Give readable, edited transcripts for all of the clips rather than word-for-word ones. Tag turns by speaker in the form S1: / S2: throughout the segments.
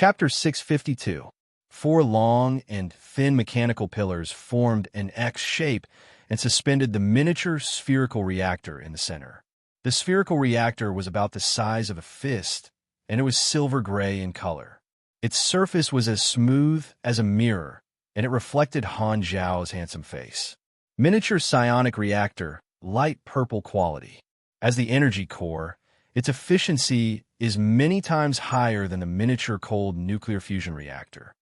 S1: Chapter 652. Four long and thin mechanical pillars formed an X shape and suspended the miniature spherical reactor in the center. The spherical reactor was about the size of a fist, and it was silver-gray in color. Its surface was as smooth as a mirror, and it reflected Han Zhao's handsome face. Miniature psionic reactor, light purple quality. As the energy core, its efficiency is many times higher than the miniature cold nuclear fusion reactor.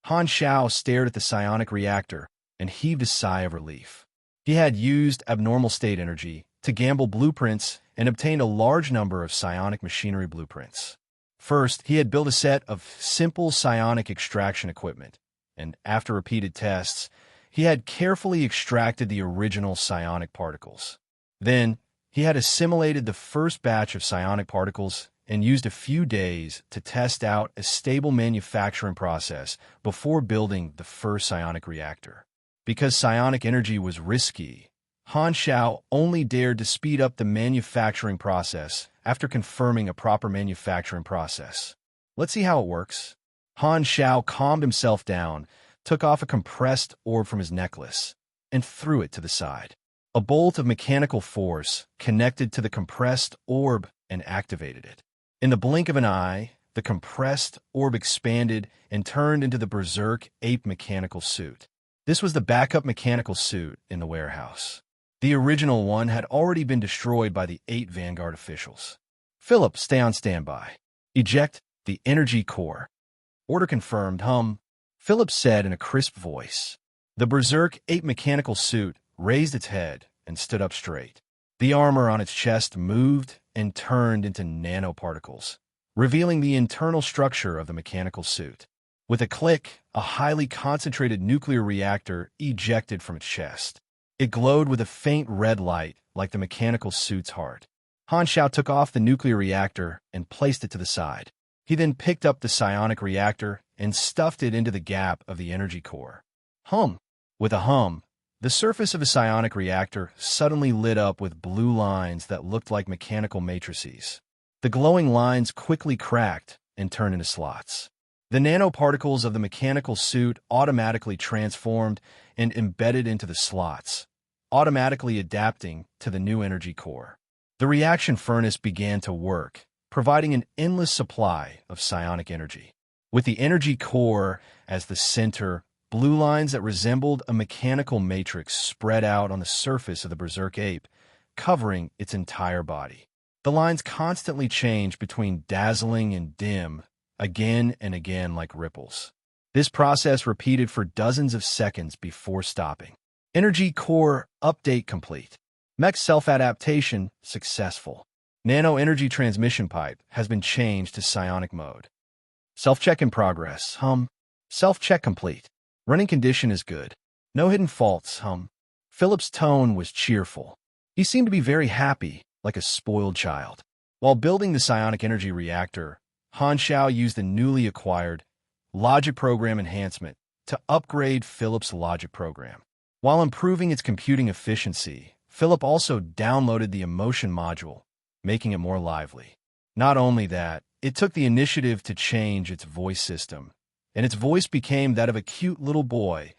S1: Han Zhao stared at the psionic reactor and heaved a sigh of relief. He had used abnormal state energy to gamble blueprints and obtained a large number of psionic machinery blueprints. First, he had built a set of simple psionic extraction equipment, and after repeated tests, he had carefully extracted the original psionic particles. Then, he had assimilated the first batch of psionic particles and used a few days to test out a stable manufacturing process before building the first psionic reactor. Because psionic energy was risky, Han Zhao only dared to speed up the manufacturing process after confirming a proper manufacturing process. Let's see how it works. Han Zhao calmed himself down, took off a compressed orb from his necklace, and threw it to the side. A bolt of mechanical force connected to the compressed orb and activated it. In the blink of an eye, the compressed orb expanded and turned into the Berserk Ape mechanical suit. This was the backup mechanical suit in the warehouse. The original one had already been destroyed by the 8 Vanguard officials. Philip, stay on standby. Eject the energy core. Order confirmed, Philip said in a crisp voice. The Berserk Ape mechanical suit raised its head and stood up straight. The armor on its chest moved and turned into nanoparticles, revealing the internal structure of the mechanical suit. With a click, a highly concentrated nuclear reactor ejected from its chest. It glowed with a faint red light like the mechanical suit's heart. Han Zhao took off the nuclear reactor and placed it to the side. He then picked up the psionic reactor and stuffed it into the gap of the energy core. With a hum, the surface of a psionic reactor suddenly lit up with blue lines that looked like mechanical matrices. The glowing lines quickly cracked and turned into slots. The nanoparticles of the mechanical suit automatically transformed and embedded into the slots, automatically adapting to the new energy core. The reaction furnace began to work, providing an endless supply of psionic energy. With the energy core as the center, blue lines that resembled a mechanical matrix spread out on the surface of the Berserk Ape, covering its entire body. The lines constantly changed between dazzling and dim, again and again like ripples. This process repeated for dozens of seconds before stopping. Energy core update complete. Mech self-adaptation successful. Nano energy transmission pipe has been changed to psionic mode. Self-check in progress, Self-check complete. Running condition is good. No hidden faults, Philip's tone was cheerful. He seemed to be very happy, like a spoiled child. While building the psionic energy reactor, Han Zhao used the newly acquired logic program enhancement to upgrade Philip's logic program. While improving its computing efficiency, Philip also downloaded the emotion module, making it more lively. Not only that, it took the initiative to change its voice system, and its voice became that of a cute little boy.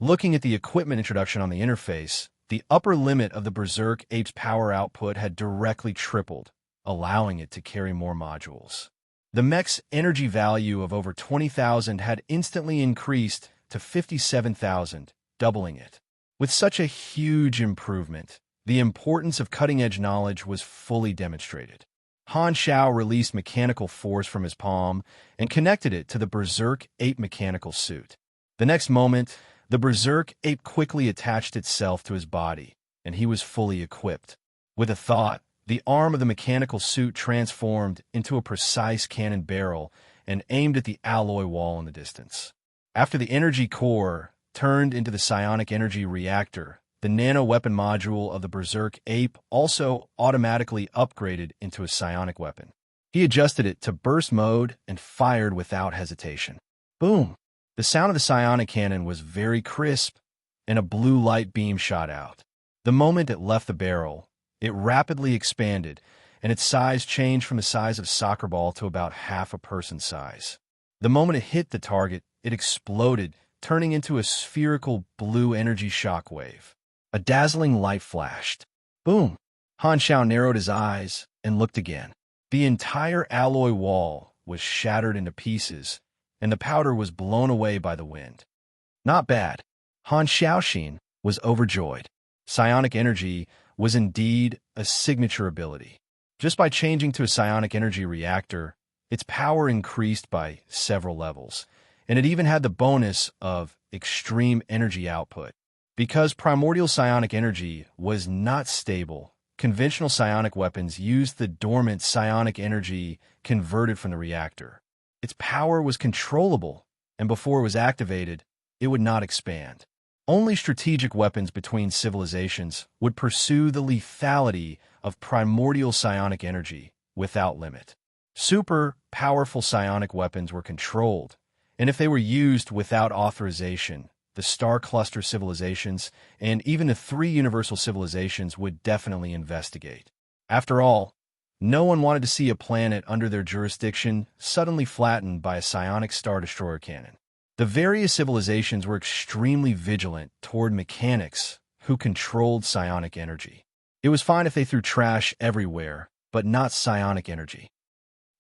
S1: Looking at the equipment introduction on the interface, the upper limit of the Berserk Ape's power output had directly tripled, allowing it to carry more modules. The mech's energy value of over 20,000 had instantly increased to 57,000, doubling it. With such a huge improvement, the importance of cutting-edge knowledge was fully demonstrated. Han Zhao released mechanical force from his palm and connected it to the Berserk Ape mechanical suit. The next moment, the Berserk Ape quickly attached itself to his body, and he was fully equipped. With a thought, the arm of the mechanical suit transformed into a precise cannon barrel and aimed at the alloy wall in the distance. After the energy core turned into the psionic energy reactor, the nano-weapon module of the Berserk Ape also automatically upgraded into a psionic weapon. He adjusted it to burst mode and fired without hesitation. Boom! The sound of the psionic cannon was very crisp, and a blue light beam shot out. The moment it left the barrel, it rapidly expanded, and its size changed from the size of a soccer ball to about half a person's size. The moment it hit the target, it exploded, turning into a spherical blue energy shockwave. A dazzling light flashed. Boom! Han Xiao narrowed his eyes and looked again. The entire alloy wall was shattered into pieces, and the powder was blown away by the wind. Not bad. Han Xiaoxin was overjoyed. Psionic energy was indeed a signature ability. Just by changing to a psionic energy reactor, its power increased by several levels, and it even had the bonus of extreme energy output. Because primordial psionic energy was not stable, conventional psionic weapons used the dormant psionic energy converted from the reactor. Its power was controllable, and before it was activated, it would not expand. Only strategic weapons between civilizations would pursue the lethality of primordial psionic energy without limit. Super powerful psionic weapons were controlled, and if they were used without authorization, the star cluster civilizations and even the three universal civilizations would definitely investigate. After all, no one wanted to see a planet under their jurisdiction suddenly flattened by a psionic star destroyer cannon. The various civilizations were extremely vigilant toward mechanics who controlled psionic energy. It was fine if they threw trash everywhere, but not psionic energy.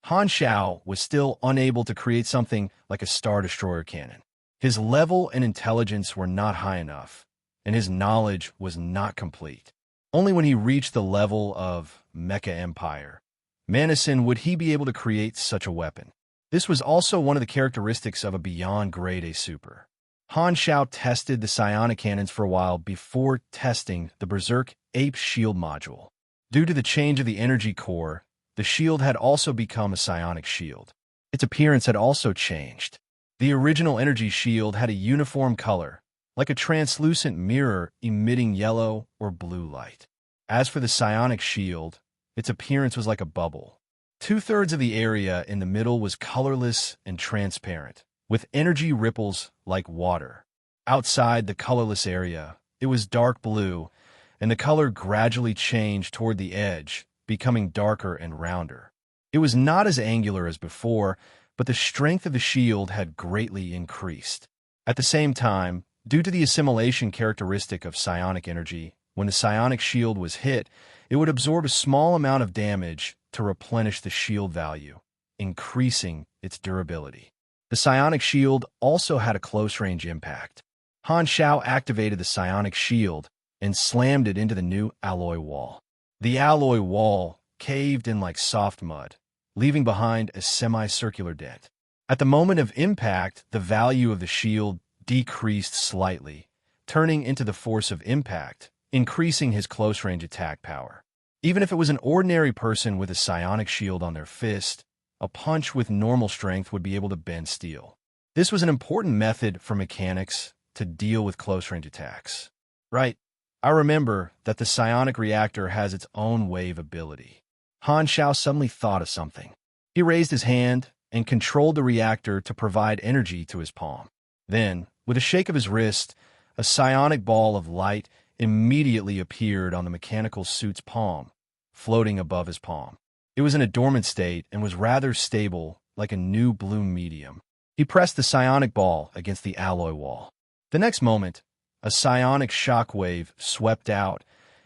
S1: Han Xiao was still unable to create something like a star destroyer cannon. His level and intelligence were not high enough, and his knowledge was not complete. Only when he reached the level of Mecha Empire, Manison, would he be able to create such a weapon. This was also one of the characteristics of a beyond grade A super. Han Xiao tested the psionic cannons for a while before testing the Berserk Ape Shield module. Due to the change of the energy core, the shield had also become a psionic shield. Its appearance had also changed. The original energy shield had a uniform color, like a translucent mirror emitting yellow or blue light. As for the psionic shield, its appearance was like a bubble. Two-thirds of the area in the middle was colorless and transparent, with energy ripples like water. Outside the colorless area, it was dark blue, and the color gradually changed toward the edge, becoming darker and rounder. It was not as angular as before, but the strength of the shield had greatly increased. At the same time, due to the assimilation characteristic of psionic energy, when the psionic shield was hit, it would absorb a small amount of damage to replenish the shield value, increasing its durability. The psionic shield also had a close-range impact. Han Xiao activated the psionic shield and slammed it into the new alloy wall. The alloy wall caved in like soft mud, leaving behind a semicircular dent. At the moment of impact, the value of the shield decreased slightly, turning into the force of impact, increasing his close-range attack power. Even if it was an ordinary person with a psionic shield on their fist, a punch with normal strength would be able to bend steel. This was an important method for mechanics to deal with close-range attacks. Right, I remember that the psionic reactor has its own wave ability. Han Xiao suddenly thought of something. He raised his hand and controlled the reactor to provide energy to his palm. Then, with a shake of his wrist, a psionic ball of light immediately appeared on the mechanical suit's palm, floating above his palm. It was in a dormant state and was rather stable, like a new blue medium. He pressed the psionic ball against the alloy wall. The next moment, a psionic shockwave swept out,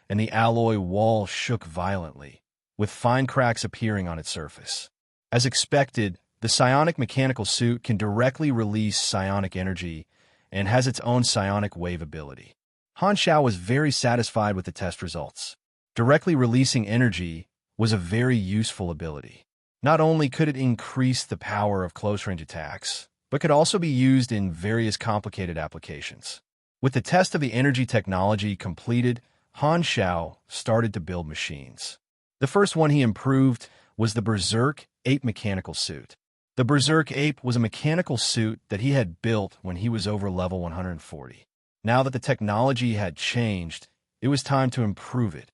S1: and the alloy wall shook violently, with fine cracks appearing on its surface. As expected, the psionic mechanical suit can directly release psionic energy and has its own psionic wave ability. Han Xiao was very satisfied with the test results. Directly releasing energy was a very useful ability. Not only could it increase the power of close-range attacks, but could also be used in various complicated applications. With the test of the energy technology completed, Han Xiao started to build machines. The first one he improved was the Berserk Ape mechanical suit. The Berserk Ape was a mechanical suit that he had built when he was over level 140. Now that the technology had changed, it was time to improve it.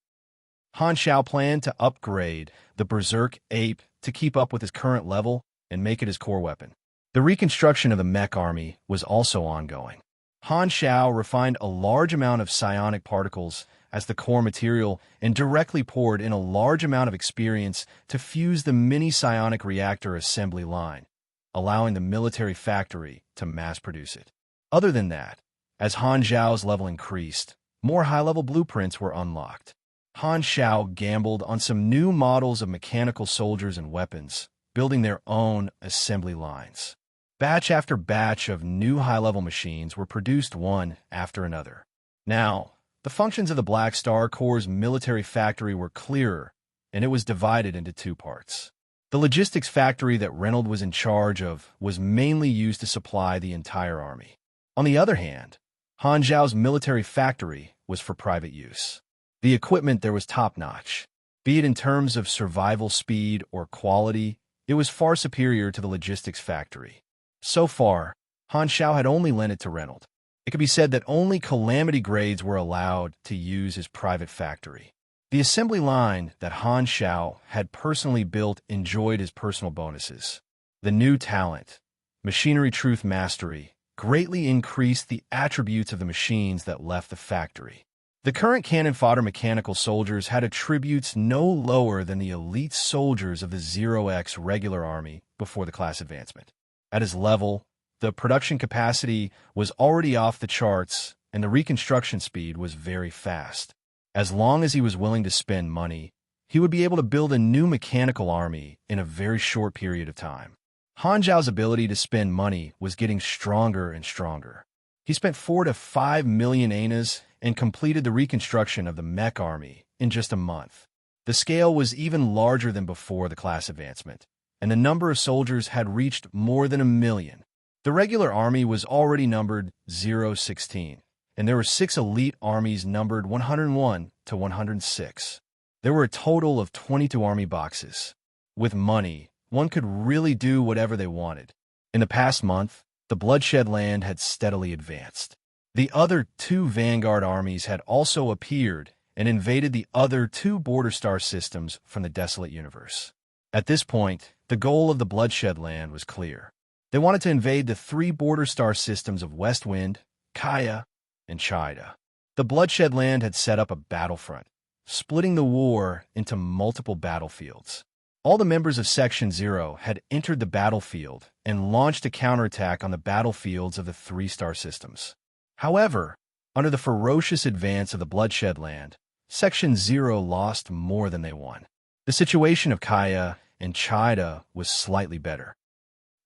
S1: Han Xiao planned to upgrade the Berserk Ape to keep up with his current level and make it his core weapon. The reconstruction of the mech army was also ongoing. Han Xiao refined a large amount of psionic particles as the core material and directly poured in a large amount of experience to fuse the mini psionic reactor assembly line. allowing the military factory to mass produce it. Other than that, as Han Zhao's level increased, more high-level blueprints were unlocked. Han Zhao gambled on some new models of mechanical soldiers and weapons, building their own assembly lines. Batch after batch of new high-level machines were produced one after another. Now, the functions of the Black Star Corps' military factory were clearer, and it was divided into two parts. The logistics factory that Reynolds was in charge of was mainly used to supply the entire army. On the other hand, Han Zhao's military factory was for private use. The equipment there was top-notch. Be it in terms of survival speed or quality, it was far superior to the logistics factory. So far, Han Zhao had only lent it to Reynolds. It could be said that only Calamity grades were allowed to use his private factory. The assembly line that Han Zhao had personally built enjoyed his personal bonuses. The new talent, Machinery Truth Mastery, greatly increased the attributes of the machines that left the factory. The current cannon fodder mechanical soldiers had attributes no lower than the elite soldiers of the 0x regular army before the class advancement. At his level, the production capacity was already off the charts, and the reconstruction speed was very fast. As long as he was willing to spend money, he would be able to build a new mechanical army in a very short period of time. Han Zhao's ability to spend money was getting stronger and stronger. He spent 4 to 5 million anas and completed the reconstruction of the mech army in just a month. The scale was even larger than before the class advancement, and the number of soldiers had reached more than 1 million. The regular army was already numbered 016, and there were 6 elite armies numbered 101 to 106. There were a total of 22 army boxes. With money, one could really do whatever they wanted. In the past month, the Bloodshed Land had steadily advanced. The other 2 Vanguard armies had also appeared and invaded the other 2 Border Star systems from the Desolate Universe. At this point, the goal of the Bloodshed Land was clear. They wanted to invade the 3 Border Star systems of Westwind, Kaya, and Chida. The Bloodshed Land had set up a battlefront, splitting the war into multiple battlefields. All the members of Section 0 had entered the battlefield and launched a counterattack on the battlefields of the 3-star systems. However, under the ferocious advance of the Bloodshed Land, Section 0 lost more than they won. The situation of Kaya and Chida was slightly better.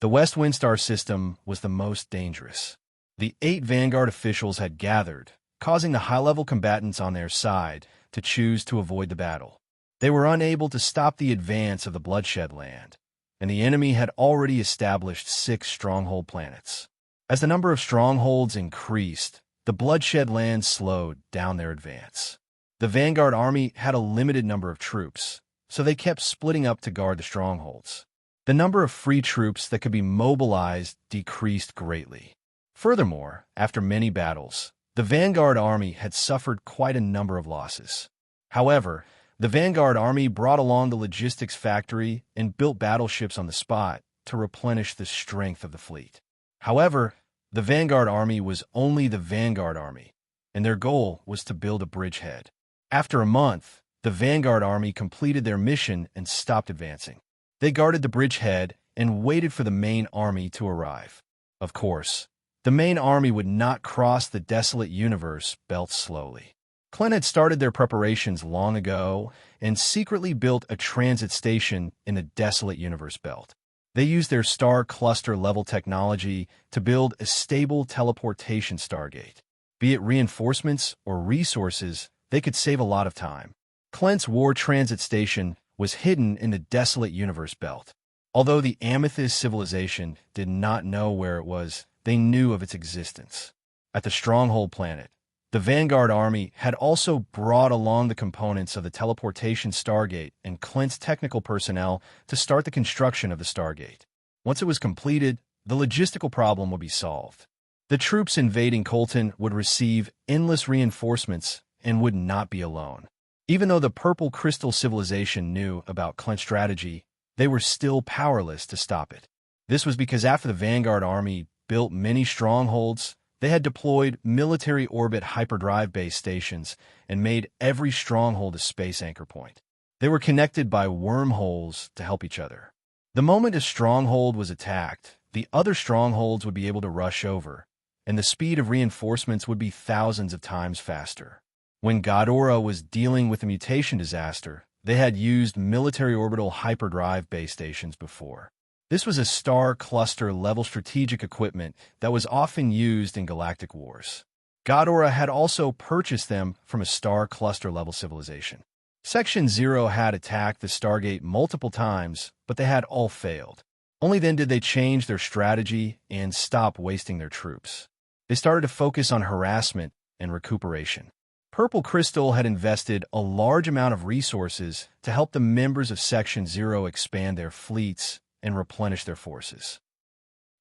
S1: The West Windstar system was the most dangerous. The 8 Vanguard officials had gathered, causing the high-level combatants on their side to choose to avoid the battle. They were unable to stop the advance of the Bloodshed Land, and the enemy had already established 6 stronghold planets. As the number of strongholds increased, the Bloodshed Land slowed down their advance. The Vanguard army had a limited number of troops, so they kept splitting up to guard the strongholds. The number of free troops that could be mobilized decreased greatly. Furthermore, after many battles, the Vanguard army had suffered quite a number of losses. However, the Vanguard army brought along the logistics factory and built battleships on the spot to replenish the strength of the fleet. However, the Vanguard army was only the Vanguard army, and their goal was to build a bridgehead. After a month, the Vanguard army completed their mission and stopped advancing. They guarded the bridgehead and waited for the main army to arrive. Of course, the main army would not cross the Desolate Universe belt slowly. Clint had started their preparations long ago and secretly built a transit station in the Desolate Universe belt. They used their star cluster level technology to build a stable teleportation stargate. Be it reinforcements or resources, they could save a lot of time. Clint's war transit station was hidden in the Desolate Universe belt. Although the Amethyst civilization did not know where it was, they knew of its existence. At the Stronghold planet, the Vanguard army had also brought along the components of the teleportation stargate and Clint's technical personnel to start the construction of the stargate. Once it was completed, the logistical problem would be solved. The troops invading Colton would receive endless reinforcements and would not be alone. Even though the Purple Crystal civilization knew about Clint's strategy, they were still powerless to stop it. This was because after the Vanguard army built many strongholds, they had deployed military orbit hyperdrive base stations and made every stronghold a space anchor point. They were connected by wormholes to help each other. The moment a stronghold was attacked, the other strongholds would be able to rush over, and the speed of reinforcements would be thousands of times faster. When Ghidorah was dealing with a mutation disaster, they had used military orbital hyperdrive base stations before. This was a star cluster level strategic equipment that was often used in galactic wars. Ghidorah had also purchased them from a star cluster level civilization. Section 0 had attacked the Stargate multiple times, but they had all failed. Only then did they change their strategy and stop wasting their troops. They started to focus on harassment and recuperation. Purple Crystal had invested a large amount of resources to help the members of Section 0 expand their fleets and replenish their forces.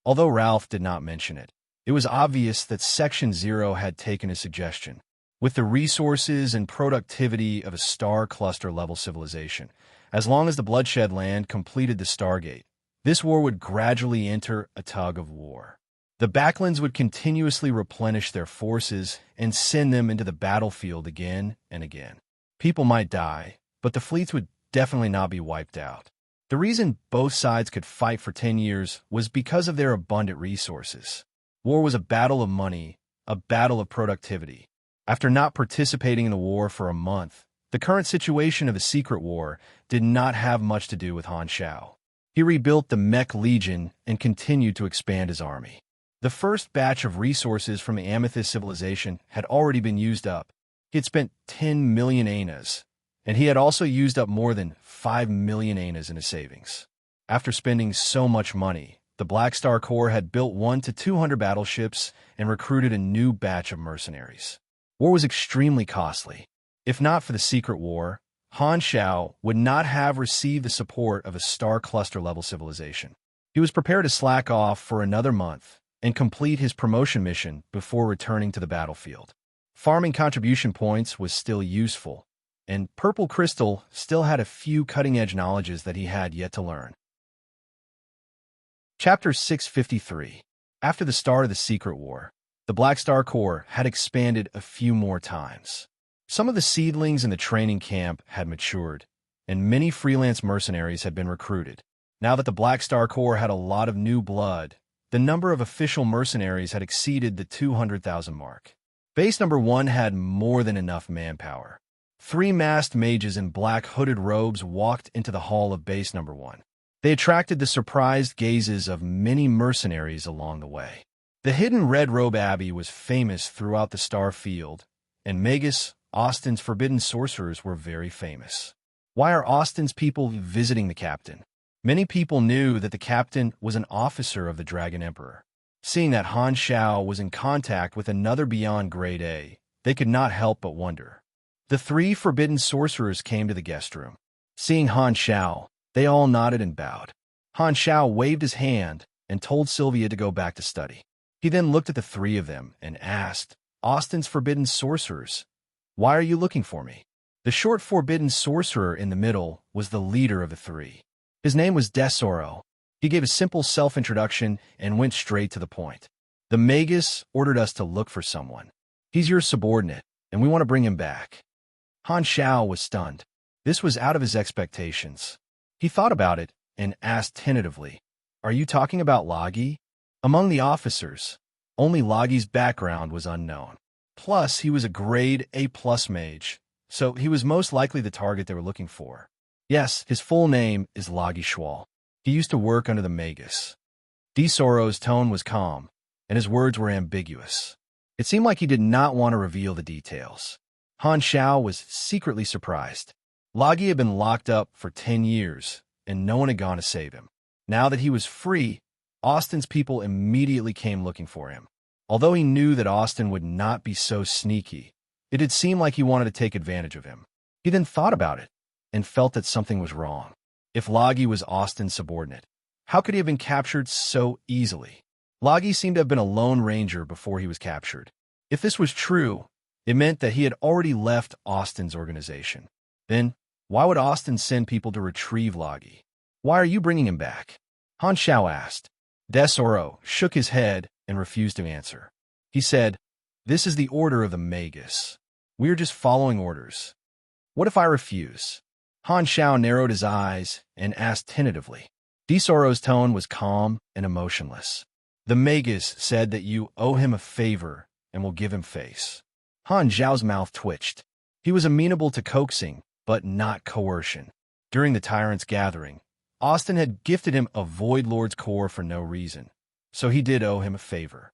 S1: Although Ralph did not mention it, it was obvious that Section 0 had taken his suggestion. With the resources and productivity of a star cluster level civilization, as long as the Bloodshed Land completed the Stargate, this war would gradually enter a tug of war. The Backlands would continuously replenish their forces and send them into the battlefield again and again. People might die, but the fleets would definitely not be wiped out. The reason both sides could fight for 10 years was because of their abundant resources. War was a battle of money, a battle of productivity. After not participating in the war for a month, the current situation of a secret war did not have much to do with Han Shao. He rebuilt the Mech Legion and continued to expand his army. The first batch of resources from the Amethyst civilization had already been used up. He had spent 10 million anas, and he had also used up more than 5 million anas in his savings. After spending so much money, the Black Star Corps had built 1 to 200 battleships and recruited a new batch of mercenaries. War was extremely costly. If not for the secret war, Han Shao would not have received the support of a star cluster level civilization. He was prepared to slack off for another month and complete his promotion mission before returning to the battlefield. Farming contribution points was still useful, and Purple Crystal still had a few cutting-edge knowledges that he had yet to learn. Chapter 653. After the start of the Secret War, the Black Star Corps had expanded a few more times. Some of the seedlings in the training camp had matured, and many freelance mercenaries had been recruited. Now that the Black Star Corps had a lot of new blood, the number of official mercenaries had exceeded the 200,000 mark. Base number 1 had more than enough manpower. 3 masked mages in black hooded robes walked into the hall of base number 1. They attracted the surprised gazes of many mercenaries along the way. The hidden Red Robe Abbey was famous throughout the Star Field, and Magus, Austin's forbidden sorcerers, were very famous. Why are Austin's people visiting the captain? Many people knew that the captain was an officer of the Dragon Emperor. Seeing that Han Shao was in contact with another beyond Grade A, they could not help but wonder. The 3 forbidden sorcerers came to the guest room. Seeing Han Shao, they all nodded and bowed. Han Shao waved his hand and told Sylvia to go back to study. He then looked at the 3 of them and asked, "Austin's forbidden sorcerers, why are you looking for me?" The short forbidden sorcerer in the middle was the leader of the 3. His name was Desoro. He gave a simple self-introduction and went straight to the point. "The Magus ordered us to look for someone. He's your subordinate, and we want to bring him back." Han Shao was stunned. This was out of his expectations. He thought about it and asked tentatively, "Are you talking about Lagi?" Among the officers, only Lagi's background was unknown. Plus, he was a Grade A+ mage, so he was most likely the target they were looking for. Yes, his full name is Lagi Schwal. He used to work under the Magus. Desoro's tone was calm, and his words were ambiguous. It seemed like he did not want to reveal the details. Han Shao was secretly surprised. Lagi had been locked up for 10 years, and no one had gone to save him. Now that he was free, Austin's people immediately came looking for him. Although he knew that Austin would not be so sneaky, it did seem like he wanted to take advantage of him. He then thought about it and felt that something was wrong. If Lagi was Austin's subordinate, how could he have been captured so easily? Lagi seemed to have been a lone ranger before he was captured. If this was true, it meant that he had already left Austin's organization. Then, why would Austin send people to retrieve Lagi? "Why are you bringing him back?" Han Shao asked. Desoro shook his head and refused to answer. He said, "This is the order of the Magus. We are just following orders. What if I refuse?" Han Shao narrowed his eyes and asked tentatively, Disoro's tone was calm and emotionless. The Magus said that you owe him a favor and will give him face. Han Zhao's mouth twitched. He was amenable to coaxing, but not coercion. During the Tyrant's gathering, Austin had gifted him a Void Lord's core for no reason, so he did owe him a favor.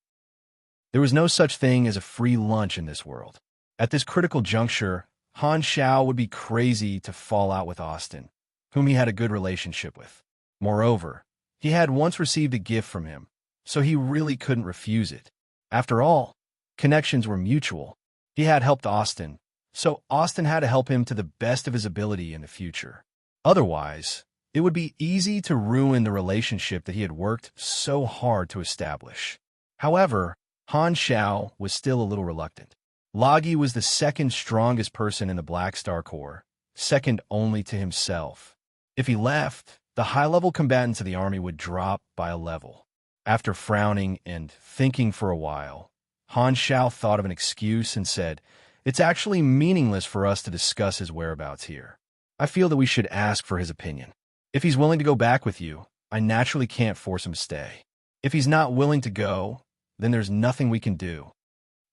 S1: There was no such thing as a free lunch in this world. At this critical juncture, Han Zhao would be crazy to fall out with Austin, whom he had a good relationship with. Moreover, he had once received a gift from him, so he really couldn't refuse it. After all, connections were mutual. He had helped Austin, so Austin had to help him to the best of his ability in the future. Otherwise, it would be easy to ruin the relationship that he had worked so hard to establish. However, Han Zhao was still a little reluctant. Lagi was the second strongest person in the Black Star Corps, second only to himself. If he left, the high-level combatants of the army would drop by a level. After frowning and thinking for a while, Han Zhao thought of an excuse and said, "It's actually meaningless for us to discuss his whereabouts here. I feel that we should ask for his opinion. If he's willing to go back with you, I naturally can't force him to stay. If he's not willing to go, then there's nothing we can do."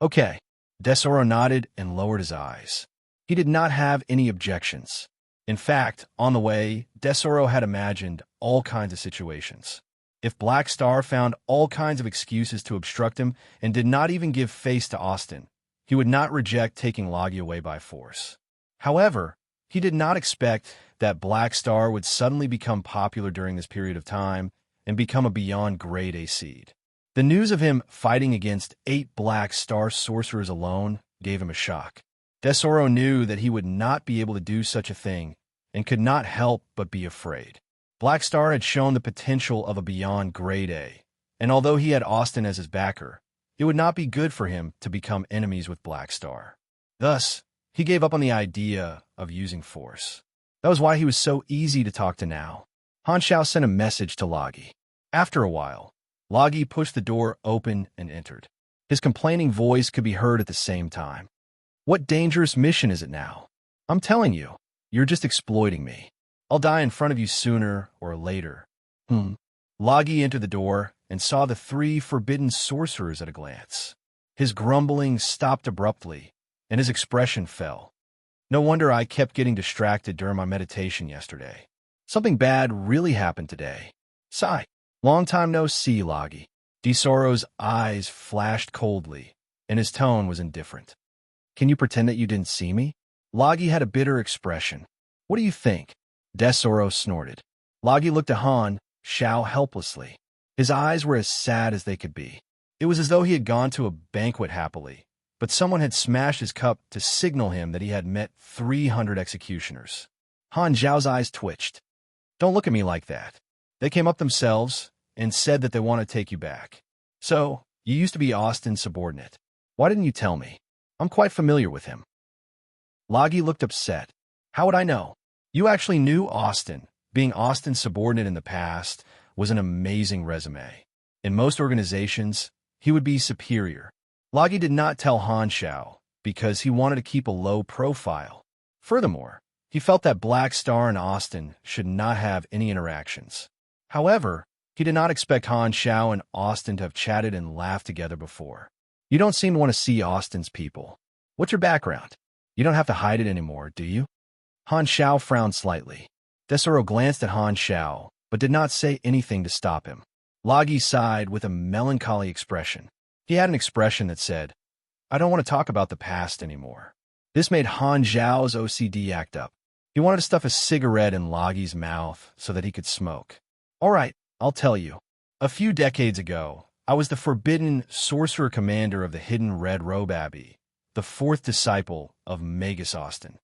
S1: Okay. Desoro nodded and lowered his eyes. He did not have any objections. In fact, on the way, Desoro had imagined all kinds of situations. If Black Star found all kinds of excuses to obstruct him and did not even give face to Austin, he would not reject taking Lagi away by force. However, he did not expect that Black Star would suddenly become popular during this period of time and become a beyond grade A seed. The news of him fighting against 8 Black Star sorcerers alone gave him a shock. Desoro knew that he would not be able to do such a thing and could not help but be afraid. Black Star had shown the potential of a beyond grade A, and although he had Austin as his backer, it would not be good for him to become enemies with Black Star. Thus, he gave up on the idea of using force. That was why he was so easy to talk to now. Han Zhao sent a message to Lagi. After a while, Lagi pushed the door open and entered. His complaining voice could be heard at the same time. "What dangerous mission is it now? I'm telling you, you're just exploiting me. I'll die in front of you sooner or later." Lagi entered the door and saw the 3 forbidden sorcerers at a glance. His grumbling stopped abruptly, and his expression fell. "No wonder I kept getting distracted during my meditation yesterday. Something bad really happened today. Sigh. Long time no see, Lagi." Disoro's eyes flashed coldly, and his tone was indifferent. "Can you pretend that you didn't see me?" Lagi had a bitter expression. "What do you think?" Desoro snorted. Lagi looked at Han Zhao helplessly. His eyes were as sad as they could be. It was as though he had gone to a banquet happily, but someone had smashed his cup to signal him that he had met 300 executioners. Han Zhao's eyes twitched. "Don't look at me like that. They came up themselves and said that they want to take you back. So, you used to be Austin's subordinate. Why didn't you tell me? I'm quite familiar with him." Lagi looked upset. "How would I know? You actually knew Austin. Being Austin's subordinate in the past was an amazing resume. In most organizations, he would be superior." Lagi did not tell Han Zhao because he wanted to keep a low profile. Furthermore, he felt that Black Star and Austin should not have any interactions. However, he did not expect Han Zhao and Austin to have chatted and laughed together before. "You don't seem to want to see Austin's people. What's your background? You don't have to hide it anymore, do you?" Han Zhao frowned slightly. Desoro glanced at Han Zhao, but did not say anything to stop him. Lagi sighed with a melancholy expression. He had an expression that said, "I don't want to talk about the past anymore." This made Han Zhao's OCD act up. He wanted to stuff a cigarette in Lagi's mouth so that he could smoke. "All right, I'll tell you. A few decades ago, I was the forbidden sorcerer commander of the Hidden Red Robe Abbey, the 4th disciple of Magus Austin."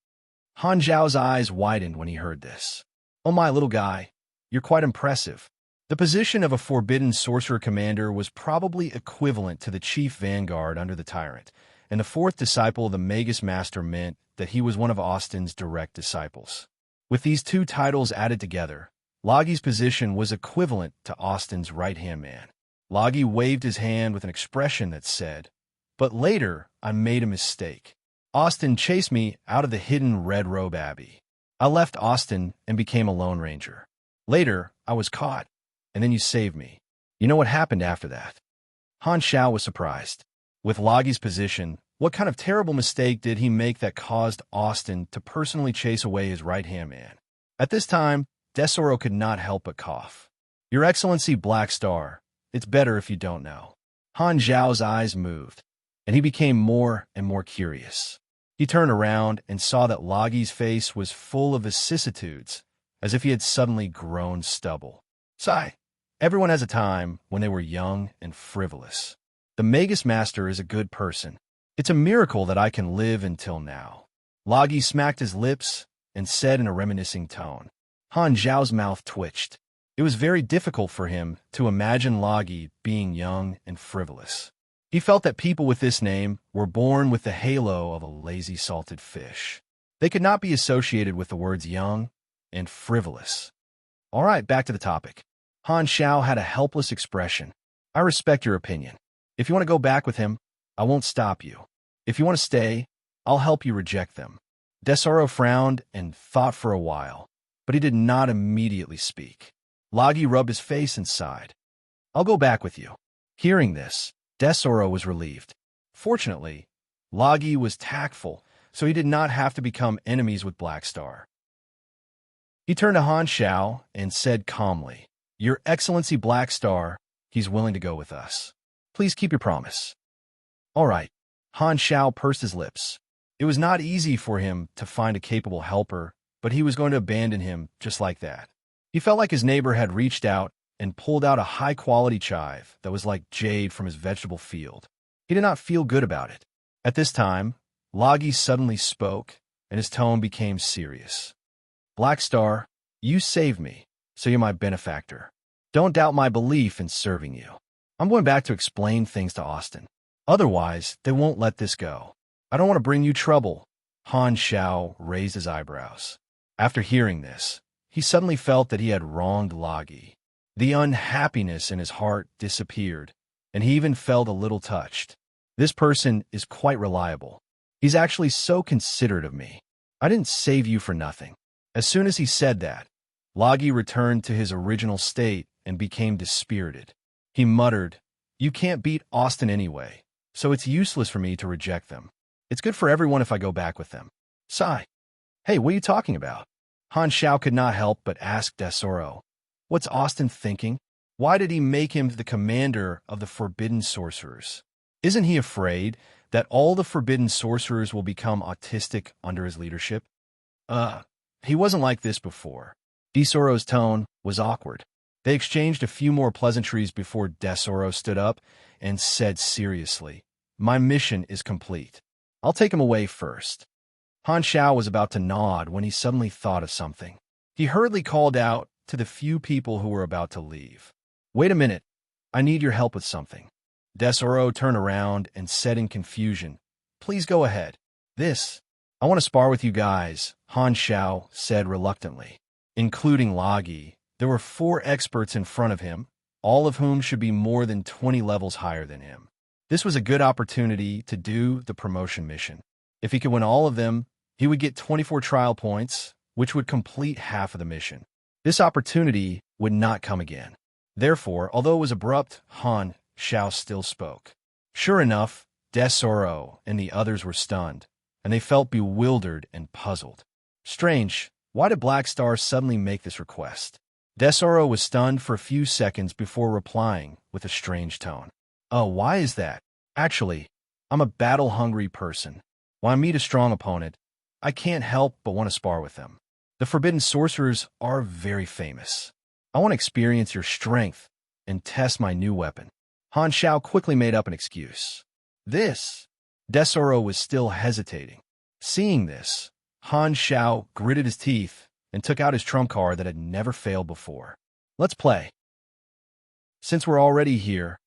S1: Han Zhao's eyes widened when he heard this. "Oh my little guy, you're quite impressive." The position of a forbidden sorcerer commander was probably equivalent to the chief vanguard under the tyrant, and the 4th disciple of the Magus Master meant that he was one of Austin's direct disciples. With these 2 titles added together, Lagi's position was equivalent to Austin's right-hand man. Lagi waved his hand with an expression that said, "But later, I made a mistake. Austin chased me out of the Hidden Red Robe Abbey. I left Austin and became a Lone Ranger. Later, I was caught, and then you saved me. You know what happened after that?" Han Xiao was surprised. With Logi's position, what kind of terrible mistake did he make that caused Austin to personally chase away his right-hand man? At this time, Desoro could not help but cough. "Your Excellency Black Star, it's better if you don't know." Han Zhao's eyes moved, and he became more and more curious. He turned around and saw that Logi's face was full of vicissitudes, as if he had suddenly grown stubble. Sigh. Everyone has a time when they were young and frivolous. The Magus Master is a good person. It's a miracle that I can live until now. Logi smacked his lips and said in a reminiscing tone. Han Zhao's mouth twitched. It was very difficult for him to imagine Logi being young and frivolous. He felt that people with this name were born with the halo of a lazy salted fish. They could not be associated with the words young and frivolous. All right, back to the topic. Han Xiao had a helpless expression. "I respect your opinion. If you want to go back with him, I won't stop you. If you want to stay, I'll help you reject them." Desoro frowned and thought for a while, but he did not immediately speak. Logi rubbed his face and sighed. "I'll go back with you." Hearing this, Desoro was relieved. Fortunately, Logi was tactful, so he did not have to become enemies with Black Star. He turned to Han Xiao and said calmly, "Your Excellency Black Star, he's willing to go with us. Please keep your promise." "All right." Han Xiao pursed his lips. It was not easy for him to find a capable helper, but he was going to abandon him just like that. He felt like his neighbor had reached out and pulled out a high-quality chive that was like jade from his vegetable field. He did not feel good about it. At this time, Logi suddenly spoke, and his tone became serious. "Black Star, you saved me, so you're my benefactor. Don't doubt my belief in serving you. I'm going back to explain things to Austin. Otherwise, they won't let this go. I don't want to bring you trouble." Han Xiao raised his eyebrows. After hearing this, he suddenly felt that he had wronged Logi. The unhappiness in his heart disappeared, and he even felt a little touched. This person is quite reliable. He's actually so considerate of me. I didn't save you for nothing. As soon as he said that, Logi returned to his original state and became dispirited. He muttered, "You can't beat Austin anyway, so it's useless for me to reject them. It's good for everyone if I go back with them." Sigh. "Hey, what are you talking about?" Han Xiao could not help but ask Desoro. "What's Austin thinking? Why did he make him the commander of the forbidden sorcerers? Isn't he afraid that all the forbidden sorcerers will become autistic under his leadership?" He wasn't like this before. Desoro's tone was awkward. They exchanged a few more pleasantries before Desoro stood up and said seriously, "My mission is complete. I'll take him away first." Han Xiao was about to nod when he suddenly thought of something. He hurriedly called out to the few people who were about to leave, "Wait a minute. I need your help with something." Desoro turned around and said in confusion, "Please go ahead." I want to spar with you guys," Han Xiao said reluctantly. Including Logi, there were 4 experts in front of him, all of whom should be more than 20 levels higher than him. This was a good opportunity to do the promotion mission. If he could win all of them, he would get 24 trial points, which would complete half of the mission. This opportunity would not come again. Therefore, although it was abrupt, Han Xiao still spoke. Sure enough, Desoro and the others were stunned, and they felt bewildered and puzzled. Strange, why did Black Star suddenly make this request? Desoro was stunned for a few seconds before replying with a strange tone. "Oh, why is that? Actually, I'm a battle-hungry person. When I meet a strong opponent, I can't help but want to spar with them. The forbidden sorcerers are very famous. I want to experience your strength and test my new weapon." Han Xiao quickly made up an excuse. Desoro was still hesitating. Seeing this, Han Xiao gritted his teeth and took out his trump card that had never failed before. "Let's play." Since we're already here,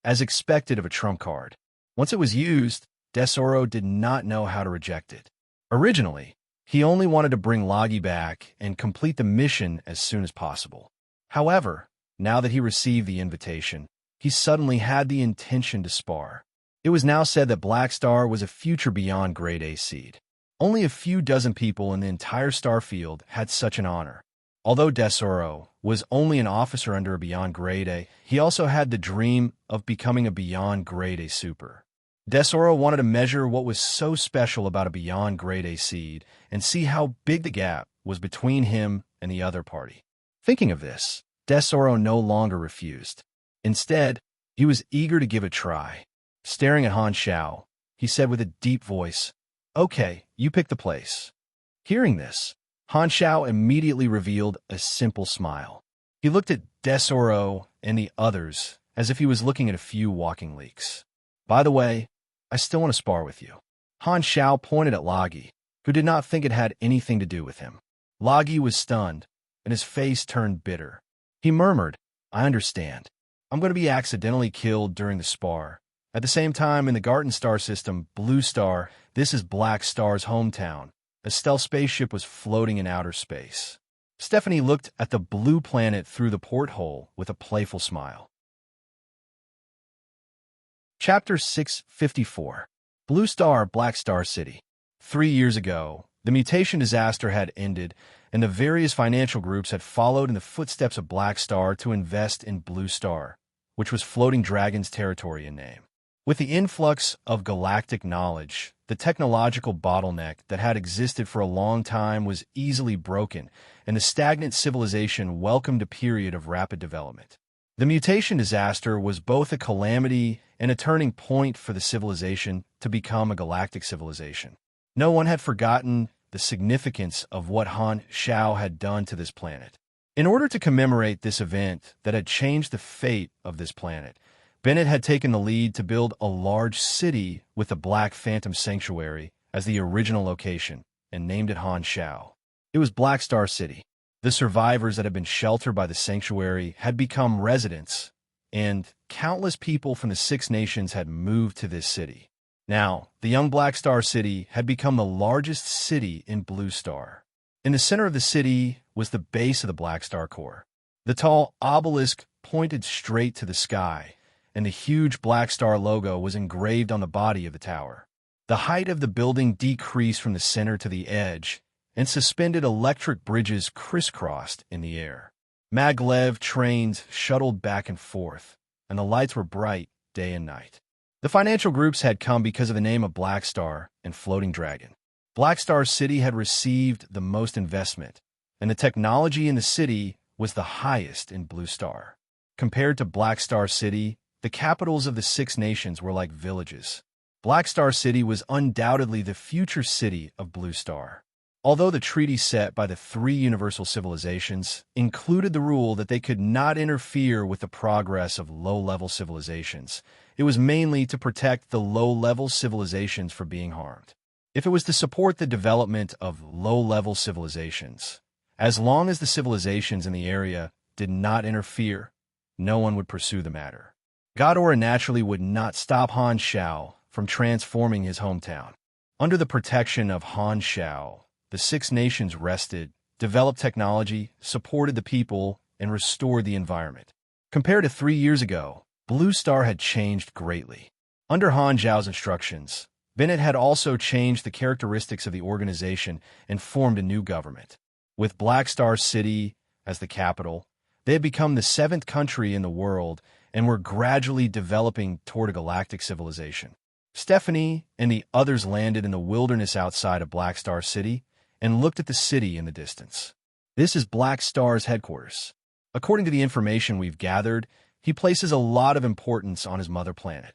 S1: as expected of a trump card, once it was used, Desoro did not know how to reject it. Originally, he only wanted to bring Logi back and complete the mission as soon as possible. However, now that he received the invitation, he suddenly had the intention to spar. It was now said that Black Star was a future beyond grade A seed. Only a few dozen people in the entire star field had such an honor. Although Desoro was only an officer under a Beyond Grade A, he also had the dream of becoming a Beyond Grade A Super. Desoro wanted to measure what was so special about a Beyond Grade A seed and see how big the gap was between him and the other party. Thinking of this, Desoro no longer refused. Instead, he was eager to give it a try. Staring at Han Xiao, he said with a deep voice, "Okay, you pick the place." Hearing this, Han Xiao immediately revealed a simple smile. He looked at Desoro and the others as if he was looking at a few walking leaks. "By the way, I still want to spar with you." Han Xiao pointed at Lagi, who did not think it had anything to do with him. Lagi was stunned, and his face turned bitter. He murmured, "I understand. I'm going to be accidentally killed during the spar." At the same time, in the Garden Star system, Blue Star, this is Black Star's hometown, a stealth spaceship was floating in outer space. Stephanie looked at the blue planet through the porthole with a playful smile. Chapter 654. Blue Star, Black Star City. 3 years ago, the mutation disaster had ended, and the various financial groups had followed in the footsteps of Black Star to invest in Blue Star, which was Floating Dragon's territory in name. With the influx of galactic knowledge, the technological bottleneck that had existed for a long time was easily broken, and the stagnant civilization welcomed a period of rapid development. The mutation disaster was both a calamity and a turning point for the civilization to become a galactic civilization. No one had forgotten the significance of what Han Xiao had done to this planet. In order to commemorate this event that had changed the fate of this planet, Bennett had taken the lead to build a large city with the Black Phantom Sanctuary as the original location and named it Han Xiao. It was Black Star City. The survivors that had been sheltered by the sanctuary had become residents, and countless people from the Six Nations had moved to this city. Now, the young Black Star City had become the largest city in Blue Star. In the center of the city was the base of the Black Star Core. The tall obelisk pointed straight to the sky, and the huge Black Star logo was engraved on the body of the tower. The height of the building decreased from the center to the edge, and suspended electric bridges crisscrossed in the air. Maglev trains shuttled back and forth, and the lights were bright day and night. The financial groups had come because of the name of Black Star and Floating Dragon. Black Star City had received the most investment, and the technology in the city was the highest in Blue Star. Compared to Black Star City, the capitals of the Six Nations were like villages. Black Star City was undoubtedly the future city of Blue Star. Although the treaty set by the 3 universal civilizations included the rule that they could not interfere with the progress of low-level civilizations, it was mainly to protect the low-level civilizations from being harmed. If it was to support the development of low-level civilizations, as long as the civilizations in the area did not interfere, no one would pursue the matter. Ghidorah naturally would not stop Han Xiao from transforming his hometown. Under the protection of Han Xiao, the Six Nations rested, developed technology, supported the people, and restored the environment. Compared to 3 years ago, Blue Star had changed greatly. Under Han Xiao's instructions, Bennett had also changed the characteristics of the organization and formed a new government. With Black Star City as the capital, they had become the 7th country in the world and were gradually developing toward a galactic civilization. Stephanie and the others landed in the wilderness outside of Black Star City and looked at the city in the distance. This is Black Star's headquarters. According to the information we've gathered, he places a lot of importance on his mother planet.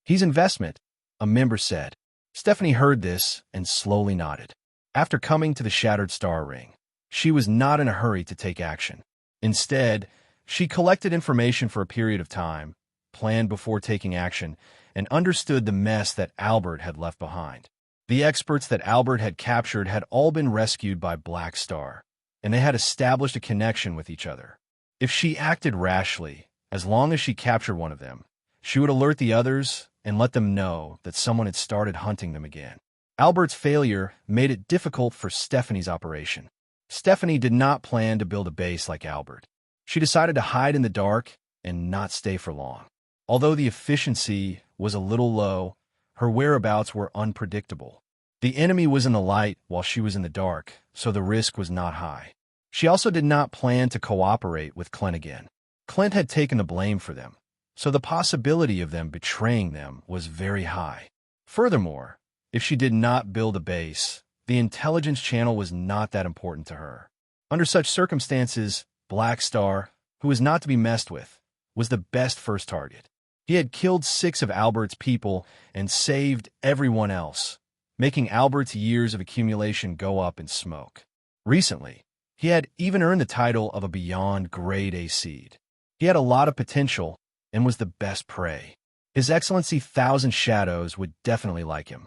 S1: He's investment, a member said. Stephanie heard this and slowly nodded. After coming to the Shattered Star Ring, she was not in a hurry to take action. Instead, she collected information for a period of time, planned before taking action, and understood the mess that Albert had left behind. The experts that Albert had captured had all been rescued by Black Star, and they had established a connection with each other. If she acted rashly, as long as she captured one of them, she would alert the others and let them know that someone had started hunting them again. Albert's failure made it difficult for Stephanie's operation. Stephanie did not plan to build a base like Albert. She decided to hide in the dark and not stay for long. Although the efficiency was a little low, her whereabouts were unpredictable. The enemy was in the light while she was in the dark, so the risk was not high. She also did not plan to cooperate with Clint again. Clint had taken the blame for them, so the possibility of them betraying them was very high. Furthermore, if she did not build a base, the intelligence channel was not that important to her. Under such circumstances, Black Star, who was not to be messed with, was the best first target. He had killed 6 of Albert's people and saved everyone else, making Albert's years of accumulation go up in smoke. Recently, he had even earned the title of a Beyond Grade A seed. He had a lot of potential and was the best prey. His Excellency Thousand Shadows would definitely like him.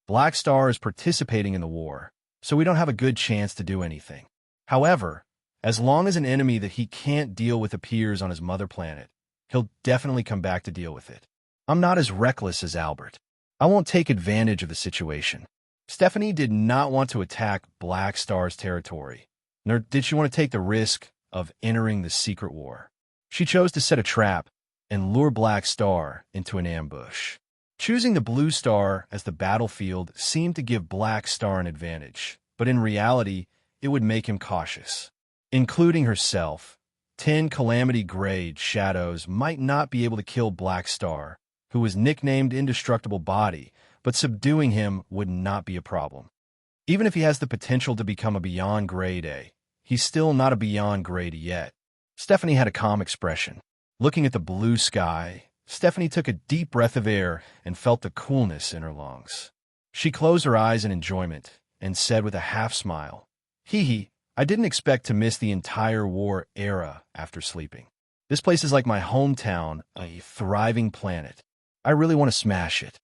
S1: Black Star is participating in the war, so we don't have a good chance to do anything. However, as long as an enemy that he can't deal with appears on his mother planet, he'll definitely come back to deal with it. I'm not as reckless as Albert. I won't take advantage of the situation. Stephanie did not want to attack Black Star's territory, nor did she want to take the risk of entering the secret war. She chose to set a trap and lure Black Star into an ambush. Choosing the Blue Star as the battlefield seemed to give Black Star an advantage, but in reality, it would make him cautious. Including herself, 10 Calamity-grade shadows might not be able to kill Black Star, who was nicknamed Indestructible Body, but subduing him would not be a problem. Even if he has the potential to become a Beyond Grade A, he's still not a Beyond Grade yet. Stephanie had a calm expression. Looking at the blue sky, Stephanie took a deep breath of air and felt the coolness in her lungs. She closed her eyes in enjoyment and said with a half-smile, "Hee hee, I didn't expect to miss the entire war era after sleeping. This place is like my hometown, a thriving planet. I really want to smash it."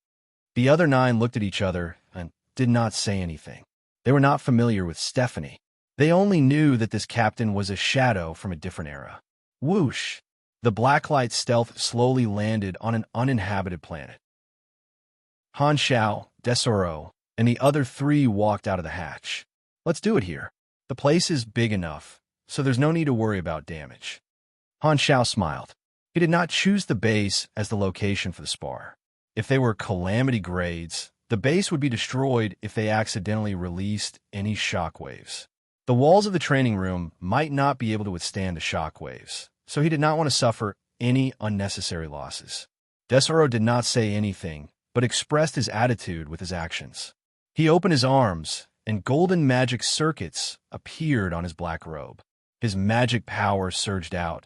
S1: The other 9 looked at each other and did not say anything. They were not familiar with Stephanie. They only knew that this captain was a shadow from a different era. Whoosh! The blacklight stealth slowly landed on an uninhabited planet. Han Xiao, Desoro, and the other 3 walked out of the hatch. "Let's do it here. The place is big enough, so there's no need to worry about damage." Han Xiao smiled. He did not choose the base as the location for the spar. If they were Calamity grades, the base would be destroyed if they accidentally released any shockwaves. The walls of the training room might not be able to withstand the shockwaves, so he did not want to suffer any unnecessary losses. Desoro did not say anything, but expressed his attitude with his actions. He opened his arms, and golden magic circuits appeared on his black robe. His magic power surged out,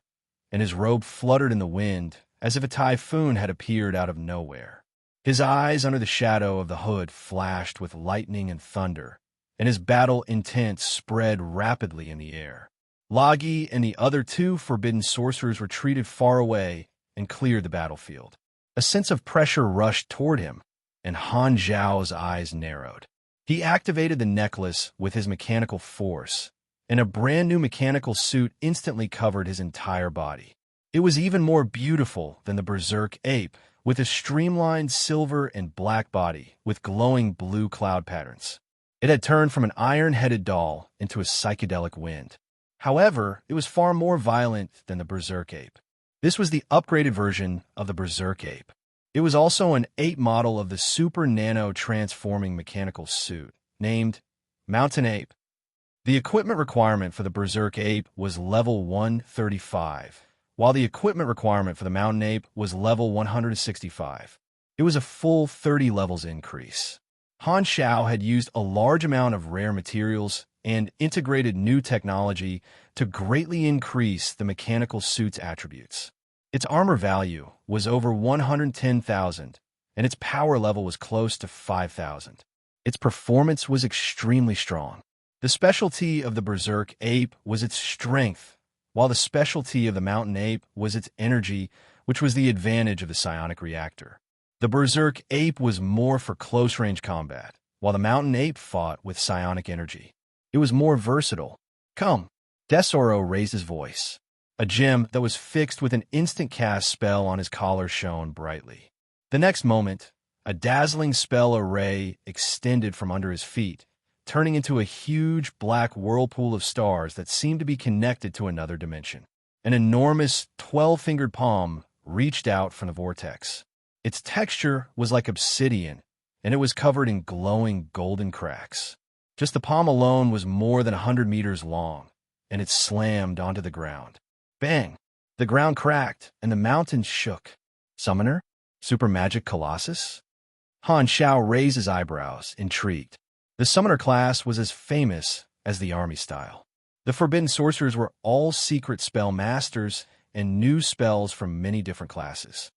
S1: and his robe fluttered in the wind as if a typhoon had appeared out of nowhere. His eyes under the shadow of the hood flashed with lightning and thunder, and his battle intent spread rapidly in the air. Lagi and the other 2 forbidden sorcerers retreated far away and cleared the battlefield. A sense of pressure rushed toward him, and Han Zhao's eyes narrowed. He activated the necklace with his mechanical force, and a brand new mechanical suit instantly covered his entire body. It was even more beautiful than the Berserk ape, with a streamlined silver and black body with glowing blue cloud patterns. It had turned from an iron-headed doll into a psychedelic wind. However, it was far more violent than the Berserk ape. This was the upgraded version of the Berserk ape. It was also an ape model of the super nano transforming mechanical suit, named Mountain Ape. The equipment requirement for the Berserk ape was level 135, while the equipment requirement for the Mountain Ape was level 165. It was a full 30 levels increase. Han Xiao had used a large amount of rare materials and integrated new technology to greatly increase the mechanical suit's attributes. Its armor value was over 110,000, and its power level was close to 5,000. Its performance was extremely strong. The specialty of the Berserk ape was its strength, while the specialty of the Mountain Ape was its energy, which was the advantage of the psionic reactor. The Berserk ape was more for close-range combat, while the Mountain Ape fought with psionic energy. It was more versatile. "Come." Desoro raised his voice. A gem that was fixed with an instant cast spell on his collar shone brightly. The next moment, a dazzling spell array extended from under his feet, turning into a huge black whirlpool of stars that seemed to be connected to another dimension. An enormous 12-fingered palm reached out from the vortex. Its texture was like obsidian, and it was covered in glowing golden cracks. Just the palm alone was more than 100 meters long, and it slammed onto the ground. Bang! The ground cracked, and the mountain shook. Summoner? Super Magic Colossus? Han Xiao raised his eyebrows, intrigued. The summoner class was as famous as the army style. The forbidden sorcerers were all secret spell masters and knew spells from many different classes.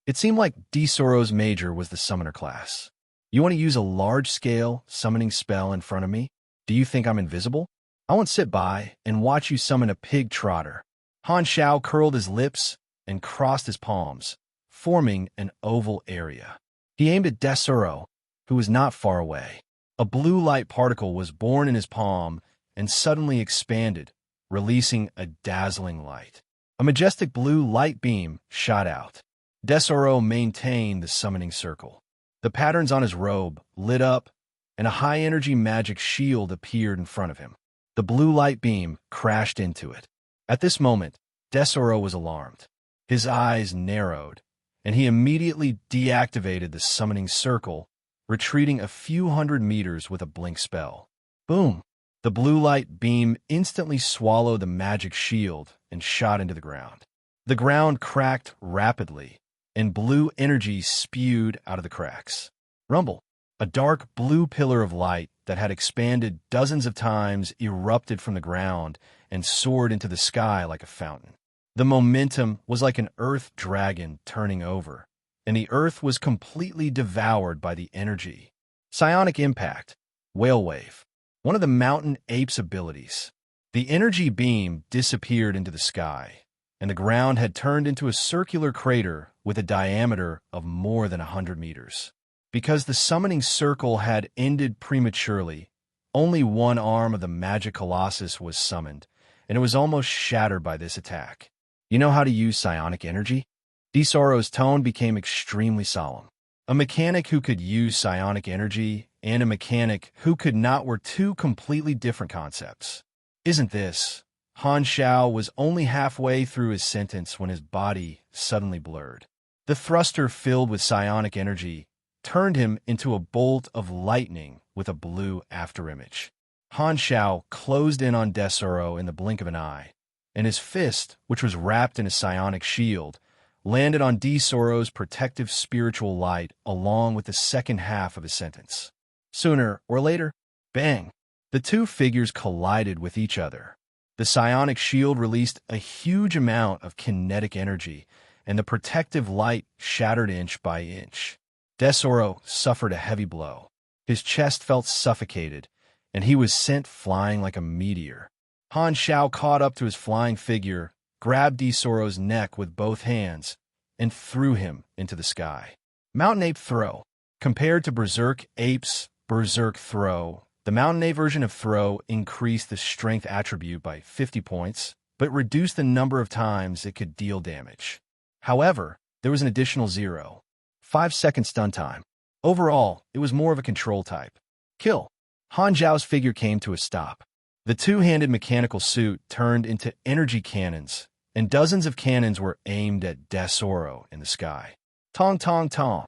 S1: It seemed like Disoro's major was the summoner class. You want to use a large-scale summoning spell in front of me? Do you think I'm invisible? I won't sit by and watch you summon a pig trotter. Han Xiao curled his lips and crossed his palms, forming an oval area. He aimed at Desoro, who was not far away. A blue light particle was born in his palm and suddenly expanded, releasing a dazzling light. A majestic blue light beam shot out. Desoro maintained the summoning circle. The patterns on his robe lit up, and a high-energy magic shield appeared in front of him. The blue light beam crashed into it. At this moment, Desoro was alarmed. His eyes narrowed, and he immediately deactivated the summoning circle, retreating a few hundred meters with a blink spell. Boom! The blue light beam instantly swallowed the magic shield and shot into the ground. The ground cracked rapidly, and blue energy spewed out of the cracks. Rumble! A dark blue pillar of light that had expanded dozens of times erupted from the ground and soared into the sky like a fountain. The momentum was like an earth dragon turning over, and the earth was completely devoured by the energy. Psionic impact, whale wave, one of the mountain ape's abilities. The energy beam disappeared into the sky, and the ground had turned into a circular crater with a diameter of more than 100 meters. Because the summoning circle had ended prematurely, only one arm of the magic colossus was summoned, and it was almost shattered by this attack. You know how to use psionic energy? Disoro's tone became extremely solemn. A mechanic who could use psionic energy and a mechanic who could not were two completely different concepts. Isn't this? Han Xiao was only halfway through his sentence when his body suddenly blurred. The thruster filled with psionic energy turned him into a bolt of lightning with a blue afterimage. Han Xiao closed in on Desoro in the blink of an eye, and his fist, which was wrapped in a psionic shield, landed on Desoro's protective spiritual light along with the second half of his sentence. Sooner or later, bang! The two figures collided with each other. The psionic shield released a huge amount of kinetic energy, and the protective light shattered inch by inch. Desoro suffered a heavy blow. His chest felt suffocated, and he was sent flying like a meteor. Han Xiao caught up to his flying figure, grabbed Desoro's neck with both hands, and threw him into the sky. Mountain Ape Throw. Compared to Berserk Ape's Berserk Throw, the Mountain Ape version of Throw increased the strength attribute by 50 points, but reduced the number of times it could deal damage. However, there was an additional 5-second stun time. Overall, it was more of a control type. Kill. Han Zhao's figure came to a stop. The two-handed mechanical suit turned into energy cannons, and dozens of cannons were aimed at Desoro in the sky. Tong tong tong.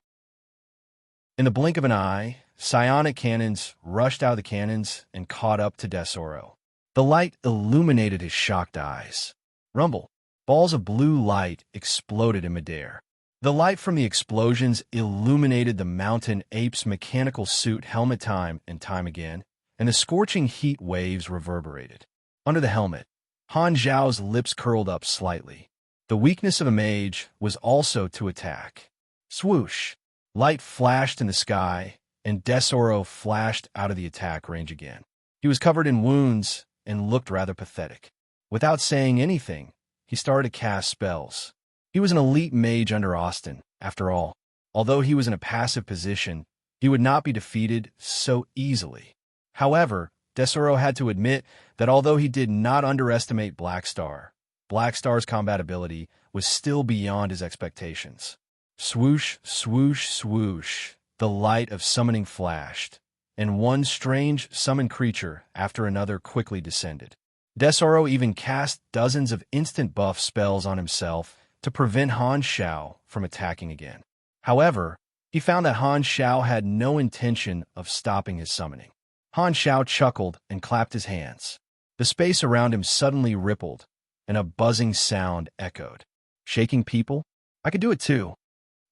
S1: In the blink of an eye, psionic cannons rushed out of the cannons and caught up to Desoro. The light illuminated his shocked eyes. Rumble. Balls of blue light exploded in midair. The light from the explosions illuminated the mountain ape's mechanical suit helmet time and time again, and the scorching heat waves reverberated. Under the helmet, Han Zhao's lips curled up slightly. The weakness of a mage was also to attack. Swoosh! Light flashed in the sky, and Desoro flashed out of the attack range again. He was covered in wounds and looked rather pathetic. Without saying anything, he started to cast spells. He was an elite mage under Austin, after all. Although he was in a passive position, he would not be defeated so easily. However, Desoro had to admit that although he did not underestimate Blackstar, Blackstar's combat ability was still beyond his expectations. Swoosh, swoosh, swoosh, the light of summoning flashed, and one strange summoned creature after another quickly descended. Desoro even cast dozens of instant buff spells on himself to prevent Han Xiao from attacking again. However, he found that Han Xiao had no intention of stopping his summoning. Han Xiao chuckled and clapped his hands. The space around him suddenly rippled, and a buzzing sound echoed. Shaking people? I could do it too.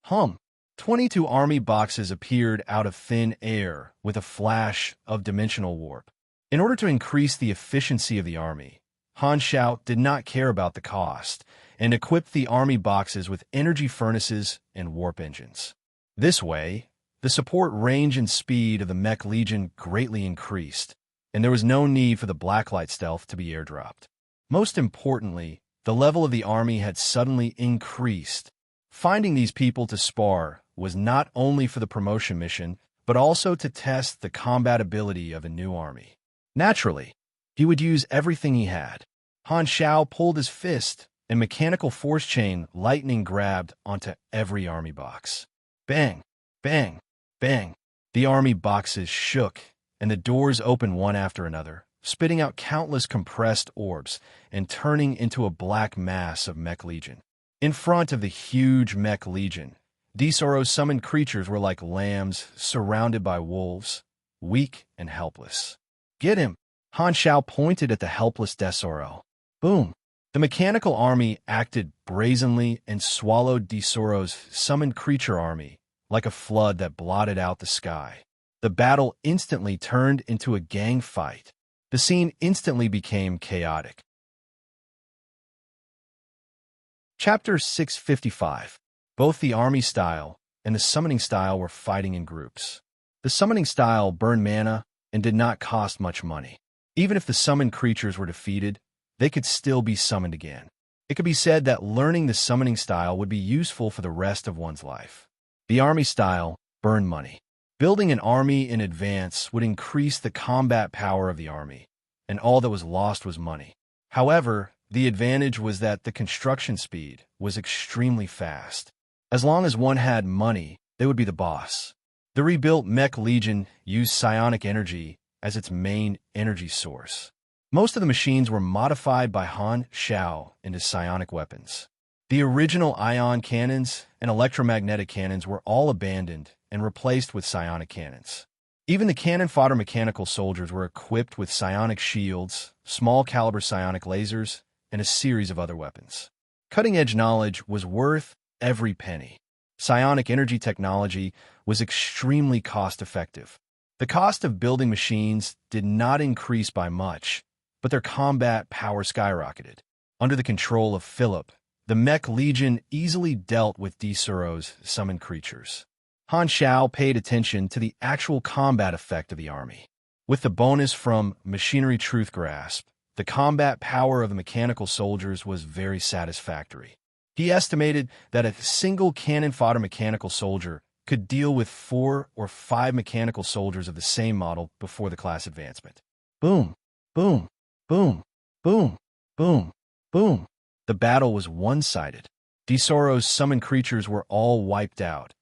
S1: Hum. 22 army boxes appeared out of thin air with a flash of dimensional warp. In order to increase the efficiency of the army, Han Shao did not care about the cost and equipped the army boxes with energy furnaces and warp engines. This way, the support range and speed of the Mech Legion greatly increased, and there was no need for the Blacklight stealth to be airdropped. Most importantly, the level of the army had suddenly increased. Finding these people to spar was not only for the promotion mission, but also to test the combat ability of a new army. Naturally, he would use everything he had. Han Shao pulled his fist, and mechanical force chain lightning grabbed onto every army box. Bang, bang, bang. The army boxes shook, and the doors opened one after another, spitting out countless compressed orbs and turning into a black mass of Mech Legion. In front of the huge Mech Legion, Disoro's summoned creatures were like lambs surrounded by wolves, weak and helpless. Get him! Han Shao pointed at the helpless Desoro. Boom! The mechanical army acted brazenly and swallowed Disoro's summoned creature army like a flood that blotted out the sky. The battle instantly turned into a gang fight. The scene instantly became chaotic. Chapter 655. Both the army style and the summoning style were fighting in groups. The summoning style burned mana and did not cost much money. Even if the summoned creatures were defeated, they could still be summoned again. It could be said that learning the summoning style would be useful for the rest of one's life. The army style burned money. Building an army in advance would increase the combat power of the army, and all that was lost was money. However, the advantage was that the construction speed was extremely fast. As long as one had money, they would be the boss. The rebuilt Mech Legion used psionic energy as its main energy source. Most of the machines were modified by Han Shao into psionic weapons. The original ion cannons and electromagnetic cannons were all abandoned and replaced with psionic cannons. Even the cannon fodder mechanical soldiers were equipped with psionic shields, small caliber psionic lasers, and a series of other weapons. Cutting-edge knowledge was worth every penny. Psionic energy technology was extremely cost-effective. The cost of building machines did not increase by much, but their combat power skyrocketed. Under the control of Philip, the Mech Legion easily dealt with Disoro's summoned creatures. Han Shao paid attention to the actual combat effect of the army. With the bonus from Machinery Truth Grasp, the combat power of the mechanical soldiers was very satisfactory. He estimated that a single cannon fodder mechanical soldier could deal with 4 or 5 mechanical soldiers of the same model before the class advancement. Boom, boom, boom, boom, boom, boom. The battle was one-sided. Disoro's summoned creatures were all wiped out,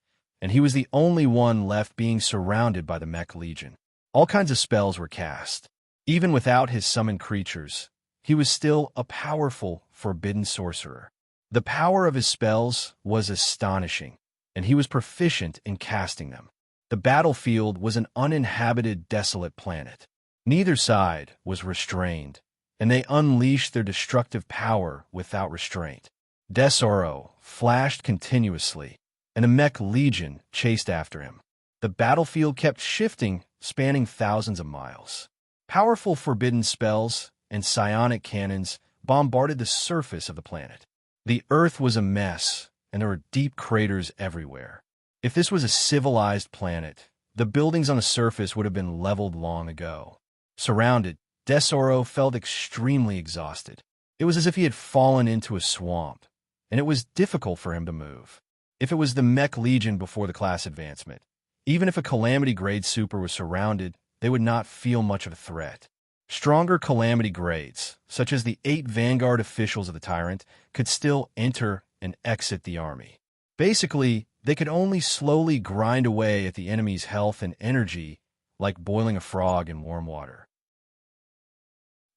S1: and he was the only one left being surrounded by the Mech Legion. All kinds of spells were cast. Even without his summoned creatures, he was still a powerful, forbidden sorcerer. The power of his spells was astonishing, and he was proficient in casting them. The battlefield was an uninhabited, desolate planet. Neither side was restrained, and they unleashed their destructive power without restraint. Desoro flashed continuously, and a Mech Legion chased after him. The battlefield kept shifting, spanning thousands of miles. Powerful forbidden spells and psionic cannons bombarded the surface of the planet. The Earth was a mess, and there were deep craters everywhere. If this was a civilized planet, the buildings on the surface would have been leveled long ago. Surrounded, Desoro felt extremely exhausted. It was as if he had fallen into a swamp, and it was difficult for him to move. If it was the Mech Legion before the class advancement, even if a Calamity Grade Super was surrounded, they would not feel much of a threat. Stronger Calamity grades, such as the 8 Vanguard officials of the Tyrant, could still enter and exit the army. Basically, they could only slowly grind away at the enemy's health and energy, like boiling a frog in warm water.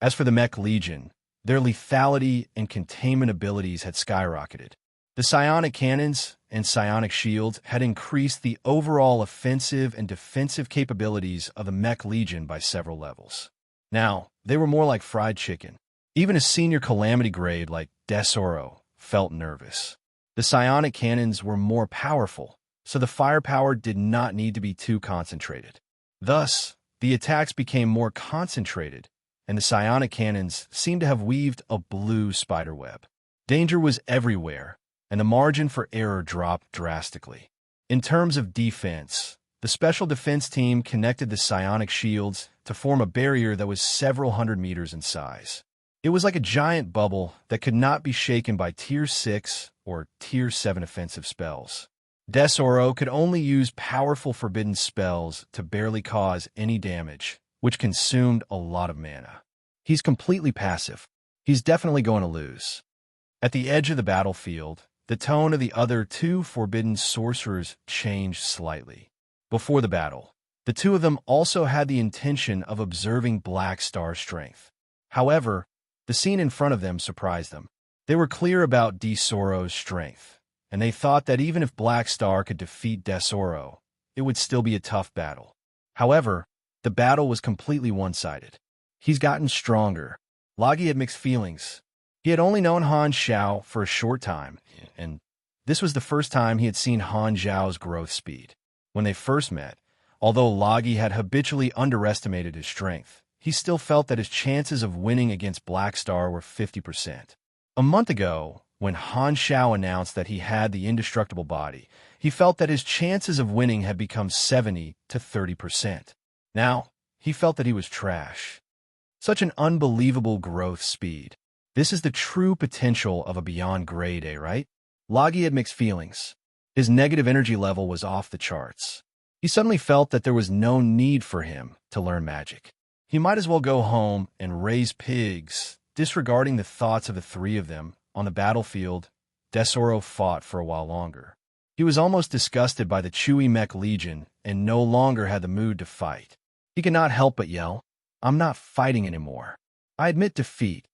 S1: As for the Mech Legion, their lethality and containment abilities had skyrocketed. The psionic cannons and psionic shields had increased the overall offensive and defensive capabilities of the Mech Legion by several levels. Now, they were more like fried chicken. Even a senior calamity grade like Desoro felt nervous. The psionic cannons were more powerful, so the firepower did not need to be too concentrated. Thus, the attacks became more concentrated, and the psionic cannons seemed to have weaved a blue spiderweb. Danger was everywhere, and the margin for error dropped drastically. In terms of defense, the Special Defense Team connected the psionic shields to form a barrier that was several hundred meters in size. It was like a giant bubble that could not be shaken by Tier 6 or Tier 7 offensive spells. Desoro could only use powerful forbidden spells to barely cause any damage, which consumed a lot of mana. He's completely passive. He's definitely going to lose. At the edge of the battlefield, the tone of the other two forbidden sorcerers changed slightly. Before the battle, the two of them also had the intention of observing Black Star's strength. However, the scene in front of them surprised them. They were clear about Desoro's strength, and they thought that even if Black Star could defeat Desoro, it would still be a tough battle. However, the battle was completely one-sided. He's gotten stronger. Lagi had mixed feelings. He had only known Han Xiao for a short time, and this was the first time he had seen Han Xiao's growth speed. When they first met, although Lagi had habitually underestimated his strength, he still felt that his chances of winning against Black Star were 50%. A month ago, when Han Xiao announced that he had the indestructible body, he felt that his chances of winning had become 70 to 30%. Now, he felt that he was trash. Such an unbelievable growth speed. This is the true potential of a Beyond Grade A, right? Lagi had mixed feelings. His negative energy level was off the charts. He suddenly felt that there was no need for him to learn magic. He might as well go home and raise pigs. Disregarding the thoughts of the three of them, on the battlefield, Desoro fought for a while longer. He was almost disgusted by the Chewy Mech Legion and no longer had the mood to fight. He could not help but yell, "I'm not fighting anymore. I admit defeat."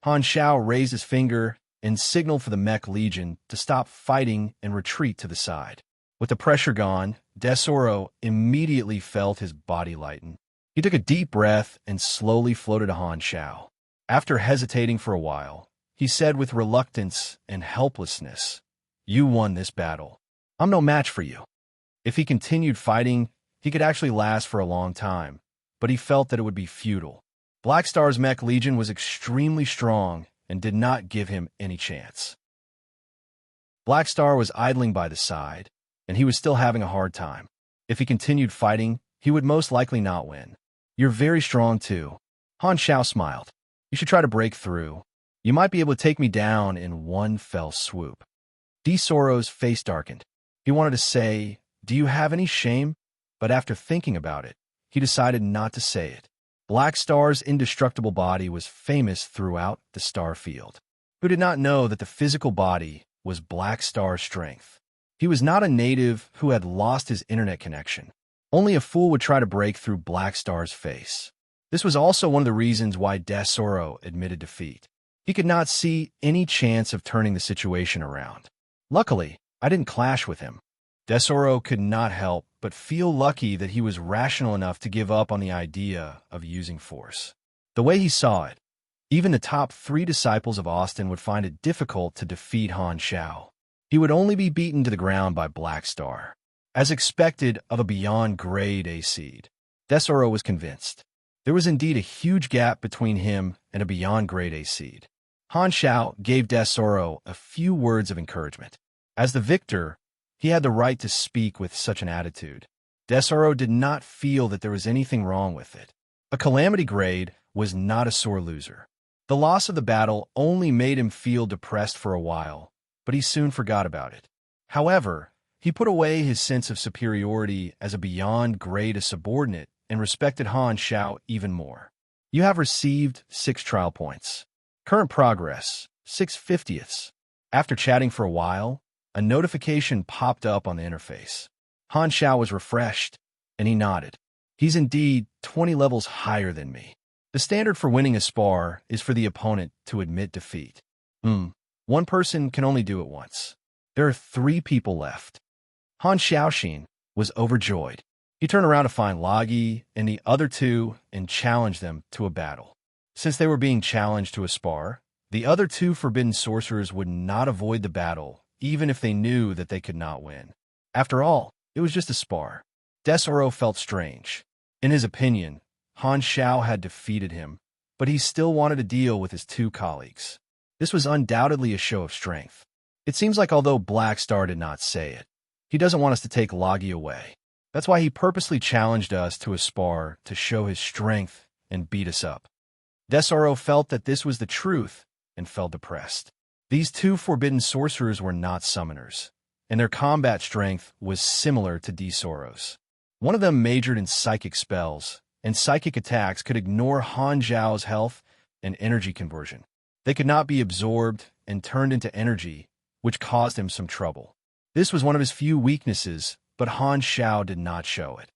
S1: Han Xiao raised his finger and signaled for the Mech Legion to stop fighting and retreat to the side. With the pressure gone, Desoro immediately felt his body lighten. He took a deep breath and slowly floated to Han Xiao. After hesitating for a while, he said with reluctance and helplessness, "You won this battle. I'm no match for you." If he continued fighting, he could actually last for a long time, but he felt that it would be futile. Black Star's Mech Legion was extremely strong and did not give him any chance. Black Star was idling by the side, and he was still having a hard time. If he continued fighting, he would most likely not win. "You're very strong too." Han Xiao smiled. "You should try to break through. You might be able to take me down in one fell swoop." Desoro's face darkened. He wanted to say, "Do you have any shame?" But after thinking about it, he decided not to say it. Black Star's indestructible body was famous throughout the star field. Who did not know that the physical body was Black Star's strength? He was not a native who had lost his internet connection. Only a fool would try to break through Black Star's face. This was also one of the reasons why Desoro admitted defeat. He could not see any chance of turning the situation around. Luckily, I didn't clash with him. Desoro could not help but feel lucky that he was rational enough to give up on the idea of using force. The way he saw it, even the top 3 disciples of Austin would find it difficult to defeat Han Xiao. He would only be beaten to the ground by Black Star. As expected of a Beyond Grade A seed, Desoro was convinced. There was indeed a huge gap between him and a Beyond Grade A seed. Han Xiao gave Desoro a few words of encouragement. As the victor, he had the right to speak with such an attitude. Desoro did not feel that there was anything wrong with it. A calamity grade was not a sore loser. The loss of the battle only made him feel depressed for a while, but he soon forgot about it. However, he put away his sense of superiority as a Beyond Grade A subordinate and respected Han Xiao even more. You have received 6 trial points. Current progress, 6/50ths. After chatting for a while, a notification popped up on the interface. Han Xiao was refreshed, and he nodded. He's indeed 20 levels higher than me. The standard for winning a spar is for the opponent to admit defeat. One person can only do it once. There are 3 people left. Han Xiaoxin was overjoyed. He turned around to find Logi and the other two and challenged them to a battle. Since they were being challenged to a spar, the other two forbidden sorcerers would not avoid the battle, even if they knew that they could not win. After all, it was just a spar. Desoro felt strange. In his opinion, Han Xiao had defeated him, but he still wanted to deal with his two colleagues. This was undoubtedly a show of strength. It seems like although Black Star did not say it, he doesn't want us to take Logi away. That's why he purposely challenged us to a spar to show his strength and beat us up. Desoro felt that this was the truth and felt depressed. These two forbidden sorcerers were not summoners, and their combat strength was similar to Desoro's. One of them majored in psychic spells, and psychic attacks could ignore Han Zhao's health and energy conversion. They could not be absorbed and turned into energy, which caused him some trouble. This was one of his few weaknesses, but Han Xiao did not show it.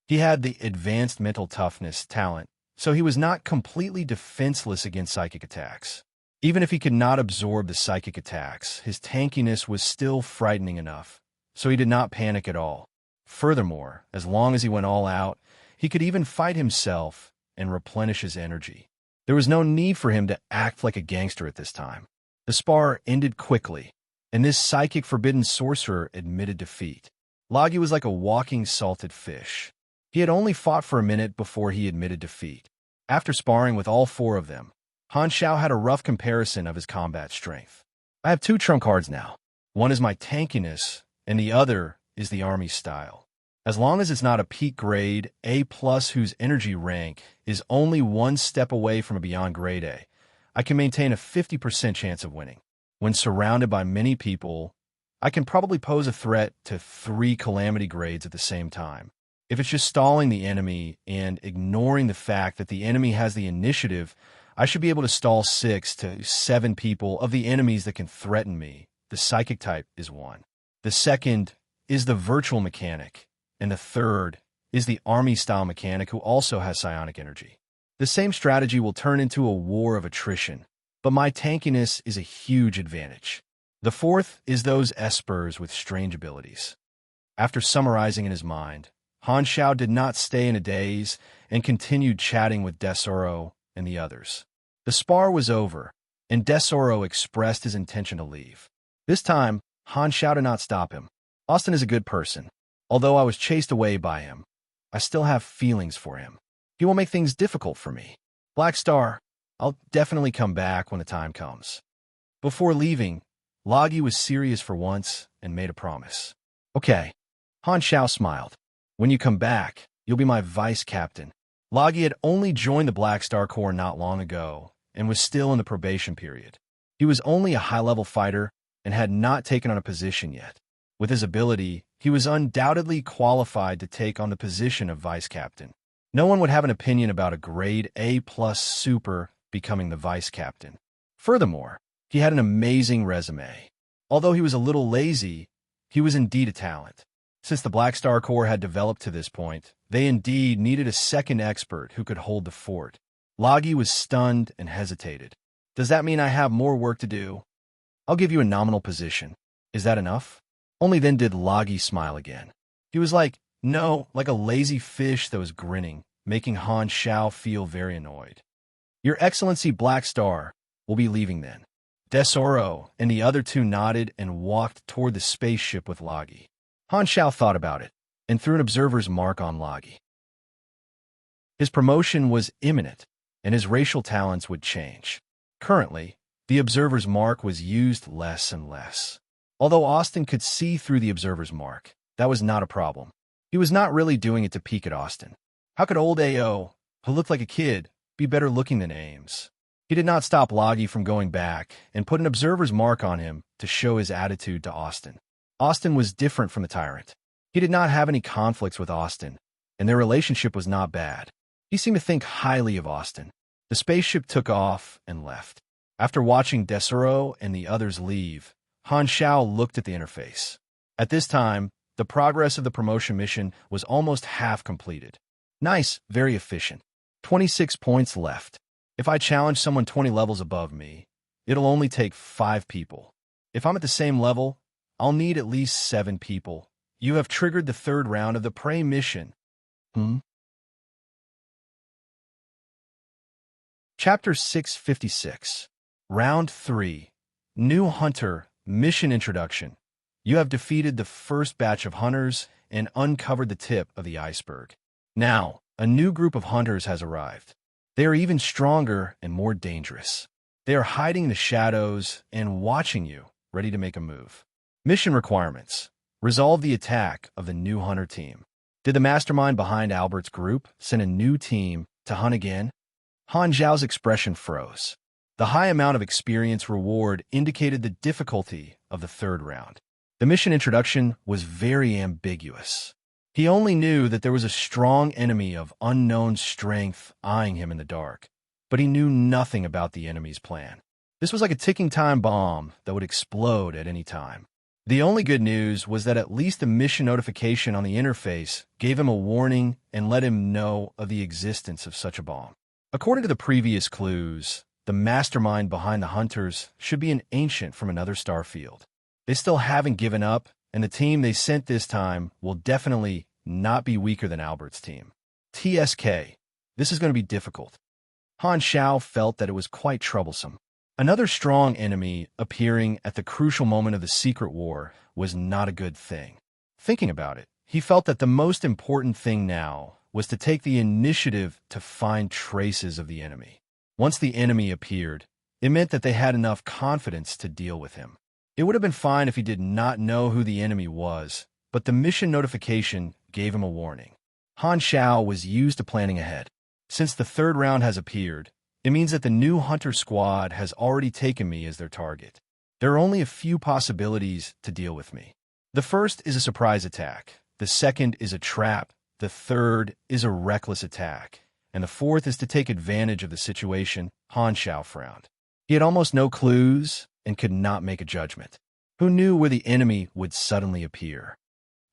S1: He had the advanced mental toughness talent, so he was not completely defenseless against psychic attacks. Even if he could not absorb the psychic attacks, his tankiness was still frightening enough, so he did not panic at all. Furthermore, as long as he went all out, he could even fight himself and replenish his energy. There was no need for him to act like a gangster at this time. The spar ended quickly, and this psychic forbidden sorcerer admitted defeat. Logi was like a walking salted fish. He had only fought for a minute before he admitted defeat. After sparring with all four of them, Han Xiao had a rough comparison of his combat strength. I have two trump cards now. One is my tankiness, and the other is the army style. As long as it's not a peak grade A+ whose energy rank is only one step away from a beyond grade A, I can maintain a 50% chance of winning. When surrounded by many people, I can probably pose a threat to 3 calamity grades at the same time. If it's just stalling the enemy and ignoring the fact that the enemy has the initiative, I should be able to stall 6 to 7 people of the enemies that can threaten me. The psychic type is 1. The second is the virtual mechanic, and the third is the army-style mechanic who also has psionic energy. The same strategy will turn into a war of attrition, but my tankiness is a huge advantage. The fourth is those espers with strange abilities. After summarizing in his mind, Han Xiao did not stay in a daze and continued chatting with Desoro and the others. The spar was over, and Desoro expressed his intention to leave. This time, Han Xiao did not stop him. Austin is a good person. Although I was chased away by him, I still have feelings for him. He will make things difficult for me. Black Star, I'll definitely come back when the time comes. Before leaving, Logi was serious for once and made a promise. Okay. Han Xiao smiled. When you come back, you'll be my vice captain. Logi had only joined the Black Star Corps not long ago and was still in the probation period. He was only a high-level fighter and had not taken on a position yet. With his ability, he was undoubtedly qualified to take on the position of vice captain. No one would have an opinion about a grade A+ super becoming the vice captain. Furthermore, he had an amazing resume. Although he was a little lazy, he was indeed a talent. Since the Black Star Corps had developed to this point, they indeed needed a second expert who could hold the fort. Logi was stunned and hesitated. Does that mean I have more work to do? I'll give you a nominal position. Is that enough? Only then did Logi smile again. He was like a lazy fish that was grinning, making Han Xiao feel very annoyed. Your Excellency Black Star will be leaving then. Desoro and the other two nodded and walked toward the spaceship with Logi. Han Xiao thought about it and threw an observer's mark on Logi. His promotion was imminent, and his racial talents would change. Currently, the observer's mark was used less and less. Although Austin could see through the observer's mark, that was not a problem. He was not really doing it to peek at Austin. How could old AO, who looked like a kid, be better looking than Ames? He did not stop Logi from going back and put an observer's mark on him to show his attitude to Austin. Austin was different from the tyrant. He did not have any conflicts with Austin, and their relationship was not bad. He seemed to think highly of Austin. The spaceship took off and left. After watching Desoro and the others leave, Han Xiao looked at the interface. At this time, the progress of the promotion mission was almost half completed. Nice, very efficient. 26 points left. If I challenge someone 20 levels above me, it'll only take 5 people. If I'm at the same level, I'll need at least 7 people. you have triggered the third round of the Prey mission. Chapter 656. Round 3. New Hunter Mission Introduction. You have defeated the first batch of hunters and uncovered the tip of the iceberg. Now, a new group of hunters has arrived. They are even stronger and more dangerous. They are hiding in the shadows and watching you, ready to make a move. Mission requirements. Resolve the attack of the new hunter team. Did the mastermind behind Albert's group send a new team to hunt again? Han Zhao's expression froze. The high amount of experience reward indicated the difficulty of the third round. The mission introduction was very ambiguous. He only knew that there was a strong enemy of unknown strength eyeing him in the dark, but he knew nothing about the enemy's plan. This was like a ticking time bomb that would explode at any time. The only good news was that at least the mission notification on the interface gave him a warning and let him know of the existence of such a bomb. According to the previous clues, the mastermind behind the hunters should be an ancient from another star field. They still haven't given up, and the team they sent this time will definitely not be weaker than Albert's team. TSK. This is going to be difficult. Han Zhao felt that it was quite troublesome. Another strong enemy appearing at the crucial moment of the secret war was not a good thing. Thinking about it, he felt that the most important thing now was to take the initiative to find traces of the enemy. Once the enemy appeared, it meant that they had enough confidence to deal with him. It would have been fine if he did not know who the enemy was, but the mission notification gave him a warning. Han Zhao was used to planning ahead. Since the third round has appeared, it means that the new hunter squad has already taken me as their target. There are only a few possibilities to deal with me. The first is a surprise attack. The second is a trap. The third is a reckless attack. And the fourth is to take advantage of the situation. Han Zhao frowned. He had almost no clues and could not make a judgment. Who knew where the enemy would suddenly appear?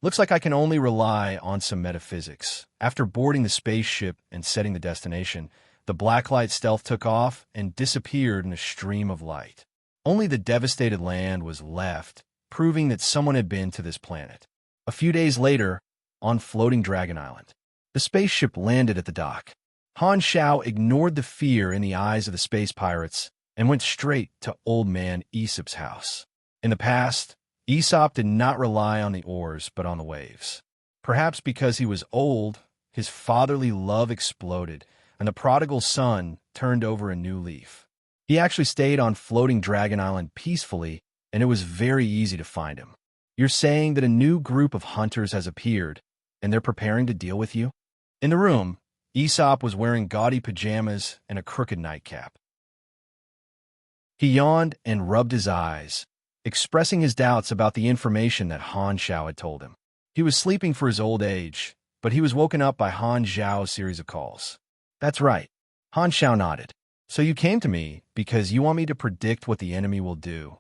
S1: Looks like I can only rely on some metaphysics. After boarding the spaceship and setting the destination, the blacklight stealth took off and disappeared in a stream of light. Only the devastated land was left, proving that someone had been to this planet. A few days later, on floating Dragon Island, the spaceship landed at the dock. Han Zhao ignored the fear in the eyes of the space pirates and went straight to Old Man Aesop's house. In the past, Aesop did not rely on the oars but on the waves. Perhaps because he was old, his fatherly love exploded, and the prodigal son turned over a new leaf. He actually stayed on floating Dragon Island peacefully, and it was very easy to find him. You're saying that a new group of hunters has appeared, and they're preparing to deal with you? In the room, Aesop was wearing gaudy pajamas and a crooked nightcap. He yawned and rubbed his eyes, expressing his doubts about the information that Han Zhao had told him. He was sleeping for his old age, but he was woken up by Han Zhao's series of calls. That's right. Han Zhao nodded. So you came to me because you want me to predict what the enemy will do.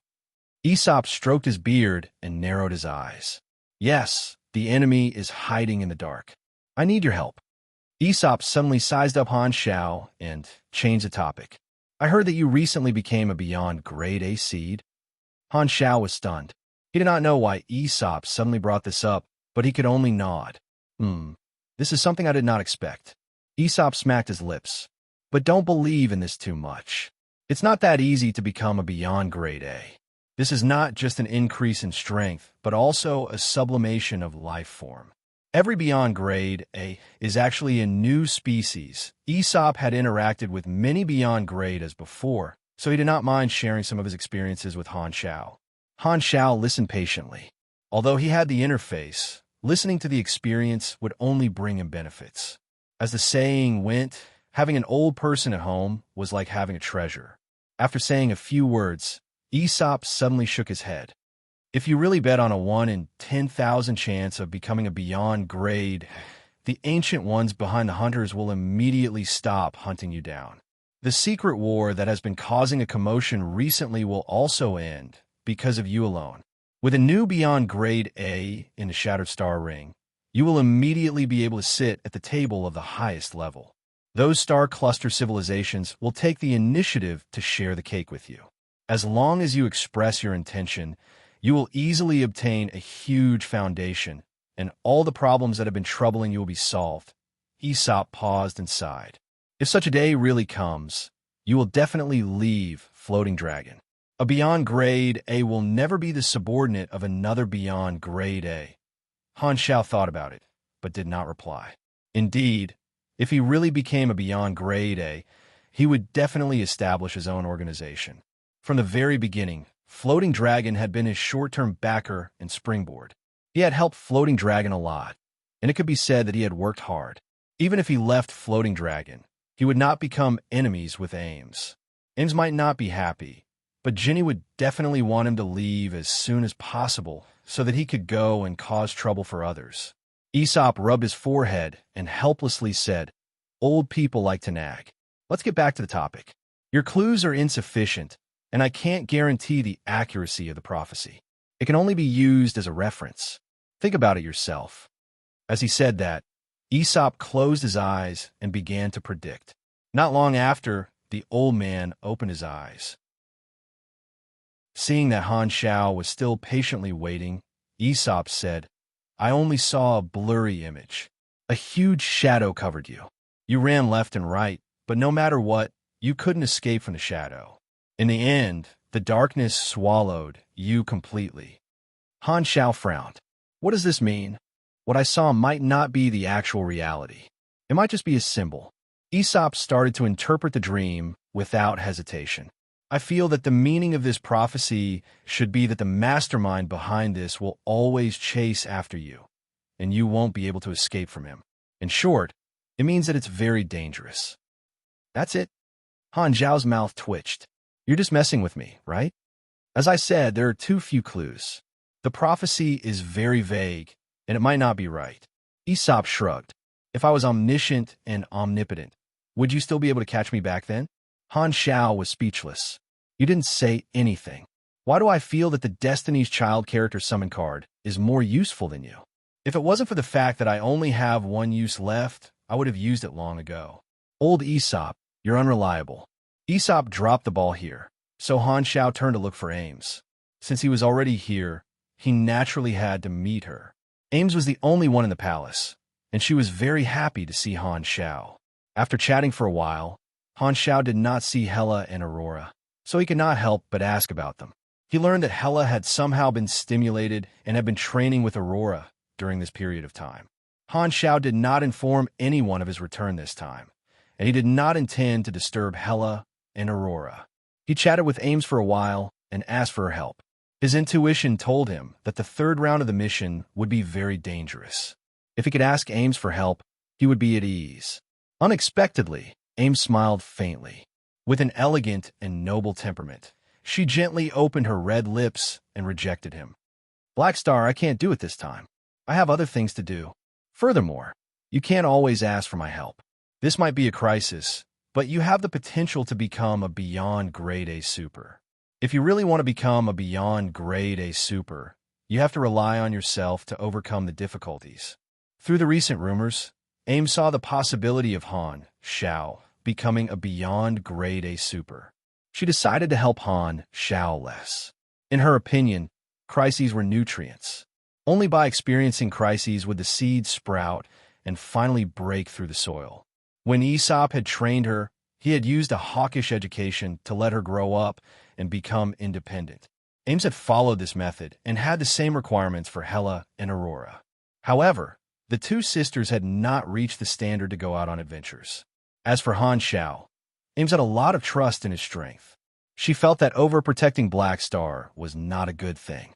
S1: Aesop stroked his beard and narrowed his eyes. Yes, the enemy is hiding in the dark. I need your help. Aesop suddenly sized up Han Zhao and changed the topic. I heard that you recently became a beyond grade A seed. Han Zhao was stunned. He did not know why Aesop suddenly brought this up, but he could only nod. This is something I did not expect. Aesop smacked his lips. But don't believe in this too much. It's not that easy to become a beyond grade A. This is not just an increase in strength, but also a sublimation of life form. Every beyond grade A is actually a new species. Aesop had interacted with many beyond grade as before, so he did not mind sharing some of his experiences with Han Zhao. Han Zhao listened patiently. Although he had the interface, listening to the experience would only bring him benefits. As the saying went, having an old person at home was like having a treasure. After saying a few words, Aesop suddenly shook his head. If you really bet on a 1 in 10,000 chance of becoming a beyond grade, the ancient ones behind the hunters will immediately stop hunting you down. The secret war that has been causing a commotion recently will also end because of you alone. With a new beyond grade A in the Shattered Star Ring, you will immediately be able to sit at the table of the highest level. Those star cluster civilizations will take the initiative to share the cake with you. As long as you express your intention, you will easily obtain a huge foundation and all the problems that have been troubling you will be solved. Aesop paused and sighed. If such a day really comes, you will definitely leave Floating Dragon. A Beyond Grade A will never be the subordinate of another Beyond Grade A. Han Shao thought about it, but did not reply. Indeed, if he really became a Beyond Grade A, he would definitely establish his own organization. From the very beginning, Floating Dragon had been his short-term backer and springboard. He had helped Floating Dragon a lot, and it could be said that he had worked hard. Even if he left Floating Dragon, he would not become enemies with Ames. Ames might not be happy, but Ginny would definitely want him to leave as soon as possible so that he could go and cause trouble for others. Aesop rubbed his forehead and helplessly said, "Old people like to nag. Let's get back to the topic. Your clues are insufficient, and I can't guarantee the accuracy of the prophecy. It can only be used as a reference. Think about it yourself." As he said that, Aesop closed his eyes and began to predict. Not long after, the old man opened his eyes. Seeing that Han Shao was still patiently waiting, Aesop said, "I only saw a blurry image. A huge shadow covered you. You ran left and right, but no matter what, you couldn't escape from the shadow. In the end, the darkness swallowed you completely." Han Shao frowned. What does this mean? What I saw might not be the actual reality. It might just be a symbol. Aesop started to interpret the dream without hesitation. I feel that the meaning of this prophecy should be that the mastermind behind this will always chase after you, and you won't be able to escape from him. In short, it means that it's very dangerous. That's it. Han Zhao's mouth twitched. You're just messing with me, right? As I said, there are too few clues. The prophecy is very vague, and it might not be right. Aesop shrugged. If I was omniscient and omnipotent, would you still be able to catch me back then? Han Shao was speechless. You didn't say anything. Why do I feel that the Destiny's Child character summon card is more useful than you? If it wasn't for the fact that I only have one use left, I would have used it long ago. Old Aesop, you're unreliable. Aesop dropped the ball here, so Han Shao turned to look for Ames. Since he was already here, he naturally had to meet her. Ames was the only one in the palace, and she was very happy to see Han Shao. After chatting for a while, Han Shao did not see Hela and Aurora, so he could not help but ask about them. He learned that Hela had somehow been stimulated and had been training with Aurora during this period of time. Han Shao did not inform anyone of his return this time, and he did not intend to disturb Hela and Aurora. He chatted with Ames for a while and asked for her help. His intuition told him that the third round of the mission would be very dangerous. If he could ask Ames for help, he would be at ease. Unexpectedly, Ames smiled faintly. With an elegant and noble temperament, she gently opened her red lips and rejected him. "Black Star, I can't do it this time. I have other things to do. Furthermore, you can't always ask for my help. This might be a crisis, but you have the potential to become a Beyond Grade A Super. If you really want to become a Beyond Grade A Super, you have to rely on yourself to overcome the difficulties." Through the recent rumors, Ames saw the possibility of Han Shao becoming a Beyond Grade A Super. She decided to help Han Shao less. In her opinion, crises were nutrients. Only by experiencing crises would the seeds sprout and finally break through the soil. When Aesop had trained her, he had used a hawkish education to let her grow up and become independent. Ames had followed this method and had the same requirements for Hela and Aurora. However, the two sisters had not reached the standard to go out on adventures. As for Han Shao, Ames had a lot of trust in his strength. She felt that overprotecting Black Star was not a good thing.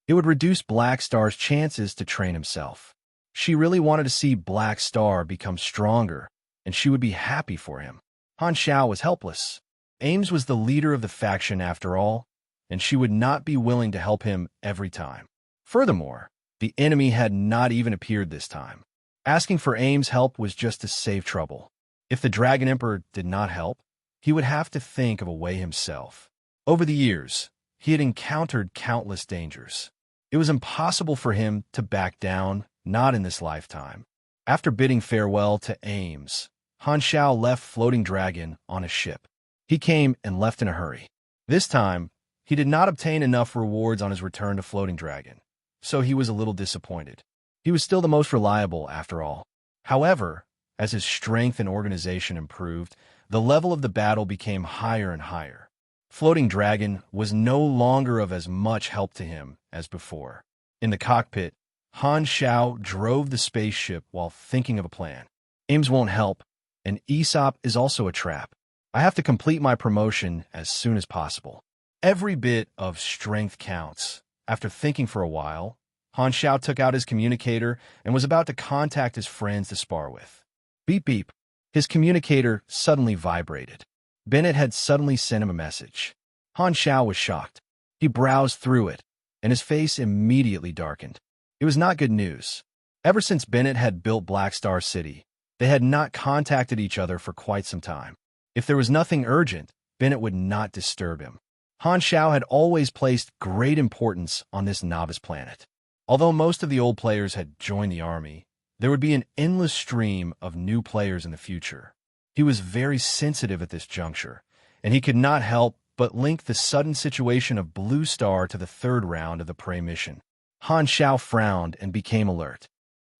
S1: It would reduce Black Star's chances to train himself. She really wanted to see Black Star become stronger, and she would be happy for him. Han Shao was helpless. Ames was the leader of the faction after all, and she would not be willing to help him every time. Furthermore, the enemy had not even appeared this time. Asking for Ames' help was just to save trouble. If the Dragon Emperor did not help, he would have to think of a way himself. Over the years, he had encountered countless dangers. It was impossible for him to back down, not in this lifetime. After bidding farewell to Ames, Han Shao left Floating Dragon on a ship. He came and left in a hurry. This time, he did not obtain enough rewards on his return to Floating Dragon, so he was a little disappointed. He was still the most reliable, after all. However, as his strength and organization improved, the level of the battle became higher and higher. Floating Dragon was no longer of as much help to him as before. In the cockpit, Han Xiao drove the spaceship while thinking of a plan. Aims won't help, and Aesop is also a trap. I have to complete my promotion as soon as possible. Every bit of strength counts. After thinking for a while, Han Xiao took out his communicator and was about to contact his friends to spar with. Beep beep. His communicator suddenly vibrated. Bennett had suddenly sent him a message. Han Xiao was shocked. He browsed through it, and his face immediately darkened. It was not good news. Ever since Bennett had built Black Star City, they had not contacted each other for quite some time. If there was nothing urgent, Bennett would not disturb him. Han Xiao had always placed great importance on this novice planet. Although most of the old players had joined the army, there would be an endless stream of new players in the future. He was very sensitive at this juncture, and he could not help but link the sudden situation of Blue Star to the third round of the prey mission. Han Xiao frowned and became alert.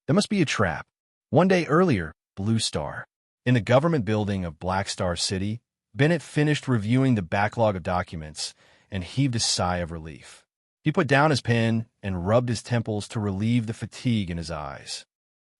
S1: There must be a trap. One day earlier, Blue Star. In the government building of Black Star City, Bennett finished reviewing the backlog of documents and heaved a sigh of relief. He put down his pen and rubbed his temples to relieve the fatigue in his eyes.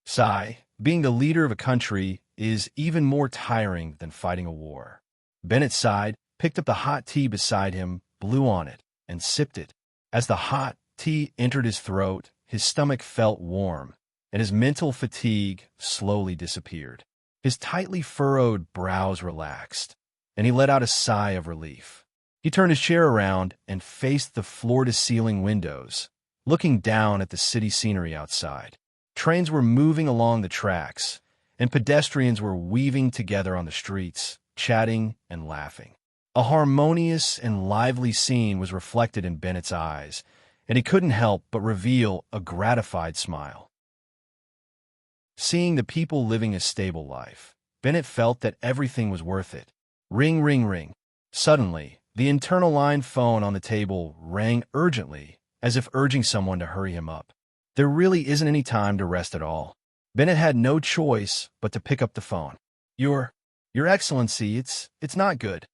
S1: Sigh, being the leader of a country is even more tiring than fighting a war. Bennett sighed, picked up the hot tea beside him, blew on it, and sipped it. As the hot tea entered his throat, his stomach felt warm, and his mental fatigue slowly disappeared. His tightly furrowed brows relaxed, and he let out a sigh of relief. He turned his chair around and faced the floor-to-ceiling windows, looking down at the city scenery outside. Trains were moving along the tracks, and pedestrians were weaving together on the streets, chatting and laughing. A harmonious and lively scene was reflected in Bennett's eyes, and he couldn't help but reveal a gratified smile. Seeing the people living a stable life, Bennett felt that everything was worth it. Ring, ring, ring. Suddenly, the internal line phone on the table rang urgently, as if urging someone to hurry him up. There really isn't any time to rest at all. Bennett had no choice but to pick up the phone. Your Excellency, it's not good.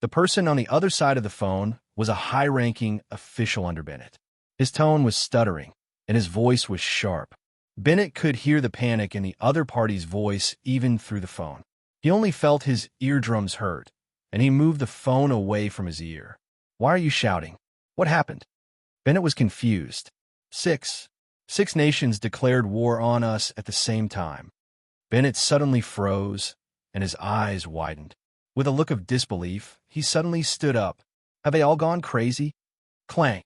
S1: The person on the other side of the phone was a high-ranking official under Bennett. His tone was stuttering, and his voice was sharp. Bennett could hear the panic in the other party's voice even through the phone. He only felt his eardrums hurt, and he moved the phone away from his ear. Why are you shouting? What happened? Bennett was confused. Six nations declared war on us at the same time. Bennett suddenly froze, and his eyes widened. With a look of disbelief, he suddenly stood up. Have they all gone crazy? Clang.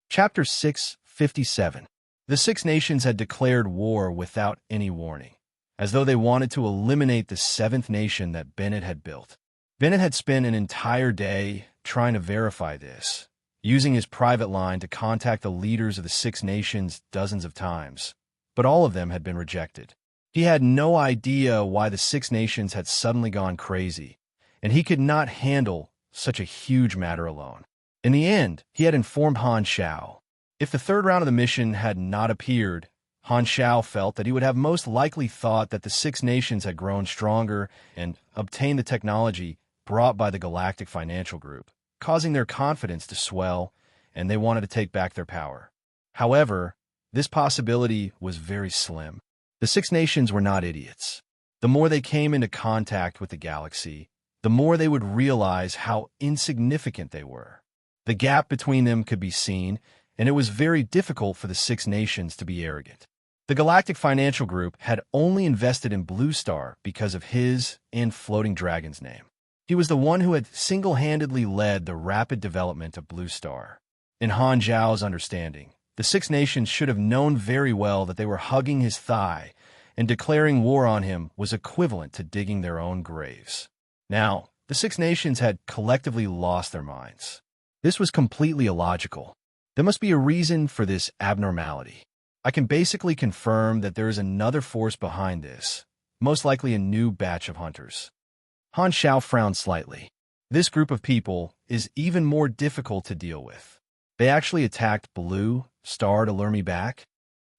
S1: Chapter 657. The Six Nations had declared war without any warning, as though they wanted to eliminate the seventh nation that Bennett had built. Bennett had spent an entire day trying to verify this, using his private line to contact the leaders of the Six Nations dozens of times, but all of them had been rejected. He had no idea why the Six Nations had suddenly gone crazy, and he could not handle such a huge matter alone. In the end, he had informed Han Xiao. If the third round of the mission had not appeared, Han Xiao felt that he would have most likely thought that the Six Nations had grown stronger and obtained the technology brought by the Galactic Financial Group, causing their confidence to swell, and they wanted to take back their power. However, this possibility was very slim. The Six Nations were not idiots. The more they came into contact with the galaxy, the more they would realize how insignificant they were. The gap between them could be seen, and it was very difficult for the Six Nations to be arrogant. The Galactic Financial Group had only invested in Blue Star because of his and Floating Dragon's name. He was the one who had single-handedly led the rapid development of Blue Star. In Han Zhao's understanding, the Six Nations should have known very well that they were hugging his thigh, and declaring war on him was equivalent to digging their own graves. Now, the Six Nations had collectively lost their minds. This was completely illogical. There must be a reason for this abnormality. I can basically confirm that there is another force behind this, most likely a new batch of hunters. Han Xiao frowned slightly. This group of people is even more difficult to deal with. They actually attacked Blue Star to lure me back.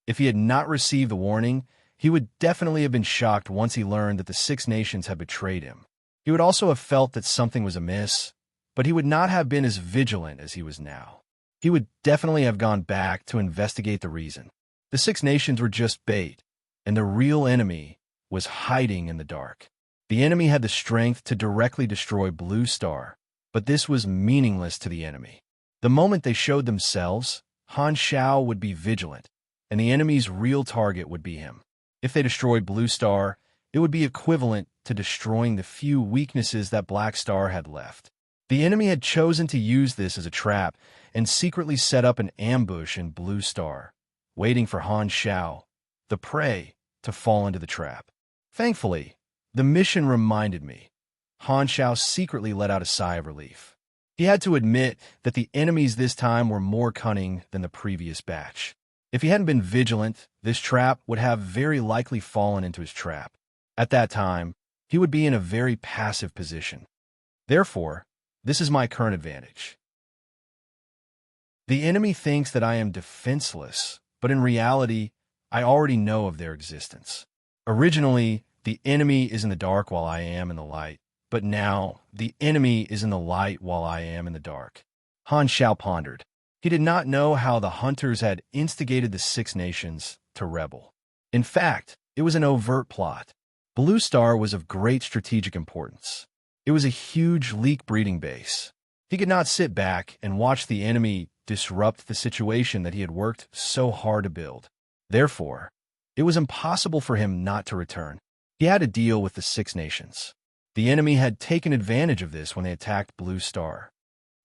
S1: If he had not received the warning, he would definitely have been shocked once he learned that the Six Nations had betrayed him. He would also have felt that something was amiss, but he would not have been as vigilant as he was now. He would definitely have gone back to investigate the reason. The Six Nations were just bait, and the real enemy was hiding in the dark. The enemy had the strength to directly destroy Blue Star, but this was meaningless to the enemy. The moment they showed themselves, Han Shao would be vigilant, and the enemy's real target would be him. If they destroyed Blue Star, it would be equivalent to destroying the few weaknesses that Black Star had left. The enemy had chosen to use this as a trap and secretly set up an ambush in Blue Star, waiting for Han Shao, the prey, to fall into the trap. Thankfully, the mission reminded me. Han Shao secretly let out a sigh of relief. He had to admit that the enemies this time were more cunning than the previous batch. If he hadn't been vigilant, this trap would have very likely fallen into his trap. At that time, he would be in a very passive position. Therefore, this is my current advantage. The enemy thinks that I am defenseless, but in reality, I already know of their existence. Originally, the enemy is in the dark while I am in the light, but now the enemy is in the light while I am in the dark. Han Shao pondered. He did not know how the hunters had instigated the Six Nations to rebel. In fact, it was an overt plot. Blue Star was of great strategic importance. It was a huge leak breeding base. He could not sit back and watch the enemy disrupt the situation that he had worked so hard to build. Therefore, it was impossible for him not to return. He had to deal with the Six Nations. The enemy had taken advantage of this when they attacked Blue Star.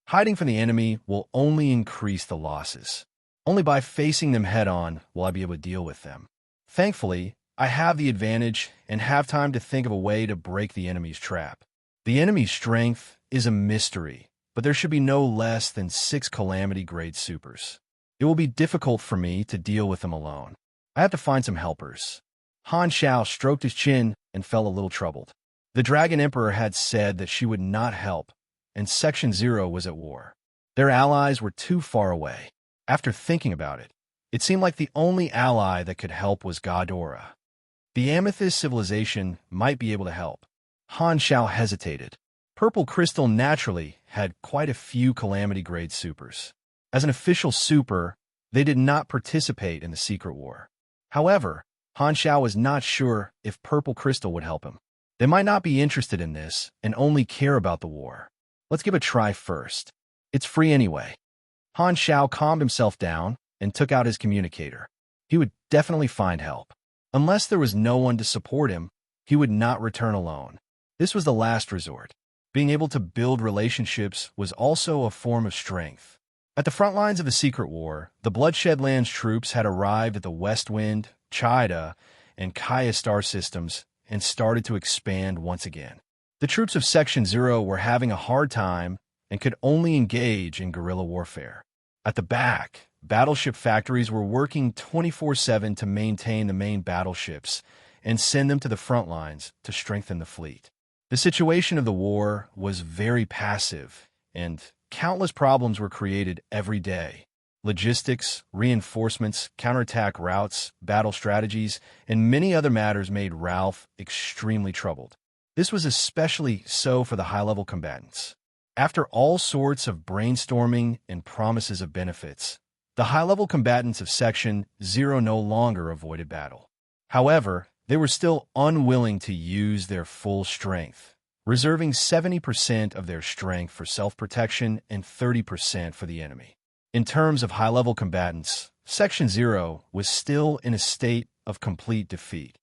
S1: Hiding from the enemy will only increase the losses. Only by facing them head-on will I be able to deal with them. Thankfully, I have the advantage and have time to think of a way to break the enemy's trap. The enemy's strength is a mystery, but there should be no less than 6 Calamity-grade supers. It will be difficult for me to deal with them alone. I have to find some helpers. Han Shao stroked his chin and felt a little troubled. The Dragon Emperor had said that she would not help, and Section 0 was at war. Their allies were too far away. After thinking about it, it seemed like the only ally that could help was Ghidorah. The Amethyst civilization might be able to help. Han Shao hesitated. Purple Crystal naturally had quite a few Calamity-grade supers. As an official super, they did not participate in the Secret War. However, Han Shao was not sure if Purple Crystal would help him. They might not be interested in this and only care about the war. Let's give it a try first. It's free anyway. Han Shao calmed himself down and took out his communicator. He would definitely find help. Unless there was no one to support him, he would not return alone. This was the last resort. Being able to build relationships was also a form of strength. At the front lines of the Secret War, the Bloodshed Lands troops had arrived at the West Wind, Chida, and Kaya star systems and started to expand once again. The troops of Section 0 were having a hard time and could only engage in guerrilla warfare. At the back, battleship factories were working 24/7 to maintain the main battleships and send them to the front lines to strengthen the fleet. The situation of the war was very passive, and countless problems were created every day. Logistics, reinforcements, counterattack routes, battle strategies, and many other matters made Ralph extremely troubled. This was especially so for the high-level combatants. After all sorts of brainstorming and promises of benefits, the high-level combatants of Section 0 no longer avoided battle. However, they were still unwilling to use their full strength, reserving 70% of their strength for self-protection and 30% for the enemy. In terms of high-level combatants, Section 0 was still in a state of complete defeat.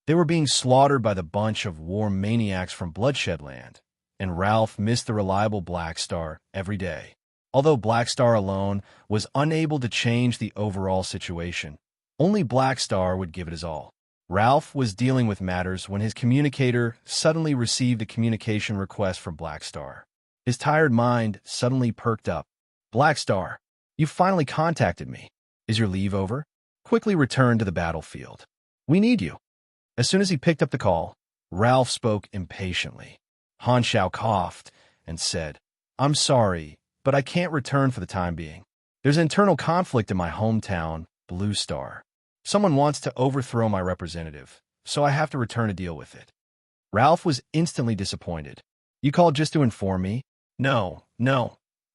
S1: They were being slaughtered by the bunch of war maniacs from Bloodshed Land, and Ralph missed the reliable Black Star every day. Although Black Star alone was unable to change the overall situation, only Black Star would give it his all. Ralph was dealing with matters when his communicator suddenly received a communication request from Black Star. His tired mind suddenly perked up. Black Star, you finally contacted me. Is your leave over? Quickly return to the battlefield. We need you. As soon as he picked up the call, Ralph spoke impatiently. Han Xiao coughed and said, "I'm sorry, but I can't return for the time being. There's internal conflict in my hometown, Blue Star. Someone wants to overthrow my representative, so I have to return to deal with it." Ralph was instantly disappointed. "You called just to inform me?" No.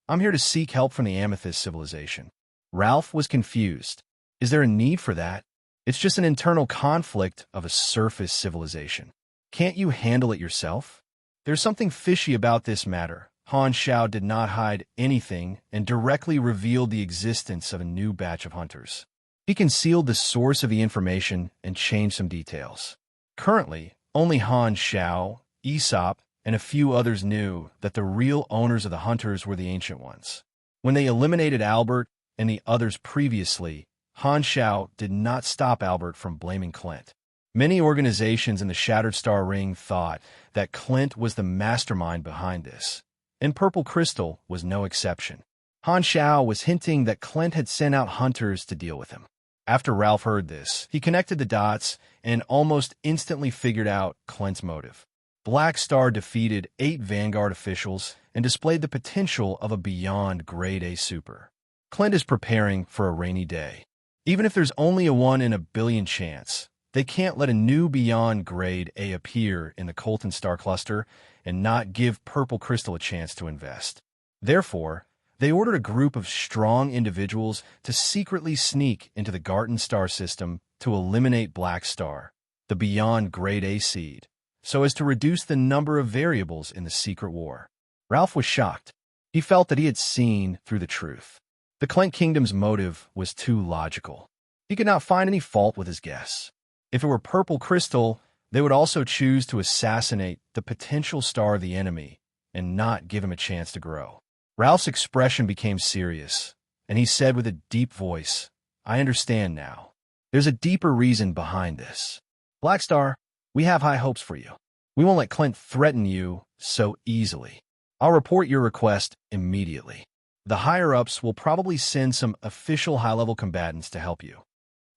S1: I'm here to seek help from the Amethyst civilization." Ralph was confused. "Is there a need for that? It's just an internal conflict of a surface civilization. Can't you handle it yourself?" "There's something fishy about this matter." Han Xiao did not hide anything and directly revealed the existence of a new batch of hunters. He concealed the source of the information and changed some details. Currently, only Han Xiao, Aesop, and a few others knew that the real owners of the hunters were the Ancient Ones. When they eliminated Albert and the others previously, Han Xiao did not stop Albert from blaming Clint. Many organizations in the Shattered Star Ring thought that Clint was the mastermind behind this, and Purple Crystal was no exception. Han Xiao was hinting that Clint had sent out hunters to deal with him. After Ralph heard this, he connected the dots and almost instantly figured out Clint's motive. Black Star defeated 8 Vanguard officials and displayed the potential of a beyond Grade A super. Clint is preparing for a rainy day. Even if there's only a 1 in a billion chance, they can't let a new beyond Grade A appear in the Colton Star Cluster and not give Purple Crystal a chance to invest. Therefore, they ordered a group of strong individuals to secretly sneak into the Garten Star system to eliminate Black Star, the beyond Grade A seed, so as to reduce the number of variables in the secret war. Ralph was shocked. He felt that he had seen through the truth. The Clint Kingdom's motive was too logical. He could not find any fault with his guess. If it were Purple Crystal, they would also choose to assassinate the potential star of the enemy and not give him a chance to grow. Ralph's expression became serious, and he said with a deep voice, "I understand now. There's a deeper reason behind this. Black Star, we have high hopes for you. We won't let Clint threaten you so easily. I'll report your request immediately. The higher-ups will probably send some official high-level combatants to help you."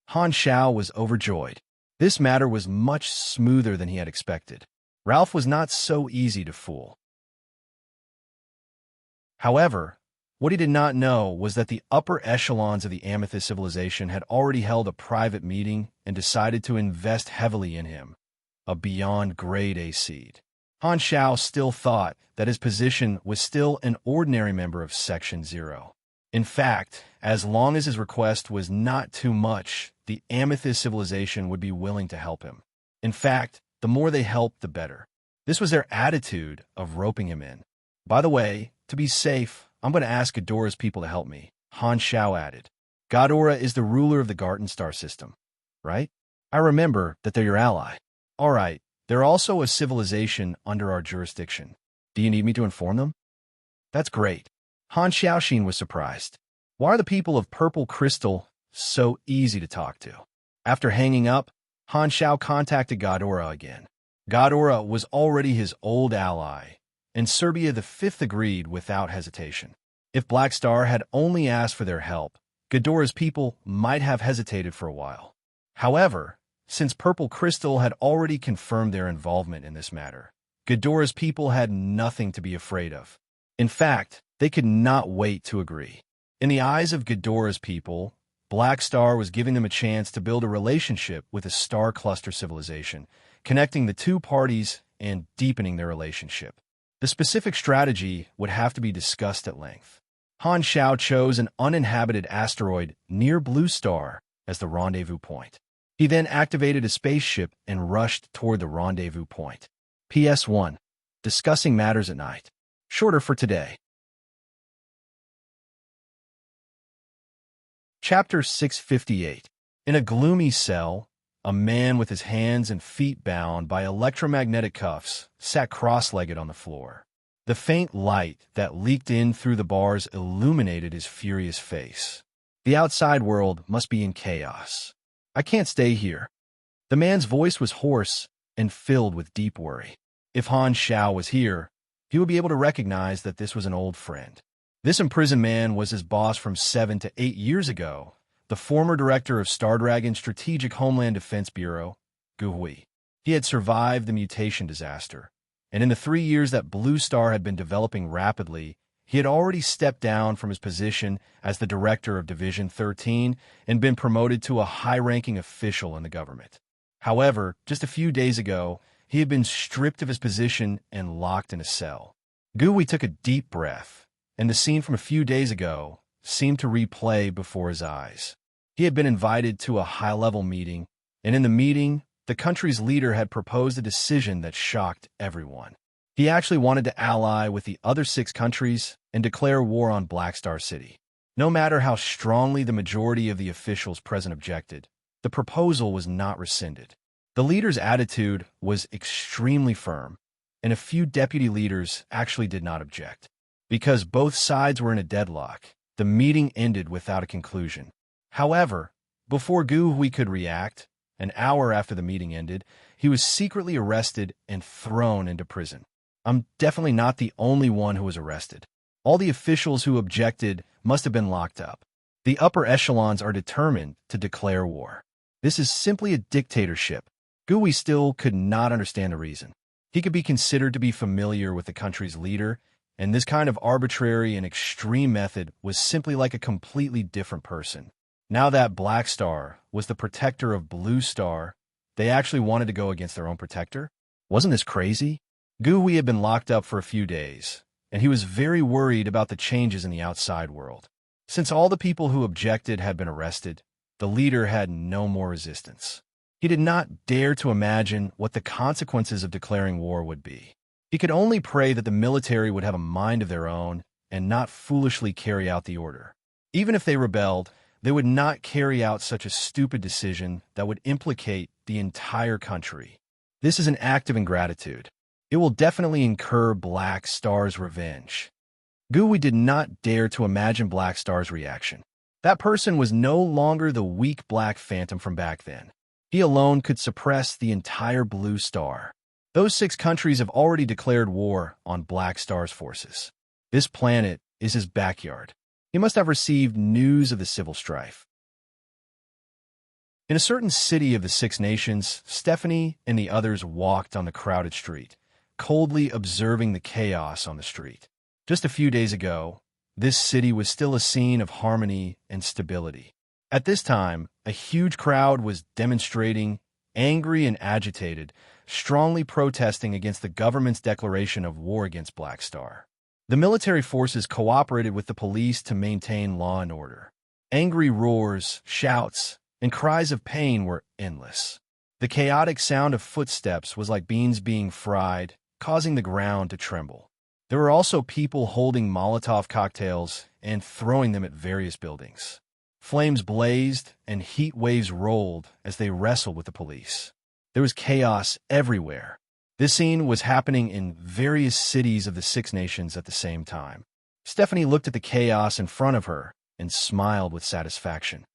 S1: Han Xiao was overjoyed. This matter was much smoother than he had expected. Ralph was not so easy to fool. However, what he did not know was that the upper echelons of the Amethyst civilization had already held a private meeting and decided to invest heavily in him, a beyond Grade A seed. Han Xiao still thought that his position was still an ordinary member of Section 0. In fact, as long as his request was not too much, the Amethyst civilization would be willing to help him. In fact, the more they helped, the better. This was their attitude of roping him in. "By the way, to be safe, I'm going to ask Ghidorah's people to help me," Han Xiao added. "Ghidorah is the ruler of the Garten Star system, right? I remember that they're your ally. All right, they're also a civilization under our jurisdiction. Do you need me to inform them?" "That's great." Han Xiaoxin was surprised. Why are the people of Purple Crystal so easy to talk to? After hanging up, Han Xiao contacted Ghidorah again. Ghidorah was already his old ally, and Serbia the Fifth agreed without hesitation. If Black Star had only asked for their help, Ghidorah's people might have hesitated for a while. However, since Purple Crystal had already confirmed their involvement in this matter, Ghidorah's people had nothing to be afraid of. In fact, they could not wait to agree. In the eyes of Ghidorah's people, Black Star was giving them a chance to build a relationship with a star cluster civilization, connecting the two parties and deepening their relationship. The specific strategy would have to be discussed at length. Han Xiao chose an uninhabited asteroid near Blue Star as the rendezvous point. He then activated a spaceship and rushed toward the rendezvous point. PS1. Discussing matters at night. Shorter for today. Chapter 658. In a gloomy cell, a man with his hands and feet bound by electromagnetic cuffs sat cross-legged on the floor. The faint light that leaked in through the bars illuminated his furious face. The outside world must be in chaos. "I can't stay here." The man's voice was hoarse and filled with deep worry. If Han Xiao was here, he would be able to recognize that this was an old friend. This imprisoned man was his boss from 7 to 8 years ago, the former director of Star Dragon's Strategic Homeland Defense Bureau, Gu Hui. He had survived the mutation disaster, and in the 3 years that Blue Star had been developing rapidly, he had already stepped down from his position as the director of Division 13 and been promoted to a high-ranking official in the government. However, just a few days ago, he had been stripped of his position and locked in a cell. Gui took a deep breath, and the scene from a few days ago seemed to replay before his eyes. He had been invited to a high-level meeting, and in the meeting, the country's leader had proposed a decision that shocked everyone. He actually wanted to ally with the other 6 countries and declare war on Black Star City. No matter how strongly the majority of the officials present objected, the proposal was not rescinded. The leader's attitude was extremely firm, and a few deputy leaders actually did not object. Because both sides were in a deadlock, the meeting ended without a conclusion. However, before Gui could react, an hour after the meeting ended, he was secretly arrested and thrown into prison. I'm definitely not the only one who was arrested. All the officials who objected must have been locked up. The upper echelons are determined to declare war. This is simply a dictatorship. Gui still could not understand the reason. He could be considered to be familiar with the country's leader, and this kind of arbitrary and extreme method was simply like a completely different person. Now that Black Star was the protector of Blue Star, they actually wanted to go against their own protector? Wasn't this crazy? Gui had been locked up for a few days, and he was very worried about the changes in the outside world. Since all the people who objected had been arrested, the leader had no more resistance. He did not dare to imagine what the consequences of declaring war would be. He could only pray that the military would have a mind of their own and not foolishly carry out the order. Even if they rebelled, they would not carry out such a stupid decision that would implicate the entire country. This is an act of ingratitude. It will definitely incur Black Star's revenge. Gui did not dare to imagine Black Star's reaction. That person was no longer the weak Black Phantom from back then. He alone could suppress the entire Blue Star. Those 6 countries have already declared war on Black Star's forces. This planet is his backyard. He must have received news of the civil strife. In a certain city of the 6 nations, Stephanie and the others walked on the crowded street, coldly observing the chaos on the street. Just a few days ago, this city was still a scene of harmony and stability. At this time, a huge crowd was demonstrating, angry and agitated, strongly protesting against the government's declaration of war against Black Star. The military forces cooperated with the police to maintain law and order. Angry roars, shouts, and cries of pain were endless. The chaotic sound of footsteps was like beans being fried, causing the ground to tremble. There were also people holding Molotov cocktails and throwing them at various buildings. Flames blazed and heat waves rolled as they wrestled with the police. There was chaos everywhere. This scene was happening in various cities of the 6 nations at the same time. Stephanie looked at the chaos in front of her and smiled with satisfaction.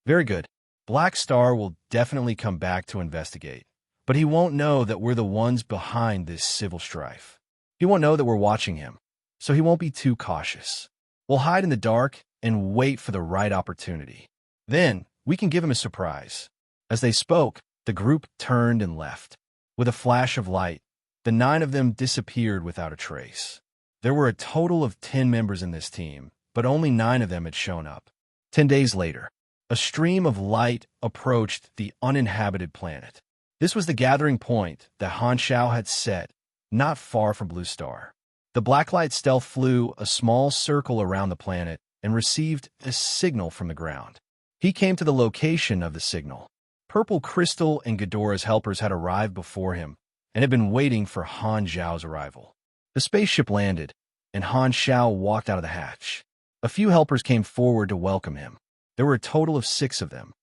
S1: Very good. Black Star will definitely come back to investigate, but he won't know that we're the ones behind this civil strife. He won't know that we're watching him, so he won't be too cautious. We'll hide in the dark and wait for the right opportunity. Then, we can give him a surprise. As they spoke, the group turned and left. With a flash of light, the 9 of them disappeared without a trace. There were a total of 10 members in this team, but only 9 of them had shown up. 10 days later, a stream of light approached the uninhabited planet. This was the gathering point that Han Shao had set, not far from Blue Star. The blacklight stealth flew a small circle around the planet and received a signal from the ground. He came to the location of the signal. Purple Crystal and Ghidorah's helpers had arrived before him and had been waiting for Han Zhao's arrival. The spaceship landed, and Han Shao walked out of the hatch. A few helpers came forward to welcome him. There were a total of 6 of them.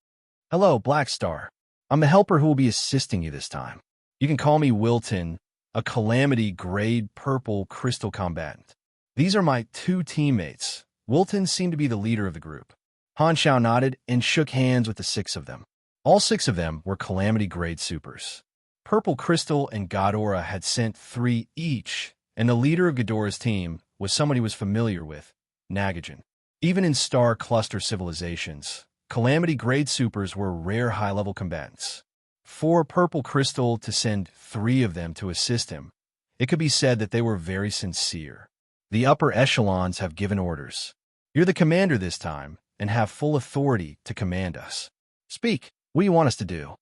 S1: Hello, Black Star. I'm the helper who will be assisting you this time. You can call me Wilton, a Calamity Grade Purple Crystal combatant. These are my 2 teammates. Wilton seemed to be the leader of the group. Han Shao nodded and shook hands with the 6 of them. All 6 of them were Calamity Grade Supers. Purple Crystal and Ghidorah had sent 3 each, and the leader of Ghidorah's team was someone he was familiar with, Nagajan. Even in star cluster civilizations, Calamity Grade Supers were rare high-level combatants. For Purple Crystal to send 3 of them to assist him, It could be said that they were very sincere. The upper echelons have given orders. You're the commander this time and have full authority to command us. Speak. What do you want us to do?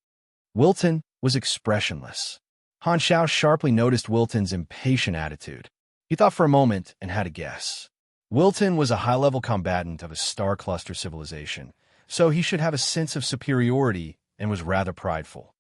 S1: Wilton was expressionless. Han Xiao sharply noticed Wilton's impatient attitude. He thought for a moment and had a guess. Wilton was a high-level combatant of a star cluster civilization, so he should have a sense of superiority and was rather prideful.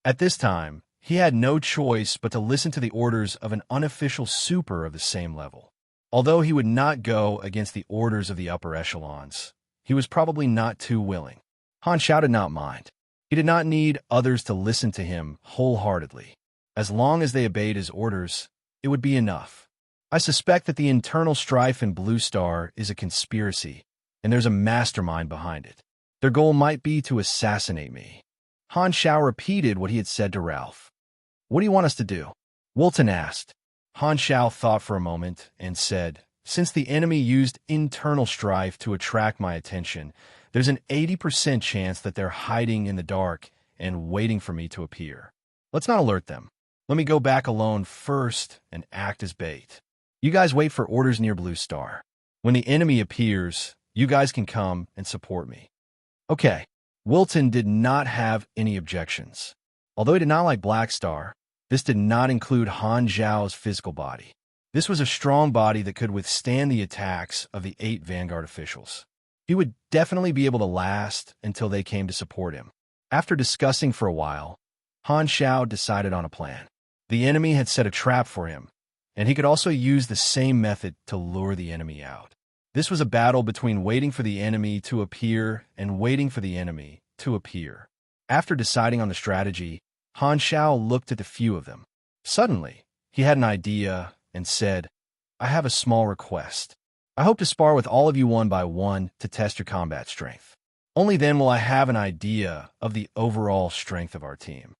S1: At this time, he had no choice but to listen to the orders of an unofficial super of the same level. Although he would not go against the orders of the upper echelons, he was probably not too willing. Han Xiao did not mind. He did not need others to listen to him wholeheartedly. As long as they obeyed his orders, it would be enough. I suspect that the internal strife in Blue Star is a conspiracy, and there's a mastermind behind it. Their goal might be to assassinate me. Han Xiao repeated what he had said to Ralph. What do you want us to do? Wilton asked. Han Xiao thought for a moment and said, since the enemy used internal strife to attract my attention, there's an 80% chance that they're hiding in the dark and waiting for me to appear. Let's not alert them. Let me go back alone first and act as bait. You guys wait for orders near Blue Star. When the enemy appears, you guys can come and support me. Okay. Wilton did not have any objections. Although he did not like Black Star, this did not include Han Zhao's physical body. This was a strong body that could withstand the attacks of the 8 Vanguard officials. He would definitely be able to last until they came to support him. After discussing for a while, Han Xiao decided on a plan. The enemy had set a trap for him, and he could also use the same method to lure the enemy out. This was a battle between waiting for the enemy to appear and waiting for the enemy to appear. After deciding on the strategy, Han Xiao looked at a few of them. Suddenly, he had an idea and said, I have a small request. I hope to spar with all of you one by one to test your combat strength. Only then will I have an idea of the overall strength of our team.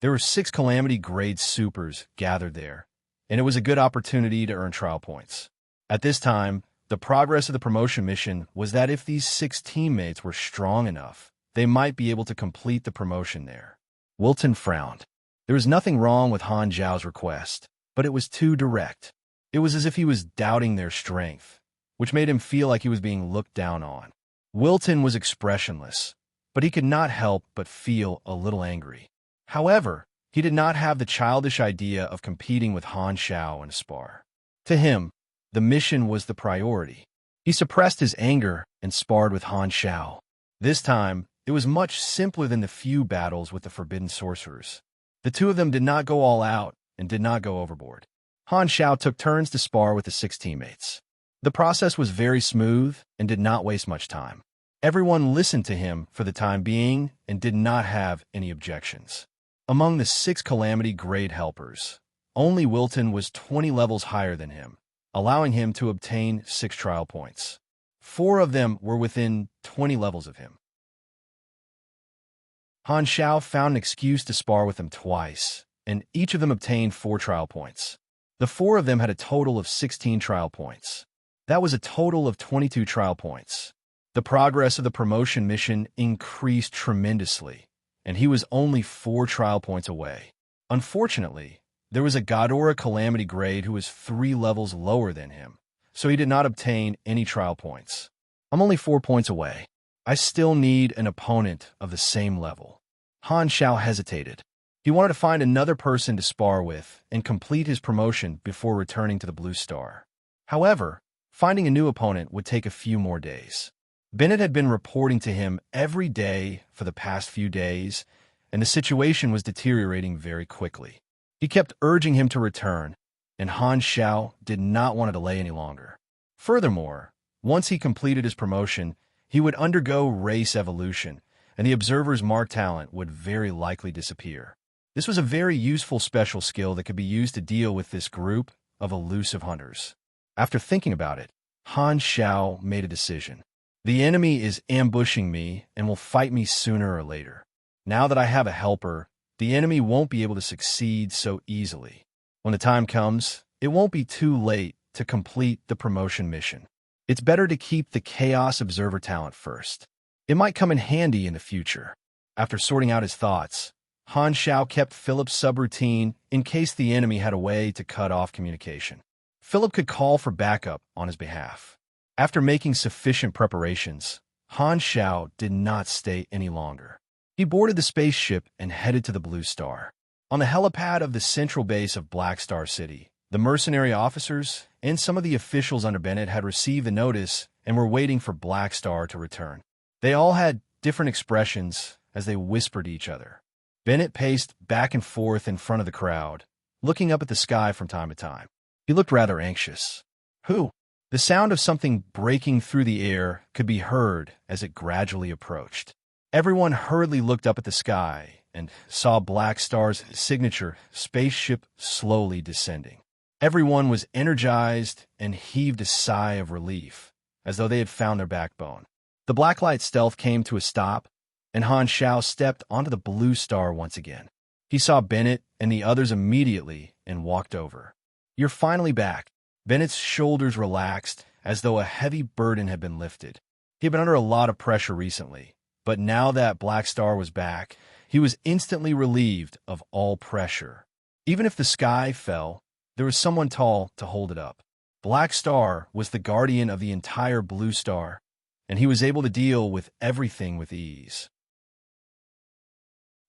S1: There were 6 Calamity Grade Supers gathered there, and it was a good opportunity to earn trial points. At this time, the progress of the promotion mission was that if these 6 teammates were strong enough, they might be able to complete the promotion there. Wilton frowned. There was nothing wrong with Han Zhao's request, but it was too direct. It was as if he was doubting their strength, which made him feel like he was being looked down on. Wilton was expressionless, but he could not help but feel a little angry. However, he did not have the childish idea of competing with Han Xiao in a spar. To him, the mission was the priority. He suppressed his anger and sparred with Han Xiao. This time, it was much simpler than the few battles with the Forbidden Sorcerers. The two of them did not go all out and did not go overboard. Han Xiao took turns to spar with the 6 teammates. The process was very smooth and did not waste much time. Everyone listened to him for the time being and did not have any objections. Among the 6 Calamity Grade helpers, only Wilton was 20 levels higher than him, allowing him to obtain 6 trial points. 4 of them were within 20 levels of him. Han Xiao found an excuse to spar with them twice, and each of them obtained 4 trial points. The 4 of them had a total of 16 trial points. That was a total of 22 trial points. The progress of the promotion mission increased tremendously, and he was only 4 trial points away. Unfortunately, there was a Ghidorah Calamity Grade who was 3 levels lower than him, so he did not obtain any trial points. I'm only 4 points away. I still need an opponent of the same level. Han Xiao hesitated. He wanted to find another person to spar with and complete his promotion before returning to the Blue Star. However, finding a new opponent would take a few more days. Bennett had been reporting to him every day for the past few days, and the situation was deteriorating very quickly. He kept urging him to return, and Han Xiao did not want to delay any longer. Furthermore, once he completed his promotion, he would undergo race evolution, and the observer's mark talent would very likely disappear. This was a very useful special skill that could be used to deal with this group of elusive hunters. After thinking about it, Han Xiao made a decision. The enemy is ambushing me and will fight me sooner or later. Now that I have a helper, the enemy won't be able to succeed so easily. When the time comes, it won't be too late to complete the promotion mission. It's better to keep the Chaos Observer talent first. It might come in handy in the future. After sorting out his thoughts, Han Xiao kept Philip's subroutine in case the enemy had a way to cut off communication. Philip could call for backup on his behalf. After making sufficient preparations, Han Xiao did not stay any longer. He boarded the spaceship and headed to the Blue Star. On the helipad of the central base of Black Star City, the mercenary officers and some of the officials under Bennett had received the notice and were waiting for Black Star to return. They all had different expressions as they whispered to each other. Bennett paced back and forth in front of the crowd, looking up at the sky from time to time. He looked rather anxious. Who? The sound of something breaking through the air could be heard as it gradually approached. Everyone hurriedly looked up at the sky and saw Black Star's signature spaceship slowly descending. Everyone was energized and heaved a sigh of relief, as though they had found their backbone. The blacklight stealth came to a stop, and Han Xiao stepped onto the Blue Star once again. He saw Bennett and the others immediately and walked over. "You're finally back." Bennett's shoulders relaxed as though a heavy burden had been lifted. He had been under a lot of pressure recently, but now that Black Star was back, he was instantly relieved of all pressure. Even if the sky fell, there was someone tall to hold it up. Black Star was the guardian of the entire Blue Star, and he was able to deal with everything with ease.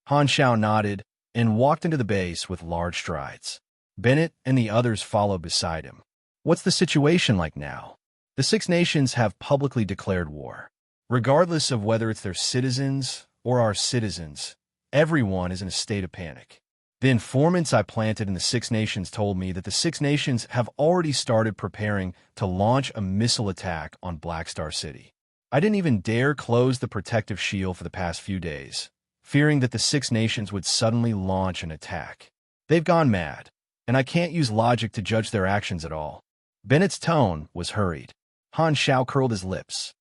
S1: Han Xiao nodded and walked into the base with large strides. Bennett and the others followed beside him. "What's the situation like now?" "The Six Nations have publicly declared war. Regardless of whether it's their citizens or our citizens, everyone is in a state of panic. The informants I planted in the Six Nations told me that the Six Nations have already started preparing to launch a missile attack on Black Star City. I didn't even dare close the protective shield for the past few days, fearing that the Six Nations would suddenly launch an attack. They've gone mad, and I can't use logic to judge their actions at all." Bennett's tone was hurried. Han Xiao curled his lips.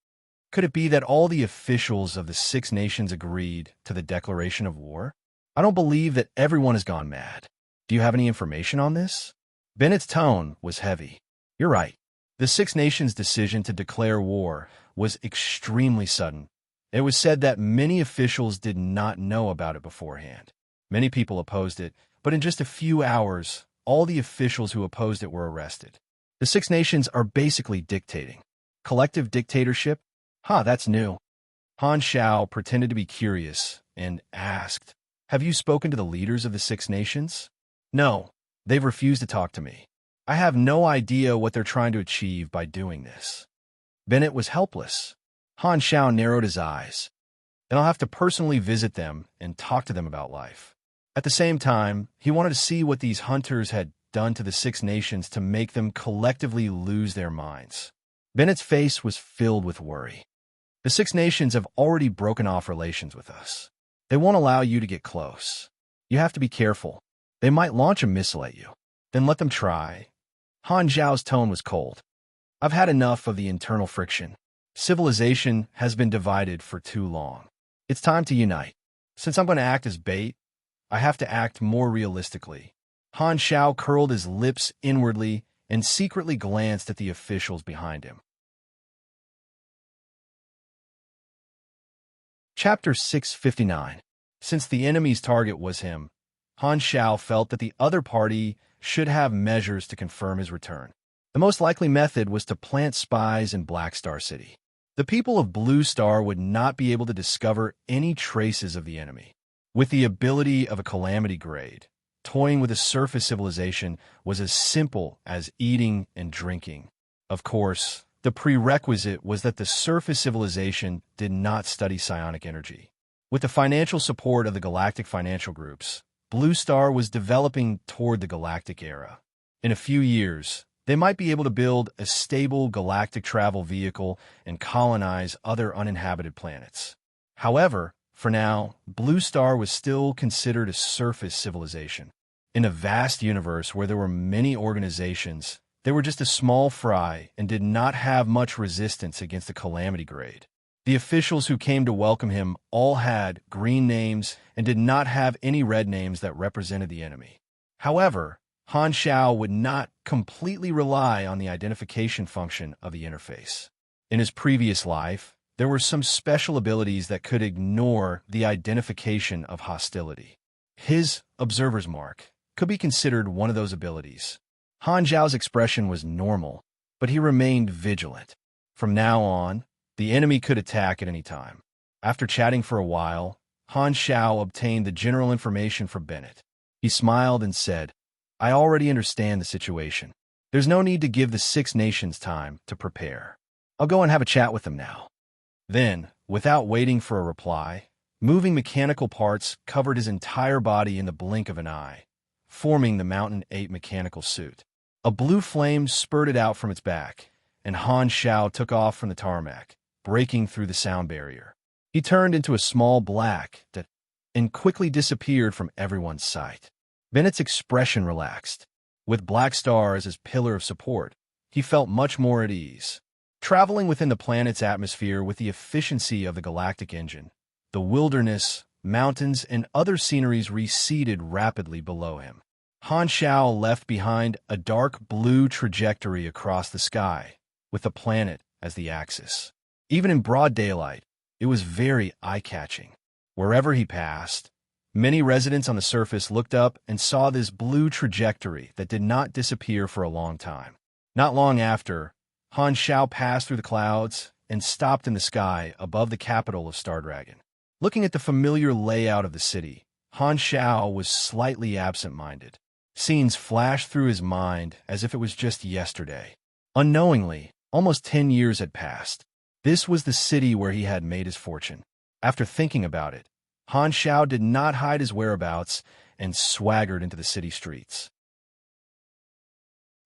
S1: Could it be that all the officials of the Six Nations agreed to the declaration of war? I don't believe that everyone has gone mad. Do you have any information on this? Bennett's tone was heavy. You're right. The Six Nations' decision to declare war was extremely sudden. It was said that many officials did not know about it beforehand. Many people opposed it, but in just a few hours, all the officials who opposed it were arrested. The Six Nations are basically dictating. Collective dictatorship? That's new. Han Xiao pretended to be curious and asked, "Have you spoken to the leaders of the Six Nations?" "No, they've refused to talk to me. I have no idea what they're trying to achieve by doing this." Bennett was helpless. Han Xiao narrowed his eyes. "Then I'll have to personally visit them and talk to them about life." At the same time, he wanted to see what these hunters had done to the Six Nations to make them collectively lose their minds. Bennett's face was filled with worry. "The Six Nations have already broken off relations with us. They won't allow you to get close. You have to be careful. They might launch a missile at you. Then let them try." Han Zhao's tone was cold. "I've had enough of the internal friction. Civilization has been divided for too long. It's time to unite. Since I'm going to act as bait, I have to act more realistically." Han Xiao curled his lips inwardly and secretly glanced at the officials behind him. Chapter 659. Since the enemy's target was him, Han Xiao felt that the other party should have measures to confirm his return. The most likely method was to plant spies in Black Star City. The people of Blue Star would not be able to discover any traces of the enemy. With the ability of a calamity grade, toying with a surface civilization was as simple as eating and drinking. Of course, the prerequisite was that the surface civilization did not study psionic energy. With the financial support of the galactic financial groups, Blue Star was developing toward the galactic era. In a few years, they might be able to build a stable galactic travel vehicle and colonize other uninhabited planets. However, for now, Blue Star was still considered a surface civilization. In a vast universe where there were many organizations, they were just a small fry and did not have much resistance against the calamity grade. The officials who came to welcome him all had green names and did not have any red names that represented the enemy. However, Han Xiao would not completely rely on the identification function of the interface. In his previous life, there were some special abilities that could ignore the identification of hostility. His observer's mark could be considered one of those abilities. Han Zhao's expression was normal, but he remained vigilant. From now on, the enemy could attack at any time. After chatting for a while, Han Zhao obtained the general information from Bennett. He smiled and said, "I already understand the situation. There's no need to give the Six Nations time to prepare. I'll go and have a chat with them now." Then, without waiting for a reply, moving mechanical parts covered his entire body in the blink of an eye, forming the Mountain 8 mechanical suit. A blue flame spurted out from its back, and Han Zhao took off from the tarmac, breaking through the sound barrier. He turned into a small black and quickly disappeared from everyone's sight. Bennett's expression relaxed. With Black Star as his pillar of support, he felt much more at ease. Traveling within the planet's atmosphere with the efficiency of the galactic engine, the wilderness, mountains, and other sceneries receded rapidly below him. Han Zhao left behind a dark blue trajectory across the sky, with the planet as the axis. Even in broad daylight, it was very eye-catching. Wherever he passed, many residents on the surface looked up and saw this blue trajectory that did not disappear for a long time. Not long after, Han Zhao passed through the clouds and stopped in the sky above the capital of Star Dragon. Looking at the familiar layout of the city, Han Zhao was slightly absent-minded. Scenes flashed through his mind as if it was just yesterday. Unknowingly, almost 10 years had passed. This was the city where he had made his fortune. After thinking about it, Han Zhao did not hide his whereabouts and swaggered into the city streets.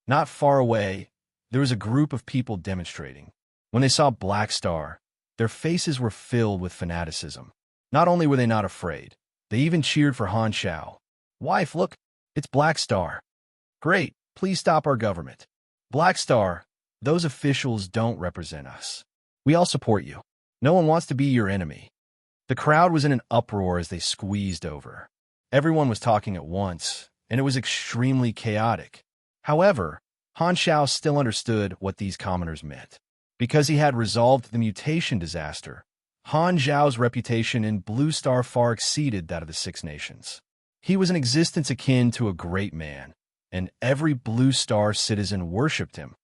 S1: Not far away, there was a group of people demonstrating. When they saw Black Star, their faces were filled with fanaticism. Not only were they not afraid, they even cheered for Han Zhao. "Wife, look, it's Black Star." "Great, please stop our government." "Black Star, those officials don't represent us. We all support you. No one wants to be your enemy." The crowd was in an uproar as they squeezed over. Everyone was talking at once, and it was extremely chaotic. However, Han Zhao still understood what these commoners meant. Because he had resolved the mutation disaster, Han Zhao's reputation in Blue Star far exceeded that of the Six Nations. He was an existence akin to a great man, and every Blue Star citizen worshipped him.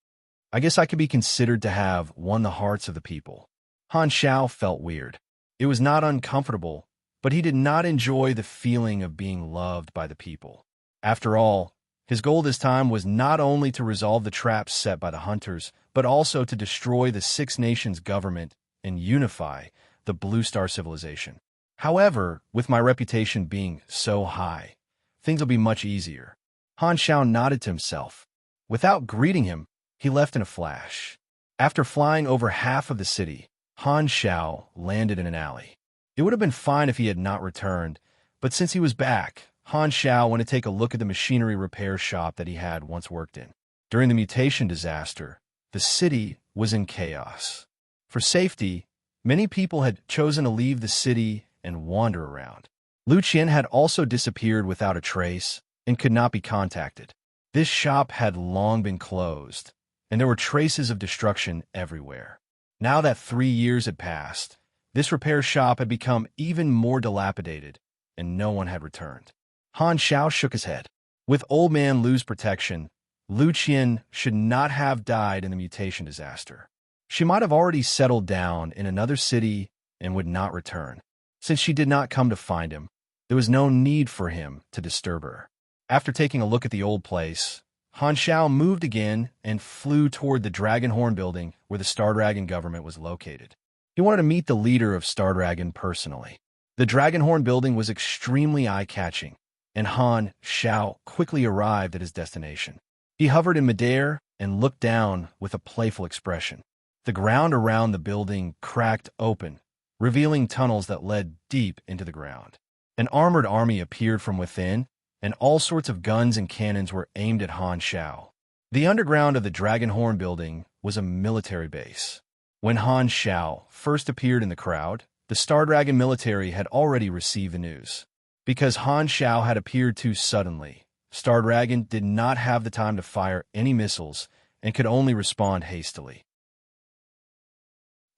S1: I guess I could be considered to have won the hearts of the people. Han Zhao felt weird. It was not uncomfortable, but he did not enjoy the feeling of being loved by the people. After all, his goal this time was not only to resolve the traps set by the hunters, but also to destroy the Six Nations government and unify the Blue Star civilization. However, with my reputation being so high, things will be much easier. Han Zhao nodded to himself. Without greeting him, he left in a flash. After flying over half of the city, Han Zhao landed in an alley. It would have been fine if he had not returned, but since he was back, Han Zhao went to take a look at the machinery repair shop that he had once worked in. During the mutation disaster, the city was in chaos. For safety, many people had chosen to leave the city and wander around. Lu Qian had also disappeared without a trace and could not be contacted. This shop had long been closed, and there were traces of destruction everywhere. Now that 3 years had passed, this repair shop had become even more dilapidated, and no one had returned. Han Zhao shook his head. With Old Man Lu's protection, Lu Qian should not have died in the mutation disaster. She might have already settled down in another city and would not return. Since she did not come to find him, there was no need for him to disturb her. After taking a look at the old place, Han Zhao moved again and flew toward the Dragonhorn building where the Star Dragon government was located. He wanted to meet the leader of Star Dragon personally. The Dragonhorn building was extremely eye-catching, and Han Zhao quickly arrived at his destination. He hovered in midair and looked down with a playful expression. The ground around the building cracked open, revealing tunnels that led deep into the ground. An armored army appeared from within, and all sorts of guns and cannons were aimed at Han Zhao. The underground of the Dragonhorn building was a military base. When Han Zhao first appeared in the crowd, the Star Dragon military had already received the news. Because Han Zhao had appeared too suddenly, Star Dragon did not have the time to fire any missiles and could only respond hastily.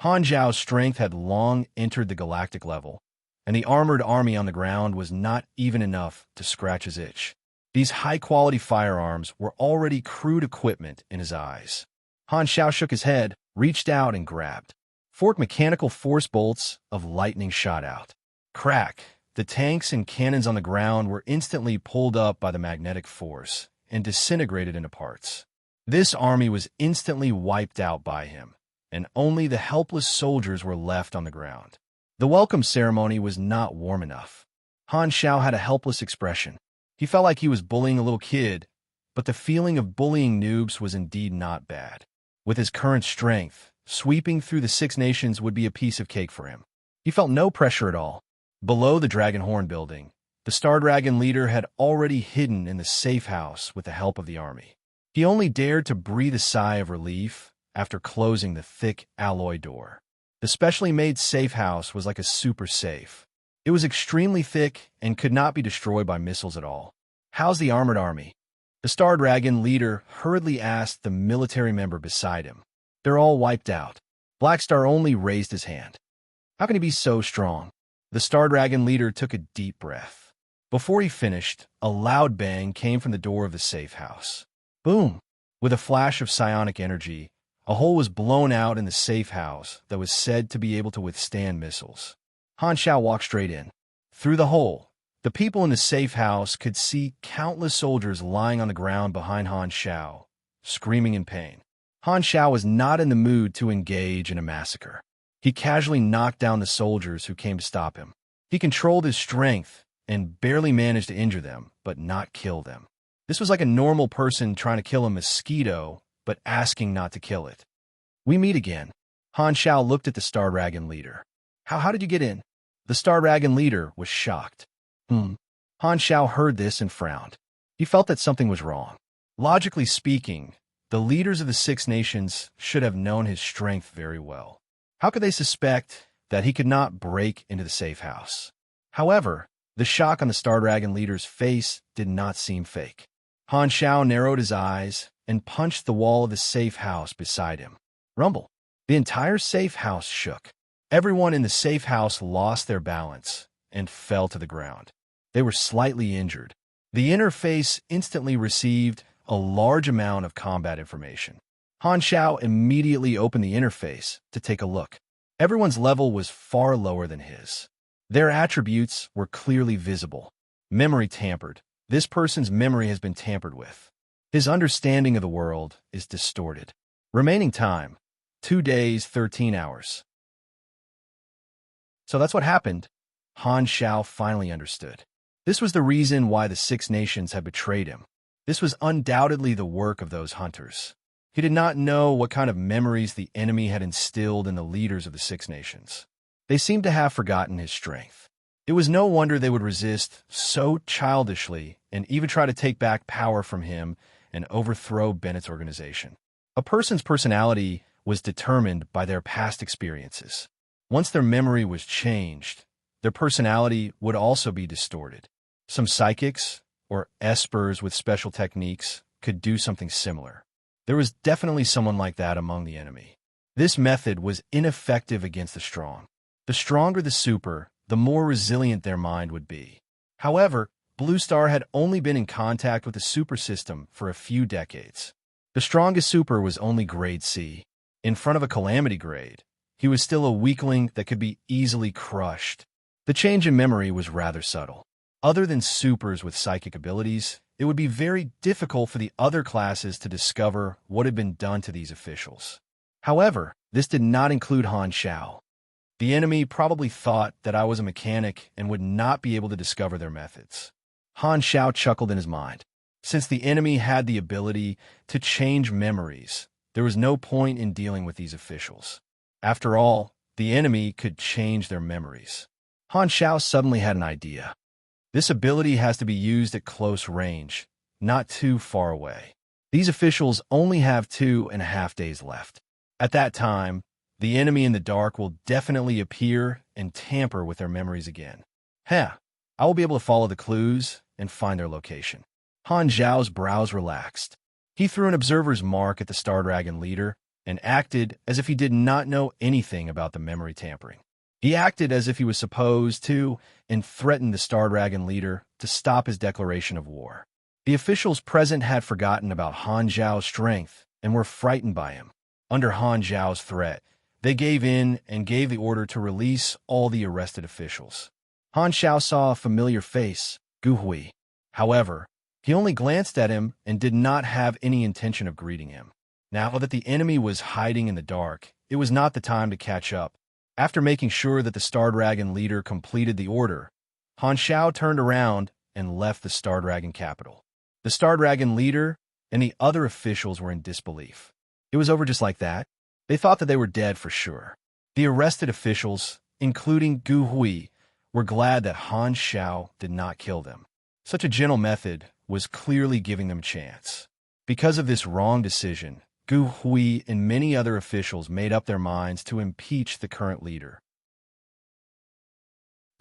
S1: Han Zhao's strength had long entered the galactic level, and the armored army on the ground was not even enough to scratch his itch. These high-quality firearms were already crude equipment in his eyes. Han Xiao shook his head, reached out, and grabbed. Forked mechanical force bolts of lightning shot out. Crack! The tanks and cannons on the ground were instantly pulled up by the magnetic force and disintegrated into parts. This army was instantly wiped out by him, and only the helpless soldiers were left on the ground. The welcome ceremony was not warm enough. Han Xiao had a helpless expression. He felt like he was bullying a little kid, but the feeling of bullying noobs was indeed not bad. With his current strength, sweeping through the Six Nations would be a piece of cake for him. He felt no pressure at all. Below the Dragon Horn building, the Star Dragon leader had already hidden in the safe house with the help of the army. He only dared to breathe a sigh of relief after closing the thick alloy door. The specially made safe house was like a super safe. It was extremely thick and could not be destroyed by missiles at all. "How's the armored army?" The Star Dragon leader hurriedly asked the military member beside him. "They're all wiped out." Blackstar only raised his hand. "How can he be so strong?" The Star Dragon leader took a deep breath. Before he finished, a loud bang came from the door of the safe house. Boom! With a flash of psionic energy, a hole was blown out in the safe house that was said to be able to withstand missiles. Han Xiao walked straight in. Through the hole, the people in the safe house could see countless soldiers lying on the ground behind Han Xiao, screaming in pain. Han Xiao was not in the mood to engage in a massacre. He casually knocked down the soldiers who came to stop him. He controlled his strength and barely managed to injure them, but not kill them. This was like a normal person trying to kill a mosquito, but asking not to kill it. "We meet again." Han Xiao looked at the Star Dragon leader. How did you get in?" The Star Dragon leader was shocked. Han Xiao heard this and frowned. He felt that something was wrong. Logically speaking, the leaders of the Six Nations should have known his strength very well. How could they suspect that he could not break into the safe house? However, the shock on the Star Dragon leader's face did not seem fake. Han Xiao narrowed his eyes and punched the wall of the safe house beside him. Rumble. The entire safe house shook. Everyone in the safe house lost their balance and fell to the ground. They were slightly injured. The interface instantly received a large amount of combat information. Han Xiao immediately opened the interface to take a look. Everyone's level was far lower than his. Their attributes were clearly visible. Memory tampered. This person's memory has been tampered with. His understanding of the world is distorted. Remaining time, 2 days, 13 hours. So that's what happened. Han Xiao finally understood. This was the reason why the Six Nations had betrayed him. This was undoubtedly the work of those hunters. He did not know what kind of memories the enemy had instilled in the leaders of the Six Nations. They seemed to have forgotten his strength. It was no wonder they would resist so childishly and even try to take back power from him and overthrow Bennett's organization. A person's personality was determined by their past experiences. Once their memory was changed, their personality would also be distorted. Some psychics, or espers with special techniques, could do something similar. There was definitely someone like that among the enemy. This method was ineffective against the strong. The stronger the super, the more resilient their mind would be. However, Blue Star had only been in contact with the super system for a few decades. The strongest super was only grade C. In front of a calamity grade, he was still a weakling that could be easily crushed. The change in memory was rather subtle. Other than supers with psychic abilities, it would be very difficult for the other classes to discover what had been done to these officials. However, this did not include Han Xiao. The enemy probably thought that I was a mechanic and would not be able to discover their methods. Han Xiao chuckled in his mind. Since the enemy had the ability to change memories, there was no point in dealing with these officials. After all, the enemy could change their memories. Han Xiao suddenly had an idea. This ability has to be used at close range, not too far away. These officials only have 2.5 days left. At that time, the enemy in the dark will definitely appear and tamper with their memories again. I will be able to follow the clues and find their location. Han Xiao's brows relaxed. He threw an observer's mark at the Star Dragon leader and acted as if he did not know anything about the memory tampering. He acted as if he was supposed to and threatened the Star Dragon leader to stop his declaration of war. The officials present had forgotten about Han Zhao's strength and were frightened by him. Under Han Zhao's threat, they gave in and gave the order to release all the arrested officials. Han Zhao saw a familiar face, Gu Hui. However, he only glanced at him and did not have any intention of greeting him. Now that the enemy was hiding in the dark, it was not the time to catch up. After making sure that the Star Dragon leader completed the order, Han Zhao turned around and left the Star Dragon capital. The Star Dragon leader and the other officials were in disbelief. It was over just like that. They thought that they were dead for sure. The arrested officials, including Gu Hui, were glad that Han Zhao did not kill them. Such a gentle method was clearly giving them a chance. Because of this wrong decision, Gu Hui and many other officials made up their minds to impeach the current leader.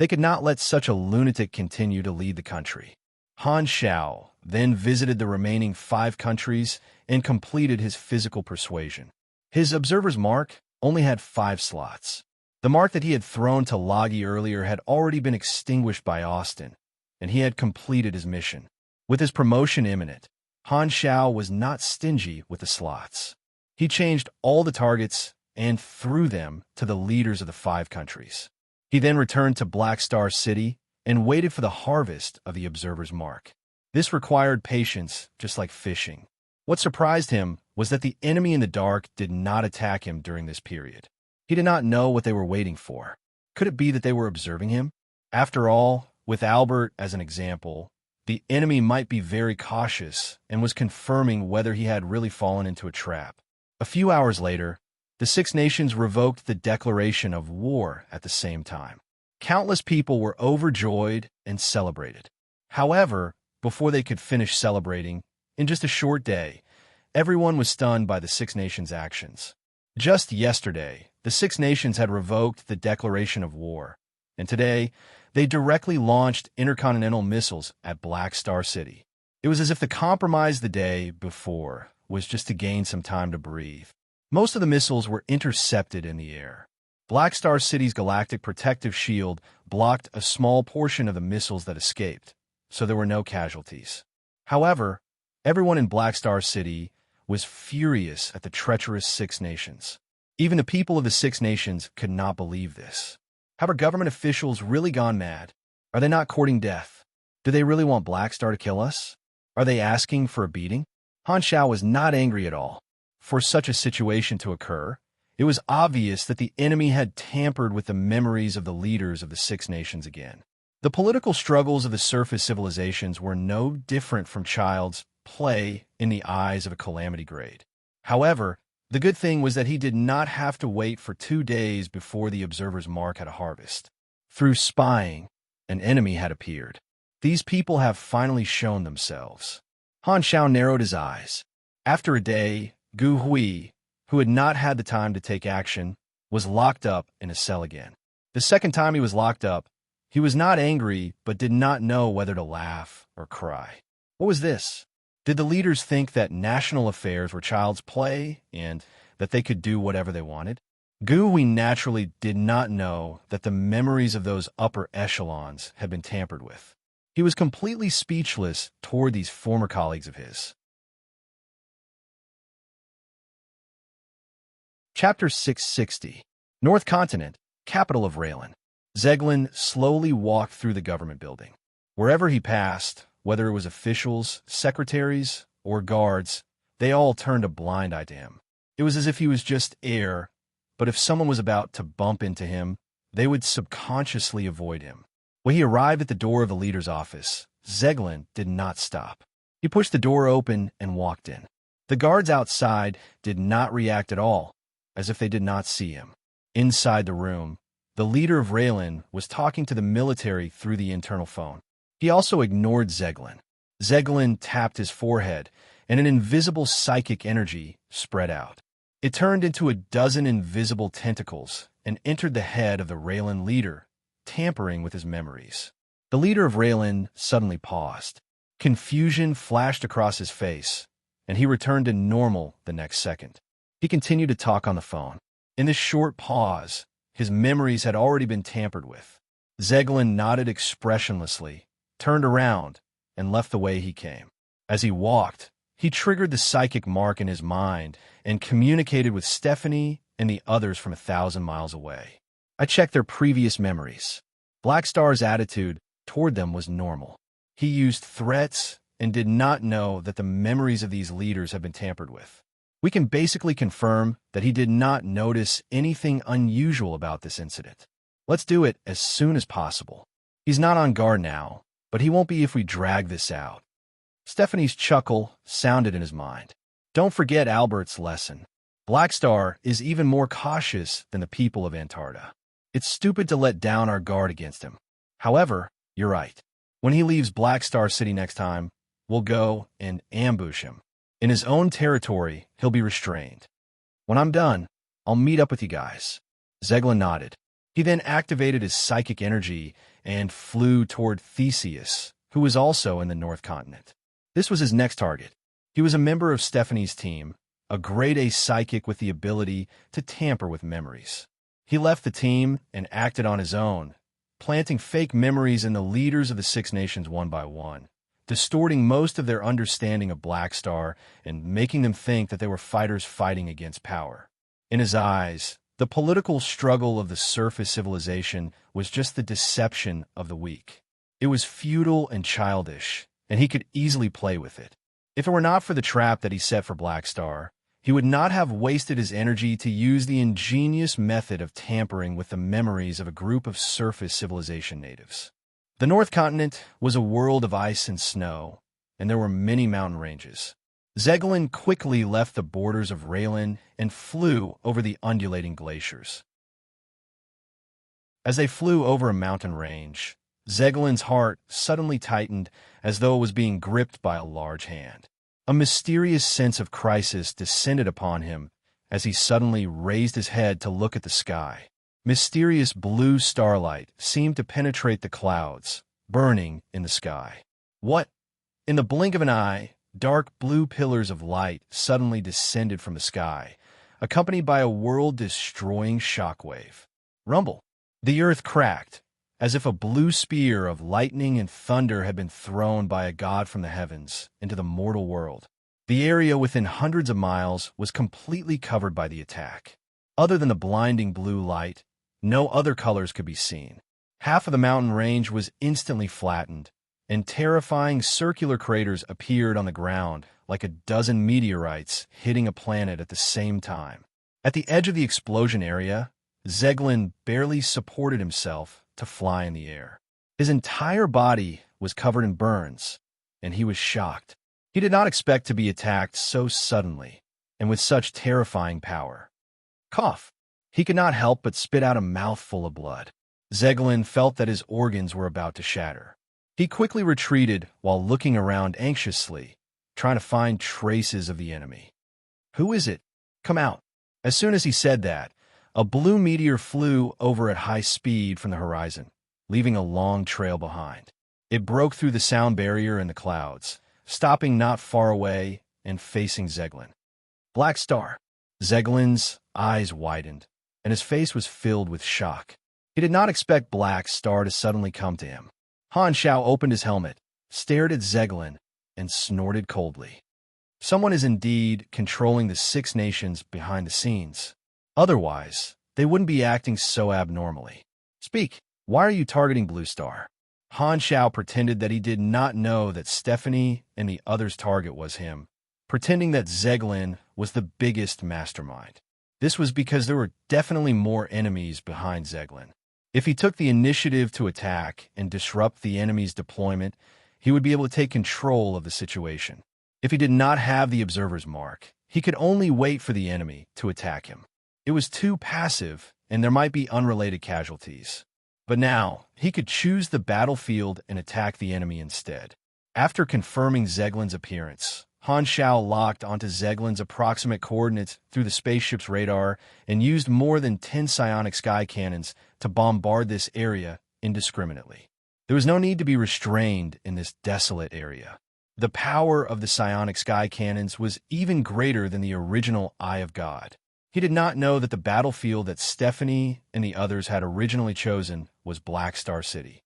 S1: They could not let such a lunatic continue to lead the country. Han Zhao then visited the remaining 5 countries and completed his physical persuasion. His observer's mark only had 5 slots. The mark that he had thrown to Loggy earlier had already been extinguished by Austin, and he had completed his mission. With his promotion imminent, Han Zhao was not stingy with the slots. He changed all the targets and threw them to the leaders of the 5 countries. He then returned to Black Star City and waited for the harvest of the observer's mark. This required patience, just like fishing. What surprised him was that the enemy in the dark did not attack him during this period. He did not know what they were waiting for. Could it be that they were observing him? After all, with Albert as an example, the enemy might be very cautious and was confirming whether he had really fallen into a trap. A few hours later, the 6 nations revoked the declaration of war at the same time. Countless people were overjoyed and celebrated. However, before they could finish celebrating, in just a short day, everyone was stunned by the 6 nations' actions. Just yesterday, the 6 nations had revoked the declaration of war, and today, they directly launched intercontinental missiles at Black Star City. It was as if the compromise the day before was just to gain some time to breathe. Most of the missiles were intercepted in the air. Black Star City's galactic protective shield blocked a small portion of the missiles that escaped, so there were no casualties. However, everyone in Black Star City was furious at the treacherous 6 nations. Even the people of the 6 nations could not believe this. Have our government officials really gone mad? Are they not courting death? Do they really want Black Star to kill us? Are they asking for a beating? Han Zhao was not angry at all. For such a situation to occur, it was obvious that the enemy had tampered with the memories of the leaders of the 6 nations again. The political struggles of the surface civilizations were no different from child's play in the eyes of a calamity grade. However, the good thing was that he did not have to wait for 2 days before the observer's mark had a harvest. Through spying, an enemy had appeared. These people have finally shown themselves. Han Zhao narrowed his eyes. After a day, Gu Hui, who had not had the time to take action, was locked up in a cell again. The second time he was locked up, he was not angry but did not know whether to laugh or cry. What was this? Did the leaders think that national affairs were child's play and that they could do whatever they wanted? Gu Hui naturally did not know that the memories of those upper echelons had been tampered with. He was completely speechless toward these former colleagues of his. Chapter 660. North Continent, capital of Raylan. Zeglin slowly walked through the government building. Wherever he passed, whether it was officials, secretaries, or guards, they all turned a blind eye to him. It was as if he was just air, but if someone was about to bump into him, they would subconsciously avoid him. When he arrived at the door of the leader's office, Zeglin did not stop. He pushed the door open and walked in. The guards outside did not react at all, as if they did not see him. Inside the room, the leader of Raylan was talking to the military through the internal phone. He also ignored Zeglin. Zeglin tapped his forehead, and an invisible psychic energy spread out. It turned into a dozen invisible tentacles and entered the head of the Raylan leader, tampering with his memories. The leader of Raylan suddenly paused. Confusion flashed across his face, and he returned to normal the next second. He continued to talk on the phone. In this short pause, his memories had already been tampered with. Zeglin nodded expressionlessly, turned around, and left the way he came. As he walked, he triggered the psychic mark in his mind and communicated with Stephanie and the others from 1,000 miles away. I checked their previous memories. Blackstar's attitude toward them was normal. He used threats and did not know that the memories of these leaders had been tampered with. We can basically confirm that he did not notice anything unusual about this incident. Let's do it as soon as possible. He's not on guard now, but he won't be if we drag this out. Stephanie's chuckle sounded in his mind. Don't forget Albert's lesson. Blackstar is even more cautious than the people of Antarctica. It's stupid to let down our guard against him. However, you're right. When he leaves Blackstar City next time, we'll go and ambush him. In his own territory, he'll be restrained. When I'm done, I'll meet up with you guys. Zeglin nodded. He then activated his psychic energy and flew toward Theseus, who was also in the North Continent. This was his next target. He was a member of Stephanie's team, a grade A psychic with the ability to tamper with memories. He left the team and acted on his own, planting fake memories in the leaders of the Six Nations one by one, distorting most of their understanding of Blackstar and making them think that they were fighters fighting against power. In his eyes, the political struggle of the surface civilization was just the deception of the weak. It was futile and childish, and he could easily play with it. If it were not for the trap that he set for Blackstar, he would not have wasted his energy to use the ingenious method of tampering with the memories of a group of surface civilization natives. The North Continent was a world of ice and snow, and there were many mountain ranges. Zeglin quickly left the borders of Raylan and flew over the undulating glaciers. As they flew over a mountain range, Zeglin's heart suddenly tightened as though it was being gripped by a large hand. A mysterious sense of crisis descended upon him as he suddenly raised his head to look at the sky. Mysterious blue starlight seemed to penetrate the clouds, burning in the sky. What? In the blink of an eye, dark blue pillars of light suddenly descended from the sky, accompanied by a world-destroying shockwave. Rumble. The earth cracked, as if a blue spear of lightning and thunder had been thrown by a god from the heavens into the mortal world. The area within hundreds of miles was completely covered by the attack. Other than the blinding blue light, no other colors could be seen. Half of the mountain range was instantly flattened, and terrifying circular craters appeared on the ground like a dozen meteorites hitting a planet at the same time. At the edge of the explosion area, Zeglin barely supported himself to fly in the air. His entire body was covered in burns, and he was shocked. He did not expect to be attacked so suddenly and with such terrifying power. Cough. He could not help but spit out a mouthful of blood. Zeglin felt that his organs were about to shatter. He quickly retreated while looking around anxiously, trying to find traces of the enemy. Who is it? Come out. As soon as he said that, a blue meteor flew over at high speed from the horizon, leaving a long trail behind. It broke through the sound barrier in the clouds, stopping not far away and facing Zeglin. Blackstar. Zeglin's eyes widened, and his face was filled with shock. He did not expect Blackstar to suddenly come to him. Han Shao opened his helmet, stared at Zeglin, and snorted coldly. Someone is indeed controlling the Six Nations behind the scenes. Otherwise, they wouldn't be acting so abnormally. Speak. Why are you targeting Blue Star? Han Shao pretended that he did not know that Stephanie and the others' target was him, pretending that Zeglin was the biggest mastermind. This was because there were definitely more enemies behind Zeglin. If he took the initiative to attack and disrupt the enemy's deployment, he would be able to take control of the situation. If he did not have the observer's mark, he could only wait for the enemy to attack him. It was too passive, and there might be unrelated casualties. But now, he could choose the battlefield and attack the enemy instead. After confirming Zeglin's appearance, Han Shao locked onto Zeglin's approximate coordinates through the spaceship's radar and used more than 10 psionic sky cannons to bombard this area indiscriminately. There was no need to be restrained in this desolate area. The power of the psionic sky cannons was even greater than the original Eye of God. He did not know that the battlefield that Stephanie and the others had originally chosen was Black Star City.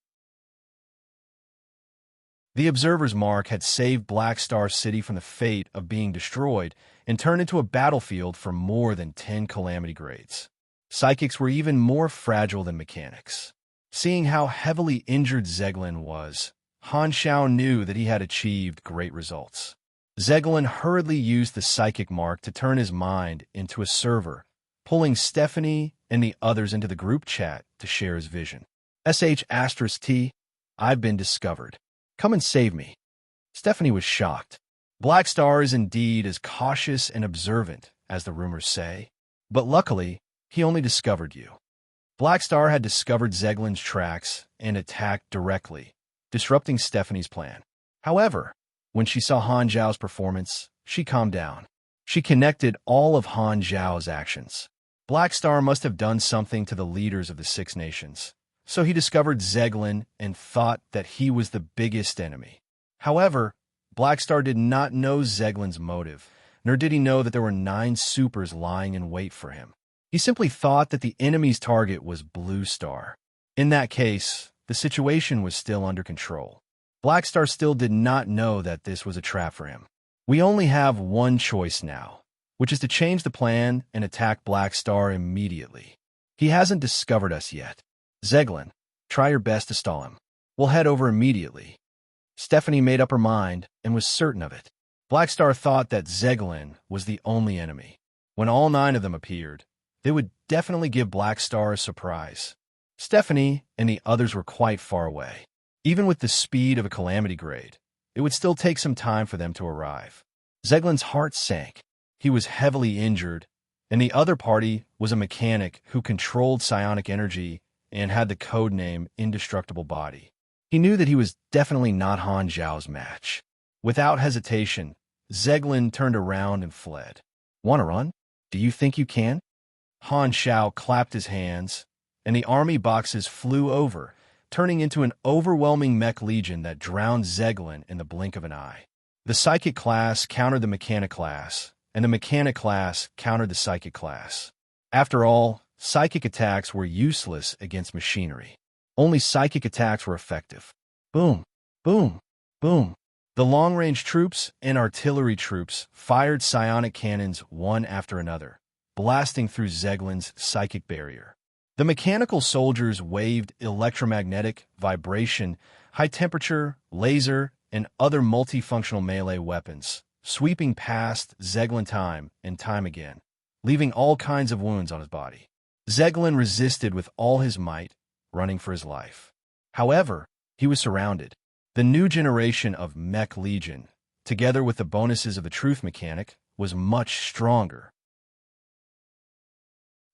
S1: The Observer's Mark had saved Black Star City from the fate of being destroyed and turned into a battlefield for more than 10 calamity grades. Psychics were even more fragile than mechanics. Seeing how heavily injured Zeglin was, Han Xiao knew that he had achieved great results. Zeglin hurriedly used the psychic mark to turn his mind into a server, pulling Stephanie and the others into the group chat to share his vision. *T, I've been discovered. Come and save me. Stephanie was shocked. Black Star is indeed as cautious and observant as the rumors say, but luckily, he only discovered you. Black Star had discovered Zeglin's tracks and attacked directly, disrupting Stephanie's plan. However, when she saw Han Zhao's performance, she calmed down. She connected all of Han Zhao's actions. Black Star must have done something to the leaders of the Six Nations, so he discovered Zeglin and thought that he was the biggest enemy. However, Black Star did not know Zeglin's motive, nor did he know that there were 9 supers lying in wait for him. He simply thought that the enemy's target was Blue Star. In that case, the situation was still under control. Black Star still did not know that this was a trap for him. We only have one choice now, which is to change the plan and attack Black Star immediately. He hasn't discovered us yet. Zeglin, try your best to stall him. We'll head over immediately. Stephanie made up her mind and was certain of it. Black Star thought that Zeglin was the only enemy. When all 9 of them appeared, they would definitely give Black Star a surprise. Stephanie and the others were quite far away. Even with the speed of a calamity grade, it would still take some time for them to arrive. Zeglin's heart sank. He was heavily injured, and the other party was a mechanic who controlled psionic energy and had the codename Indestructible Body. He knew that he was definitely not Han Zhao's match. Without hesitation, Zeglin turned around and fled. Want to run? Do you think you can? Han Xiao clapped his hands, and the army boxes flew over, turning into an overwhelming mech legion that drowned Zeglin in the blink of an eye. The psychic class countered the mechanic class, and the mechanic class countered the psychic class. After all, psychic attacks were useless against machinery. Only psychic attacks were effective. Boom, boom, boom. The long-range troops and artillery troops fired psionic cannons one after another, blasting through Zeglin's psychic barrier. The mechanical soldiers waved electromagnetic, vibration, high-temperature, laser, and other multifunctional melee weapons, sweeping past Zeglin time and time again, leaving all kinds of wounds on his body. Zeglin resisted with all his might, running for his life. However, he was surrounded. The new generation of Mech Legion, together with the bonuses of the Truth Mechanic, was much stronger.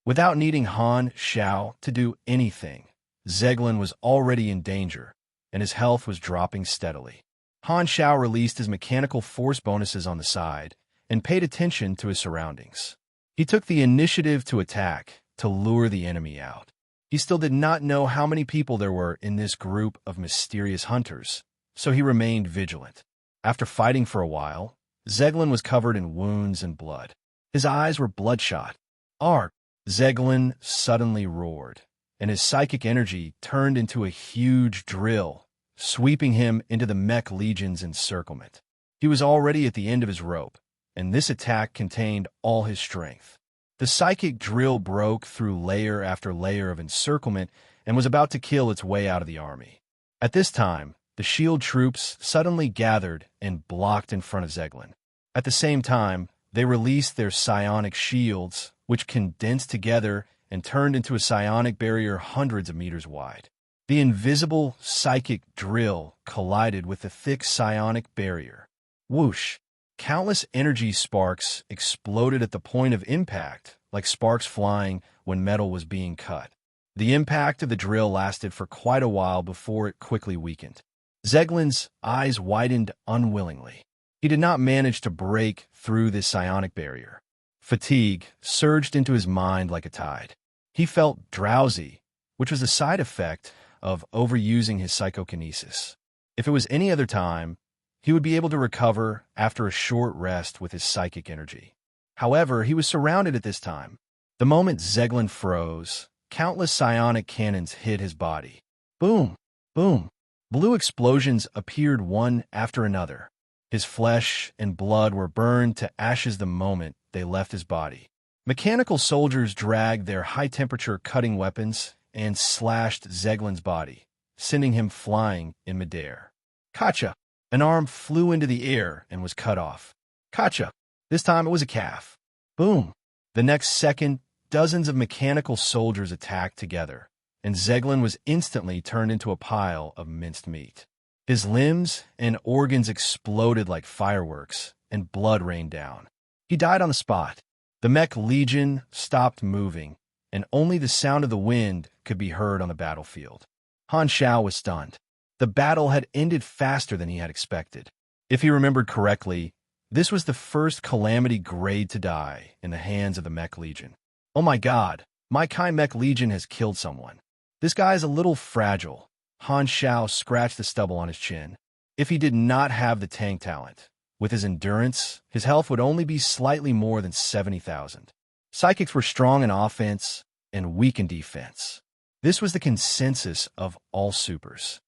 S1: Without needing Han Xiao to do anything, Zeglin was already in danger, and his health was dropping steadily. Han Xiao released his mechanical force bonuses on the side and paid attention to his surroundings. He took the initiative to attack, to lure the enemy out. He still did not know how many people there were in this group of mysterious hunters, so he remained vigilant. After fighting for a while, Zeglin was covered in wounds and blood. His eyes were bloodshot. Ark! Zeglin suddenly roared, and his psychic energy turned into a huge drill, sweeping him into the Mech Legion's encirclement. He was already at the end of his rope, and this attack contained all his strength. The psychic drill broke through layer after layer of encirclement and was about to kill its way out of the army. At this time, the shield troops suddenly gathered and blocked in front of Zeglin. At the same time, they released their psionic shields, which condensed together and turned into a psionic barrier hundreds of meters wide. The invisible psychic drill collided with the thick psionic barrier. Whoosh! Countless energy sparks exploded at the point of impact, like sparks flying when metal was being cut. The impact of the drill lasted for quite a while before it quickly weakened. Zeglin's eyes widened unwillingly. He did not manage to break through this psionic barrier. Fatigue surged into his mind like a tide. He felt drowsy, which was a side effect of overusing his psychokinesis. If it was any other time, he would be able to recover after a short rest with his psychic energy. However, he was surrounded at this time, The moment Zeglin froze, countless psionic cannons hit his body. Boom! Boom! Blue explosions appeared one after another. His flesh and blood were burned to ashes the moment they left his body. Mechanical soldiers dragged their high-temperature cutting weapons and slashed Zeglin's body, sending him flying in midair. Kacha! An arm flew into the air and was cut off. Kacha! This time it was a calf. Boom! The next second, dozens of mechanical soldiers attacked together, and Zeglin was instantly turned into a pile of minced meat. His limbs and organs exploded like fireworks, and blood rained down. He died on the spot. The mech legion stopped moving, and only the sound of the wind could be heard on the battlefield. Han Shao was stunned. The battle had ended faster than he had expected. If he remembered correctly, this was the first calamity grade to die in the hands of the mech legion. Oh my god, my kind mech legion has killed someone. This guy is a little fragile. Han Shao scratched the stubble on his chin. If he did not have the tank talent, with his endurance, his health would only be slightly more than 70,000. Psychics were strong in offense and weak in defense. This was the consensus of all supers.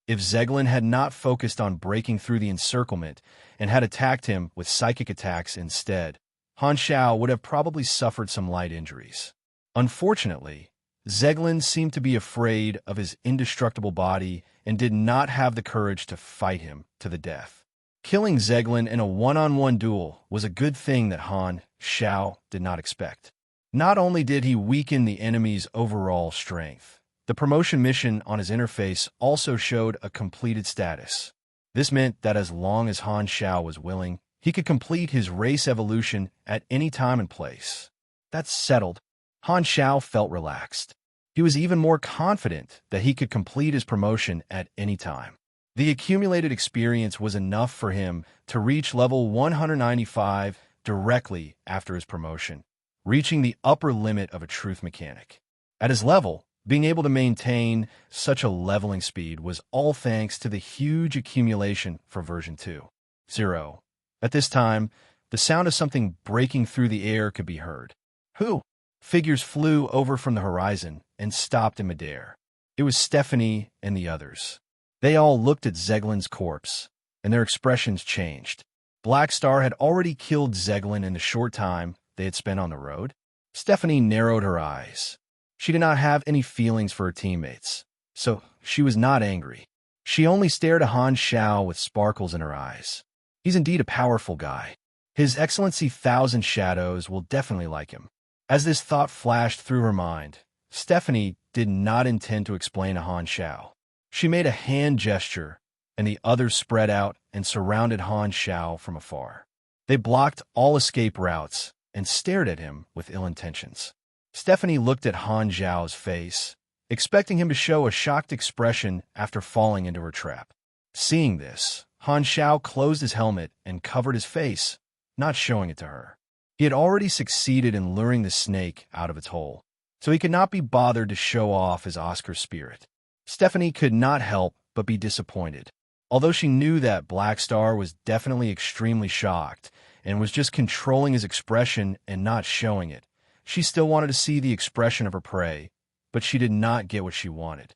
S1: If Zeglin had not focused on breaking through the encirclement and had attacked him with psychic attacks instead, Han Shao would have probably suffered some light injuries. Unfortunately, Zeglin seemed to be afraid of his indestructible body and did not have the courage to fight him to the death. Killing Zeglin in a one-on-one duel was a good thing that Han Shao did not expect. Not only did he weaken the enemy's overall strength, the promotion mission on his interface also showed a completed status. This meant that as long as Han Shao was willing, he could complete his race evolution at any time and place. That's settled. Han Shao felt relaxed. He was even more confident that he could complete his promotion at any time. The accumulated experience was enough for him to reach level 195 directly after his promotion, reaching the upper limit of a truth mechanic. At his level, being able to maintain such a leveling speed was all thanks to the huge accumulation for version 2.0. At this time, the sound of something breaking through the air could be heard. Who? Figures flew over from the horizon and stopped in midair. It was Stephanie and the others. They all looked at Zeglin's corpse, and their expressions changed. Black Star had already killed Zeglin in the short time they had spent on the road. Stephanie narrowed her eyes. She did not have any feelings for her teammates, so she was not angry. She only stared at Han Shao with sparkles in her eyes. He's indeed a powerful guy. His Excellency Thousand Shadows will definitely like him. As this thought flashed through her mind, Stephanie did not intend to explain to Han Shao. She made a hand gesture, and the others spread out and surrounded Han Shao from afar. They blocked all escape routes and stared at him with ill intentions. Stephanie looked at Han Zhao's face, expecting him to show a shocked expression after falling into her trap. Seeing this, Han Shao closed his helmet and covered his face, not showing it to her. He had already succeeded in luring the snake out of its hole, so he could not be bothered to show off his Oscar spirit. Stephanie could not help but be disappointed. Although she knew that Black Star was definitely extremely shocked and was just controlling his expression and not showing it, she still wanted to see the expression of her prey, but she did not get what she wanted.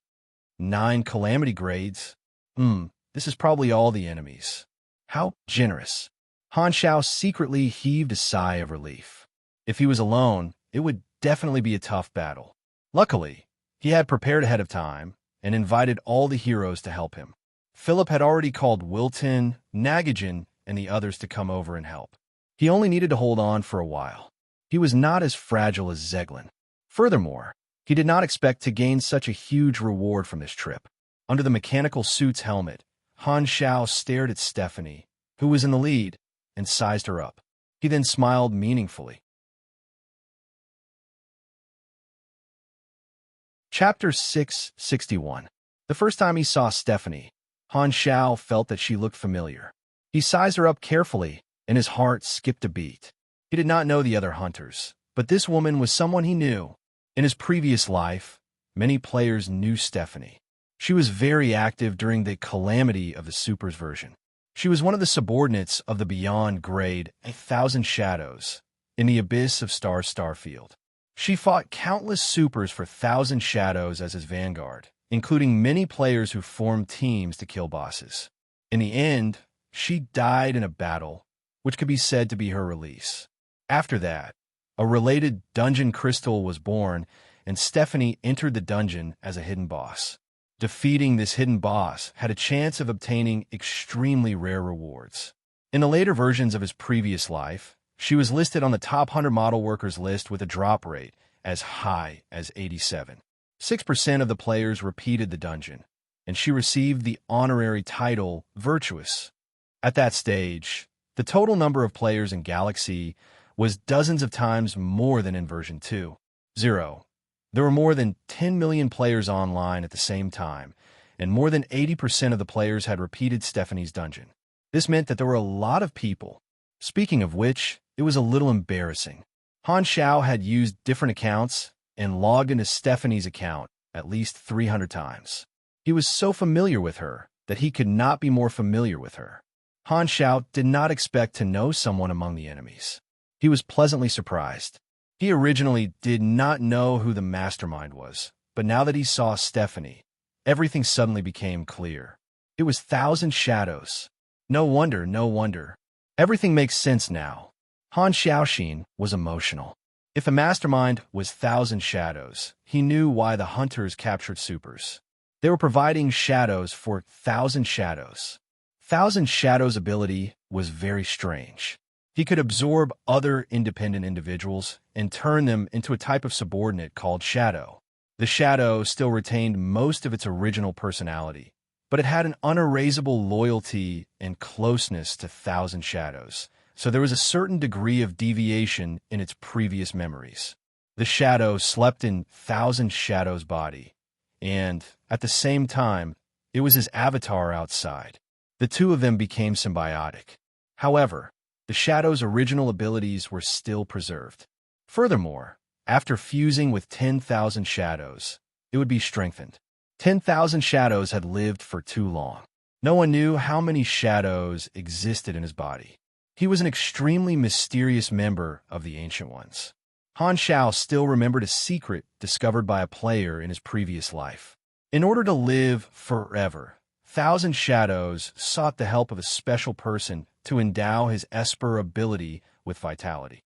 S1: 9 calamity grades? This is probably all the enemies. How generous. Han Shao secretly heaved a sigh of relief. If he was alone, it would definitely be a tough battle. Luckily, he had prepared ahead of time and invited all the heroes to help him. Philip had already called Wilton, Nagajan, and the others to come over and help. He only needed to hold on for a while. He was not as fragile as Zeglin. Furthermore, he did not expect to gain such a huge reward from this trip. Under the mechanical suit's helmet, Han Shao stared at Stephanie, who was in the lead, and sized her up. He then smiled meaningfully. Chapter 661. The first time he saw Stephanie, Han Shao felt that she looked familiar. He sized her up carefully, and his heart skipped a beat. He did not know the other hunters, but this woman was someone he knew. In his previous life, many players knew Stephanie. She was very active during the calamity of the Supers version. She was one of the subordinates of the Beyond grade 1,000 Shadows. in the abyss of Starfield. She fought countless supers for Thousand Shadows as his vanguard, including many players who formed teams to kill bosses. In the end, she died in a battle, which could be said to be her release. After that, a related dungeon crystal was born, and Stephanie entered the dungeon as a hidden boss. Defeating this hidden boss had a chance of obtaining extremely rare rewards. In the later versions of his previous life, she was listed on the top 100 model workers list with a drop rate as high as 87. 6% of the players repeated the dungeon, and she received the honorary title Virtuous. At that stage, the total number of players in Galaxy was dozens of times more than in version 2.0. There were more than 10 million players online at the same time, and more than 80% of the players had repeated Stephanie's dungeon. This meant that there were a lot of people. Speaking of which, it was a little embarrassing. Han Xiao had used different accounts and logged into Stephanie's account at least 300 times. He was so familiar with her that he could not be more familiar with her. Han Xiao did not expect to know someone among the enemies. He was pleasantly surprised. He originally did not know who the mastermind was, but now that he saw Stephanie, everything suddenly became clear. It was Thousand Shadows. No wonder. Everything makes sense now. Han Xiaoxin was emotional. If the mastermind was Thousand Shadows, he knew why the hunters captured supers. They were providing shadows for Thousand Shadows. Thousand Shadows' ability was very strange. He could absorb other independent individuals and turn them into a type of subordinate called Shadow. The Shadow still retained most of its original personality, but it had an unerasable loyalty and closeness to Thousand Shadows, so there was a certain degree of deviation in its previous memories. The Shadow slept in Thousand Shadows' body, and, at the same time, it was his avatar outside. The two of them became symbiotic. However, the Shadow's original abilities were still preserved. Furthermore, after fusing with 10,000 Shadows, it would be strengthened. 10,000 Shadows had lived for too long. No one knew how many Shadows existed in his body. He was an extremely mysterious member of the Ancient Ones. Han Xiao still remembered a secret discovered by a player in his previous life. In order to live forever, Thousand Shadows sought the help of a special person to endow his Esper ability with vitality.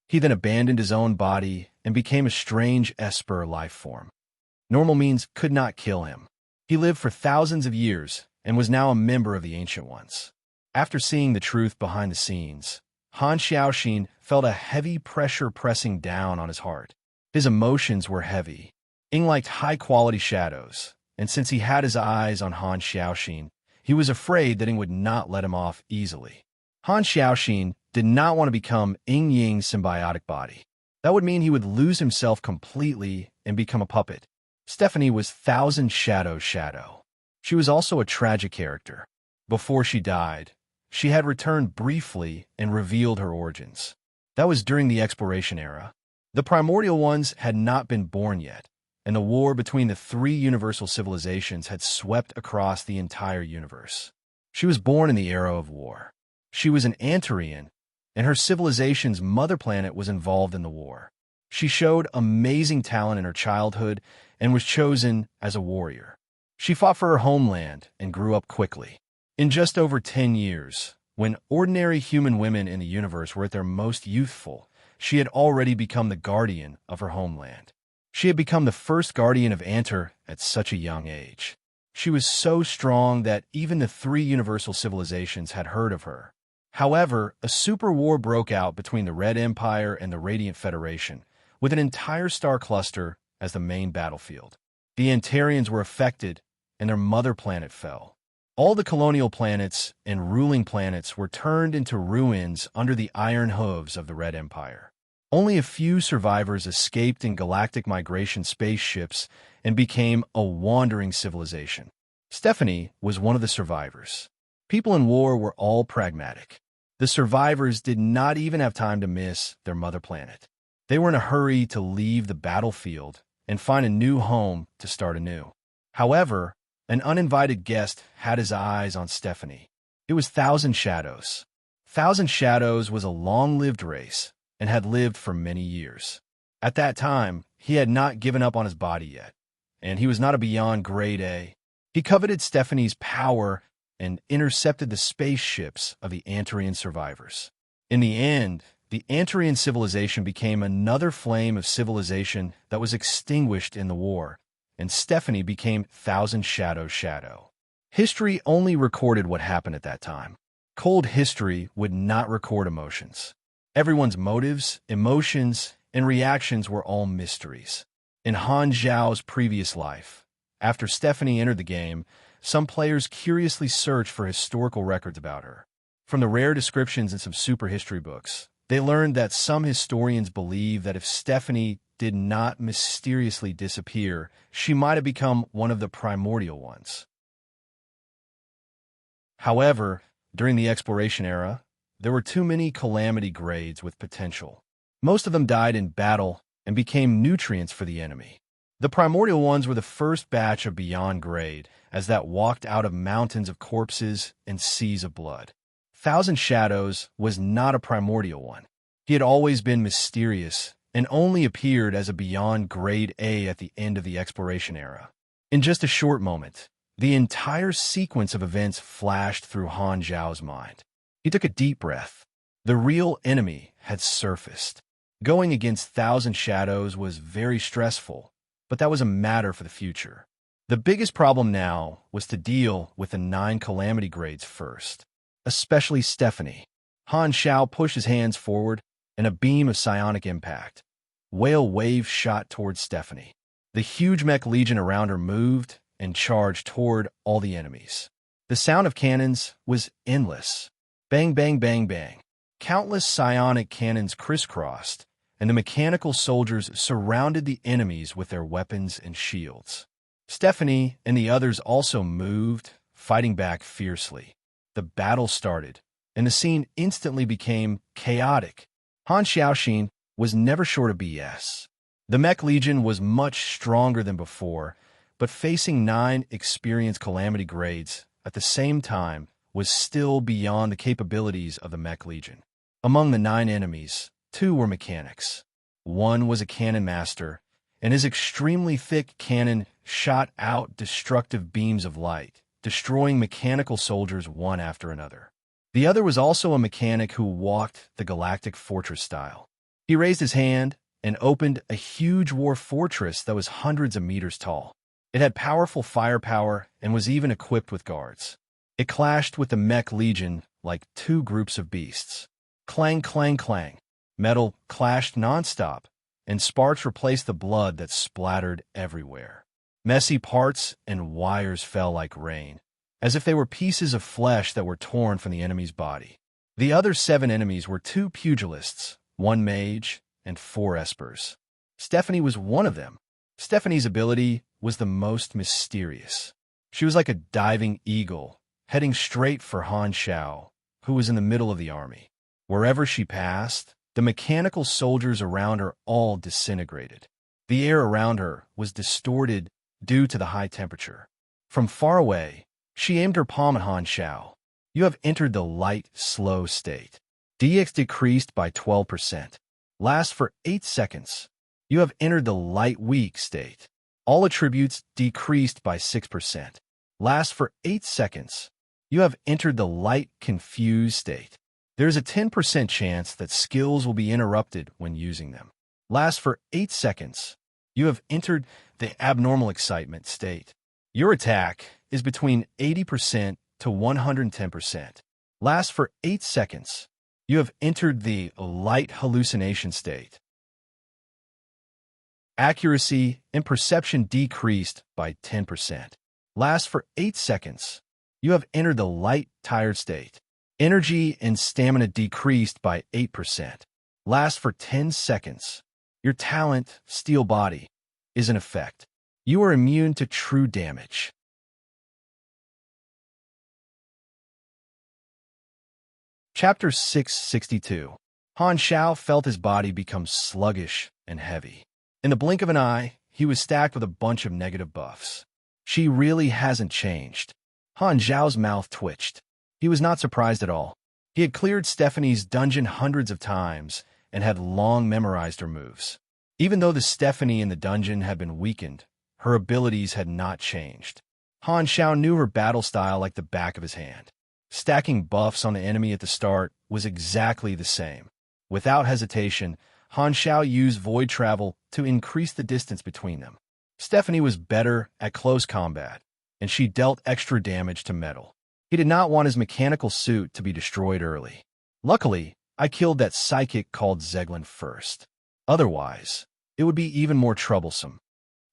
S1: He then abandoned his own body and became a strange Esper life form. Normal means could not kill him. He lived for thousands of years and was now a member of the Ancient Ones. After seeing the truth behind the scenes, Han Xiaoxin felt a heavy pressure pressing down on his heart. His emotions were heavy. Ing liked high-quality shadows, and since he had his eyes on Han Xiaoxin, he was afraid that Ing would not let him off easily. Han Xiaoxin did not want to become Ing Ying's symbiotic body. That would mean he would lose himself completely and become a puppet. Stephanie was Thousand Shadows' shadow. She was also a tragic character. Before she died, she had returned briefly and revealed her origins. That was during the exploration era. The primordial ones had not been born yet, and the war between the three universal civilizations had swept across the entire universe. She was born in the era of war. She was an Antarian, and her civilization's mother planet was involved in the war. She showed amazing talent in her childhood and was chosen as a warrior. She fought for her homeland and grew up quickly. In just over 10 years, when ordinary human women in the universe were at their most youthful, she had already become the guardian of her homeland. She had become the first guardian of Antar at such a young age. She was so strong that even the three universal civilizations had heard of her. However, a super war broke out between the Red Empire and the Radiant Federation, with an entire star cluster as the main battlefield. The Antarians were affected, and their mother planet fell. All the colonial planets and ruling planets were turned into ruins under the iron hooves of the Red Empire. Only a few survivors escaped in galactic migration spaceships and became a wandering civilization. Stephanie was one of the survivors. People in war were all pragmatic. The survivors did not even have time to miss their mother planet. They were in a hurry to leave the battlefield and find a new home to start anew. However, an uninvited guest had his eyes on Stephanie. It was Thousand Shadows. Thousand Shadows was a long-lived race and had lived for many years. At that time, he had not given up on his body yet, and he was not a beyond grade A. He coveted Stephanie's power and intercepted the spaceships of the Antarian survivors. In the end, the Antarian civilization became another flame of civilization that was extinguished in the war, and Stephanie became Thousand Shadows' shadow. History only recorded what happened at that time. Cold history would not record emotions. Everyone's motives, emotions, and reactions were all mysteries. In Han Zhao's previous life, after Stephanie entered the game, some players curiously searched for historical records about her. From the rare descriptions in some super history books, they learned that some historians believe that if Stephanie did not mysteriously disappear, she might have become one of the primordial ones. However, during the exploration era, there were too many calamity grades with potential. Most of them died in battle and became nutrients for the enemy. The primordial ones were the first batch of beyond grade, as that walked out of mountains of corpses and seas of blood. Thousand Shadows was not a primordial one. He had always been mysterious and only appeared as a beyond grade A at the end of the exploration era. In just a short moment, the entire sequence of events flashed through Han Zhao's mind. He took a deep breath. The real enemy had surfaced. Going against Thousand Shadows was very stressful, but that was a matter for the future. The biggest problem now was to deal with the 9 calamity grades first, especially Stephanie. Han Zhao pushed his hands forward, and a beam of psionic impact. Whale wave shot towards Stephanie. The huge mech legion around her moved and charged toward all the enemies. The sound of cannons was endless. Bang, bang, bang, bang. Countless psionic cannons crisscrossed, and the mechanical soldiers surrounded the enemies with their weapons and shields. Stephanie and the others also moved, fighting back fiercely. The battle started, and the scene instantly became chaotic. Han Xiaoxin was never short of BS. The Mech Legion was much stronger than before, but facing 9 experienced calamity grades at the same time was still beyond the capabilities of the Mech Legion. Among the 9 enemies, 2 were mechanics. One was a cannon master, and his extremely thick cannon shot out destructive beams of light, destroying mechanical soldiers one after another. The other was also a mechanic who walked the galactic fortress style. He raised his hand and opened a huge war fortress that was hundreds of meters tall. It had powerful firepower and was even equipped with guards. It clashed with the Mech Legion like 2 groups of beasts. Clang, clang, clang. Metal clashed nonstop, and sparks replaced the blood that splattered everywhere. Messy parts and wires fell like rain, as if they were pieces of flesh that were torn from the enemy's body. The other 7 enemies were 2 pugilists, 1 mage, and 4 espers. Stephanie was one of them. Stephanie's ability was the most mysterious. She was like a diving eagle, heading straight for Han Zhao, who was in the middle of the army. Wherever she passed, the mechanical soldiers around her all disintegrated. The air around her was distorted due to the high temperature. From far away, she aimed her palm at Han Zhao. You have entered the light, slow state. DX decreased by 12%. Lasts for 8 seconds. You have entered the light, weak state. All attributes decreased by 6%. Lasts for 8 seconds. You have entered the light, confused state. There is a 10% chance that skills will be interrupted when using them. Lasts for 8 seconds. You have entered the abnormal excitement state. Your attack is between 80% to 110%. Lasts for 8 seconds. You have entered the light hallucination state. Accuracy and perception decreased by 10%. Lasts for 8 seconds. You have entered the light, tired state. Energy and stamina decreased by 8%. Lasts for 10 seconds. Your talent, Steel Body, is in effect. You are immune to true damage. Chapter 662. Han Zhao felt his body become sluggish and heavy. In the blink of an eye, he was stacked with a bunch of negative buffs. She really hasn't changed. Han Zhao's mouth twitched. He was not surprised at all. He had cleared Stephanie's dungeon hundreds of times and had long memorized her moves. Even though the Stephanie in the dungeon had been weakened, her abilities had not changed. Han Xiao knew her battle style like the back of his hand. Stacking buffs on the enemy at the start was exactly the same. Without hesitation, Han Xiao used void travel to increase the distance between them. Stephanie was better at close combat, and she dealt extra damage to metal. He did not want his mechanical suit to be destroyed early. Luckily, I killed that psychic called Zeglin first. Otherwise, it would be even more troublesome.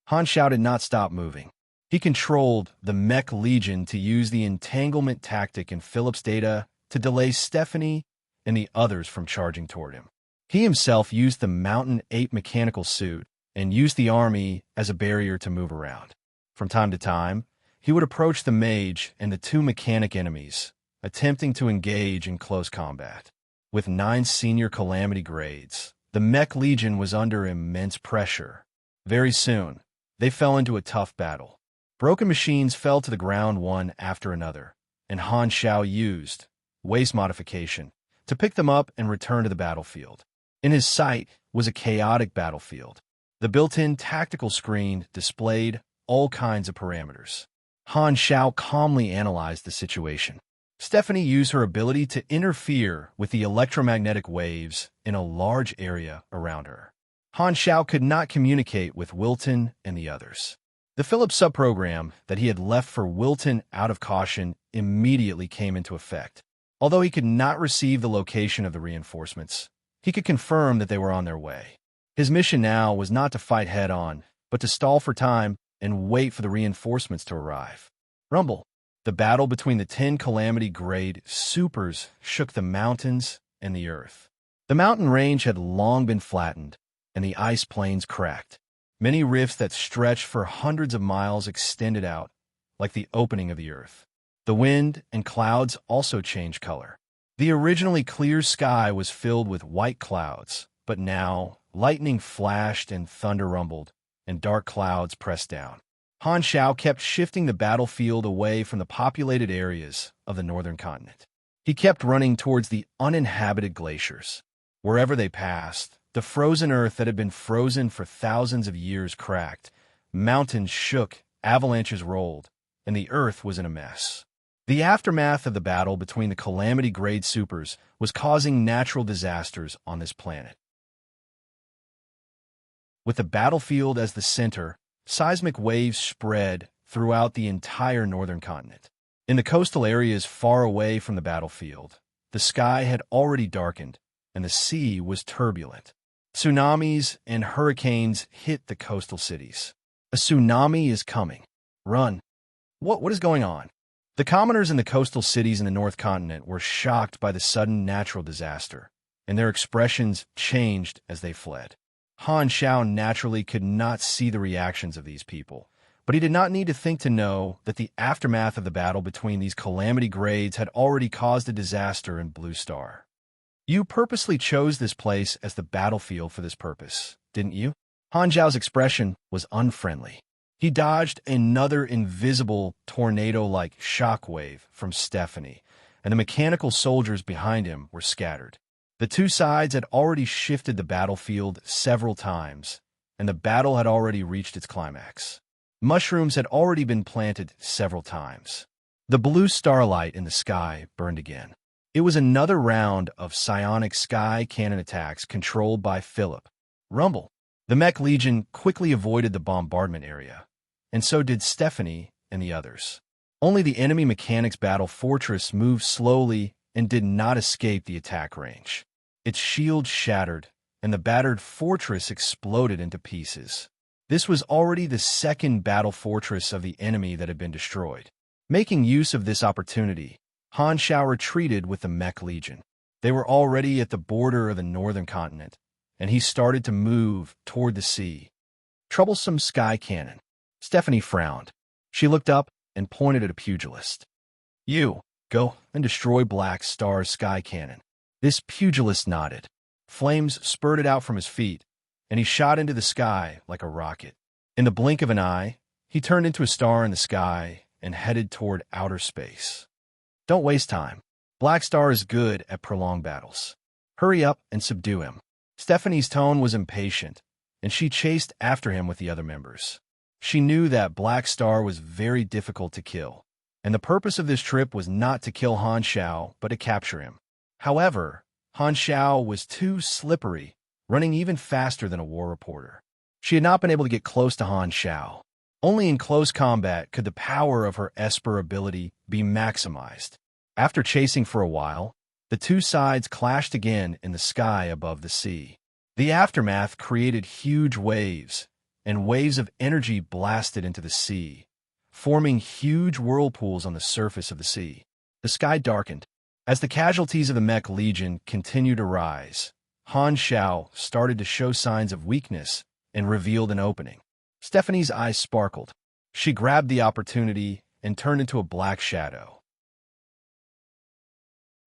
S1: Han Xiao did not stop moving. He controlled the Mech Legion to use the entanglement tactic in Philip's data to delay Stephanie and the others from charging toward him. He himself used the Mountain Ape mechanical suit and used the army as a barrier to move around. From time to time, he would approach the mage and the two mechanic enemies, attempting to engage in close combat. With 9 senior calamity grades, the Mech Legion was under immense pressure. Very soon, they fell into a tough battle. Broken machines fell to the ground one after another, and Han Xiao used waste modification to pick them up and return to the battlefield. In his sight was a chaotic battlefield. The built-in tactical screen displayed all kinds of parameters. Han Xiao calmly analyzed the situation. Stephanie used her ability to interfere with the electromagnetic waves in a large area around her. Han Xiao could not communicate with Wilton and the others. The Philip subprogram that he had left for Wilton out of caution immediately came into effect. Although he could not receive the location of the reinforcements, he could confirm that they were on their way. His mission now was not to fight head-on, but to stall for time and wait for the reinforcements to arrive. Rumble. The battle between the 10 calamity-grade supers shook the mountains and the earth. The mountain range had long been flattened, and the ice plains cracked. Many rifts that stretched for hundreds of miles extended out, like the opening of the earth. The wind and clouds also changed color. The originally clear sky was filled with white clouds, but now lightning flashed and thunder rumbled, and dark clouds pressed down. Han Xiao kept shifting the battlefield away from the populated areas of the northern continent. He kept running towards the uninhabited glaciers. Wherever they passed, the frozen earth that had been frozen for thousands of years cracked, mountains shook, avalanches rolled, and the earth was in a mess. The aftermath of the battle between the calamity-grade supers was causing natural disasters on this planet. With the battlefield as the center, seismic waves spread throughout the entire northern continent. In the coastal areas far away from the battlefield, the sky had already darkened, and the sea was turbulent. Tsunamis and hurricanes hit the coastal cities. A tsunami is coming. Run. What is going on? The commoners in the coastal cities in the North Continent were shocked by the sudden natural disaster, and their expressions changed as they fled. Han Xiao naturally could not see the reactions of these people, but he did not need to think to know that the aftermath of the battle between these calamity grades had already caused a disaster in Blue Star. You purposely chose this place as the battlefield for this purpose, didn't you? Han Xiao's expression was unfriendly. He dodged another invisible tornado-like shockwave from Stephanie, and the mechanical soldiers behind him were scattered. The two sides had already shifted the battlefield several times, and the battle had already reached its climax. Mushrooms had already been planted several times. The blue starlight in the sky burned again. It was another round of psionic sky cannon attacks controlled by Philip. Rumble. The Mech Legion quickly avoided the bombardment area, and so did Stephanie and the others. Only the enemy mechanics battle fortress moved slowly and did not escape the attack range. Its shield shattered, and the battered fortress exploded into pieces. This was already the second battle fortress of the enemy that had been destroyed. Making use of this opportunity, Han Xiao retreated with the Mech Legion. They were already at the border of the northern continent, and he started to move toward the sea. Troublesome sky cannon. Stephanie frowned. She looked up and pointed at a pugilist. You, go and destroy Black Star's sky cannon. This pugilist nodded. Flames spurted out from his feet, and he shot into the sky like a rocket. In the blink of an eye, he turned into a star in the sky and headed toward outer space. Don't waste time. Black Star is good at prolonged battles. Hurry up and subdue him. Stephanie's tone was impatient, and she chased after him with the other members. She knew that Black Star was very difficult to kill, and the purpose of this trip was not to kill Han Xiao, but to capture him. However, Han Xiao was too slippery, running even faster than a war reporter. She had not been able to get close to Han Xiao. Only in close combat could the power of her Esper ability be maximized. After chasing for a while, the two sides clashed again in the sky above the sea. The aftermath created huge waves, and waves of energy blasted into the sea, forming huge whirlpools on the surface of the sea. The sky darkened. As the casualties of the Mech Legion continued to rise, Han Xiao started to show signs of weakness and revealed an opening. Stephanie's eyes sparkled. She grabbed the opportunity and turned into a black shadow.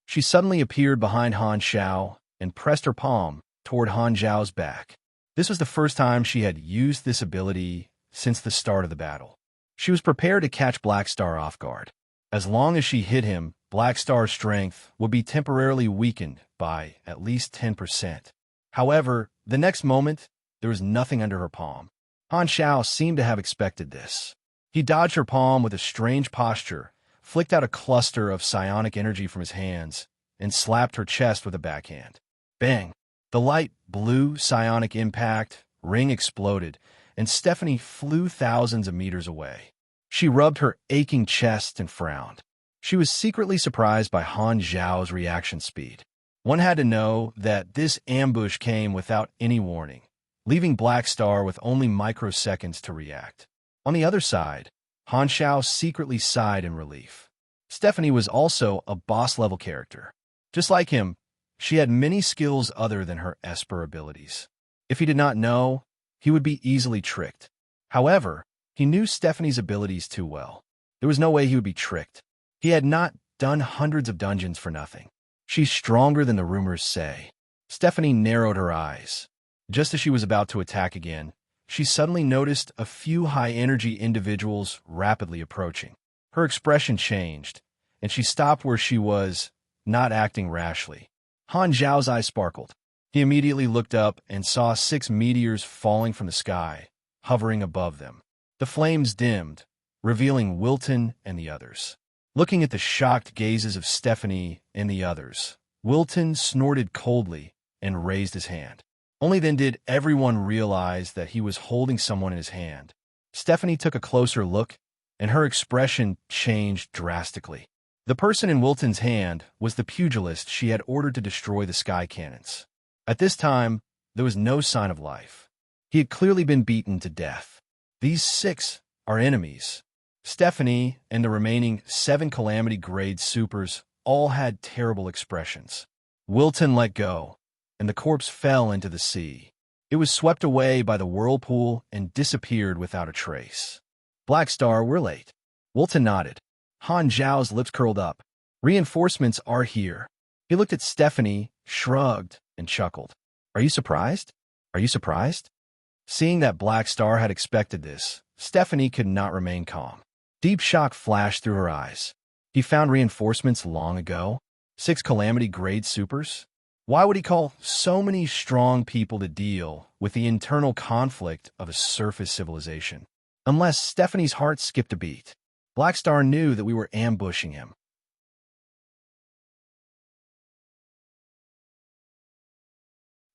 S1: She suddenly appeared behind Han Xiao and pressed her palm toward Han Xiao's back. This was the first time she had used this ability since the start of the battle. She was prepared to catch Black Star off guard. As long as she hit him, Black Star's strength would be temporarily weakened by at least 10%. However, the next moment, there was nothing under her palm. Han Xiao seemed to have expected this. He dodged her palm with a strange posture, flicked out a cluster of psionic energy from his hands, and slapped her chest with a backhand. Bang! The light blue psionic impact ring exploded, and Stephanie flew thousands of meters away. She rubbed her aching chest and frowned. She was secretly surprised by Han Xiao's reaction speed. One had to know that this ambush came without any warning, leaving Black Star with only microseconds to react. On the other side, Han Xiao secretly sighed in relief. Stephanie was also a boss-level character. Just like him, she had many skills other than her Esper abilities. If he did not know, he would be easily tricked. However, he knew Stephanie's abilities too well. There was no way he would be tricked. He had not done hundreds of dungeons for nothing. She's stronger than the rumors say. Stephanie narrowed her eyes. Just as she was about to attack again, she suddenly noticed a few high-energy individuals rapidly approaching. Her expression changed, and she stopped where she was, not acting rashly. Han Zhao's eyes sparkled. He immediately looked up and saw 6 meteors falling from the sky, hovering above them. The flames dimmed, revealing Wilton and the others. Looking at the shocked gazes of Stephanie and the others, Wilton snorted coldly and raised his hand. Only then did everyone realize that he was holding someone in his hand. Stephanie took a closer look, and her expression changed drastically. The person in Wilton's hand was the pugilist she had ordered to destroy the sky cannons. At this time, there was no sign of life. He had clearly been beaten to death. These 6 are enemies. Stephanie and the remaining 7 Calamity Grade supers all had terrible expressions. Wilton let go, and the corpse fell into the sea. It was swept away by the whirlpool and disappeared without a trace. Black Star, we're late. Wilton nodded. Han Zhao's lips curled up. Reinforcements are here. He looked at Stephanie, shrugged, and chuckled. Are you surprised? Are you surprised? Seeing that Black Star had expected this, Stephanie could not remain calm. Deep shock flashed through her eyes. He found reinforcements long ago? 6 Calamity Grade supers? Why would he call so many strong people to deal with the internal conflict of a surface civilization? Unless Stephanie's heart skipped a beat. Black Star knew that we were ambushing him.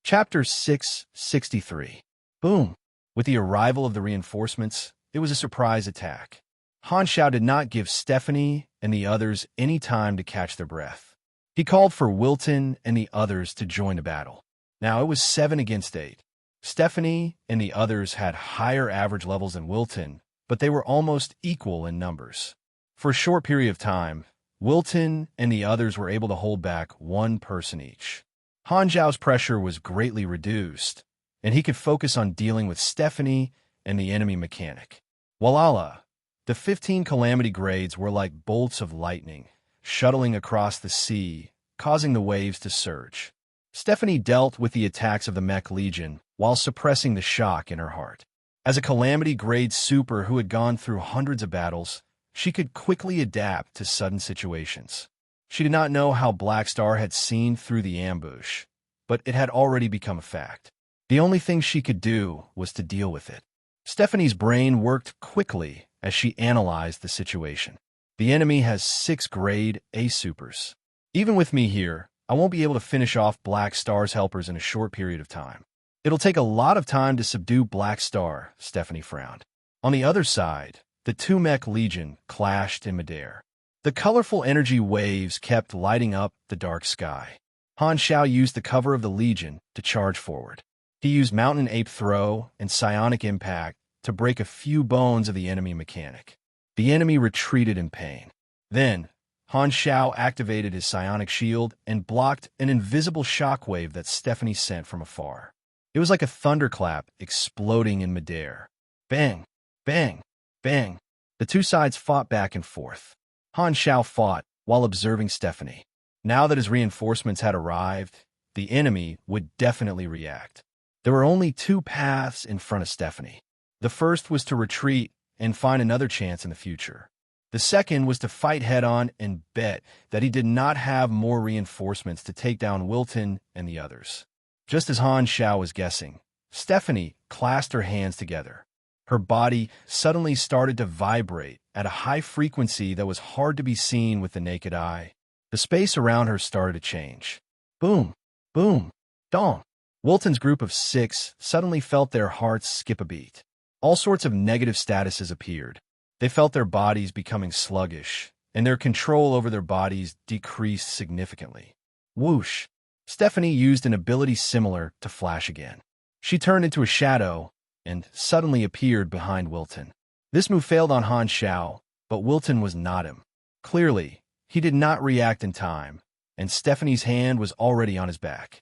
S1: Chapter 663. Boom! With the arrival of the reinforcements, it was a surprise attack. Han Xiao did not give Stephanie and the others any time to catch their breath. He called for Wilton and the others to join the battle. Now it was 7 against 8. Stephanie and the others had higher average levels than Wilton, but they were almost equal in numbers. For a short period of time, Wilton and the others were able to hold back 1 person each. Han Zhao's pressure was greatly reduced, and he could focus on dealing with Stephanie and the enemy mechanic. Walala, the 15 Calamity Grades were like bolts of lightning, shuttling across the sea, causing the waves to surge. Stephanie dealt with the attacks of the Mech Legion while suppressing the shock in her heart. As a Calamity Grade super who had gone through hundreds of battles, she could quickly adapt to sudden situations. She did not know how Black Star had seen through the ambush, but it had already become a fact. The only thing she could do was to deal with it. Stephanie's brain worked quickly as she analyzed the situation. The enemy has 6 grade A supers. Even with me here, I won't be able to finish off Black Star's helpers in a short period of time. It'll take a lot of time to subdue Black Star, Stephanie frowned. On the other side, the 2-mech legion clashed in midair. The colorful energy waves kept lighting up the dark sky. Han Xiao used the cover of the legion to charge forward. He used Mountain Ape Throw and Psionic Impact to break a few bones of the enemy mechanic. The enemy retreated in pain. Then, Han Xiao activated his psionic shield and blocked an invisible shockwave that Stephanie sent from afar. It was like a thunderclap exploding in midair. Bang! Bang! Bang! The two sides fought back and forth. Han Xiao fought while observing Stephanie. Now that his reinforcements had arrived, the enemy would definitely react. There were only 2 paths in front of Stephanie. The first was to retreat and find another chance in the future. The second was to fight head-on and bet that he did not have more reinforcements to take down Wilton and the others. Just as Han Xiao was guessing, Stephanie clasped her hands together. Her body suddenly started to vibrate at a high frequency that was hard to be seen with the naked eye. The space around her started to change. Boom! Boom! Dong! Wilton's group of 6 suddenly felt their hearts skip a beat. All sorts of negative statuses appeared. They felt their bodies becoming sluggish, and their control over their bodies decreased significantly. Whoosh! Stephanie used an ability similar to Flash again. She turned into a shadow and suddenly appeared behind Wilton. This move failed on Han Xiao, but Wilton was not him. Clearly, he did not react in time, and Stephanie's hand was already on his back.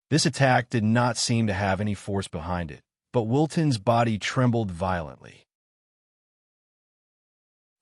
S1: This attack did not seem to have any force behind it, but Wilton's body trembled violently.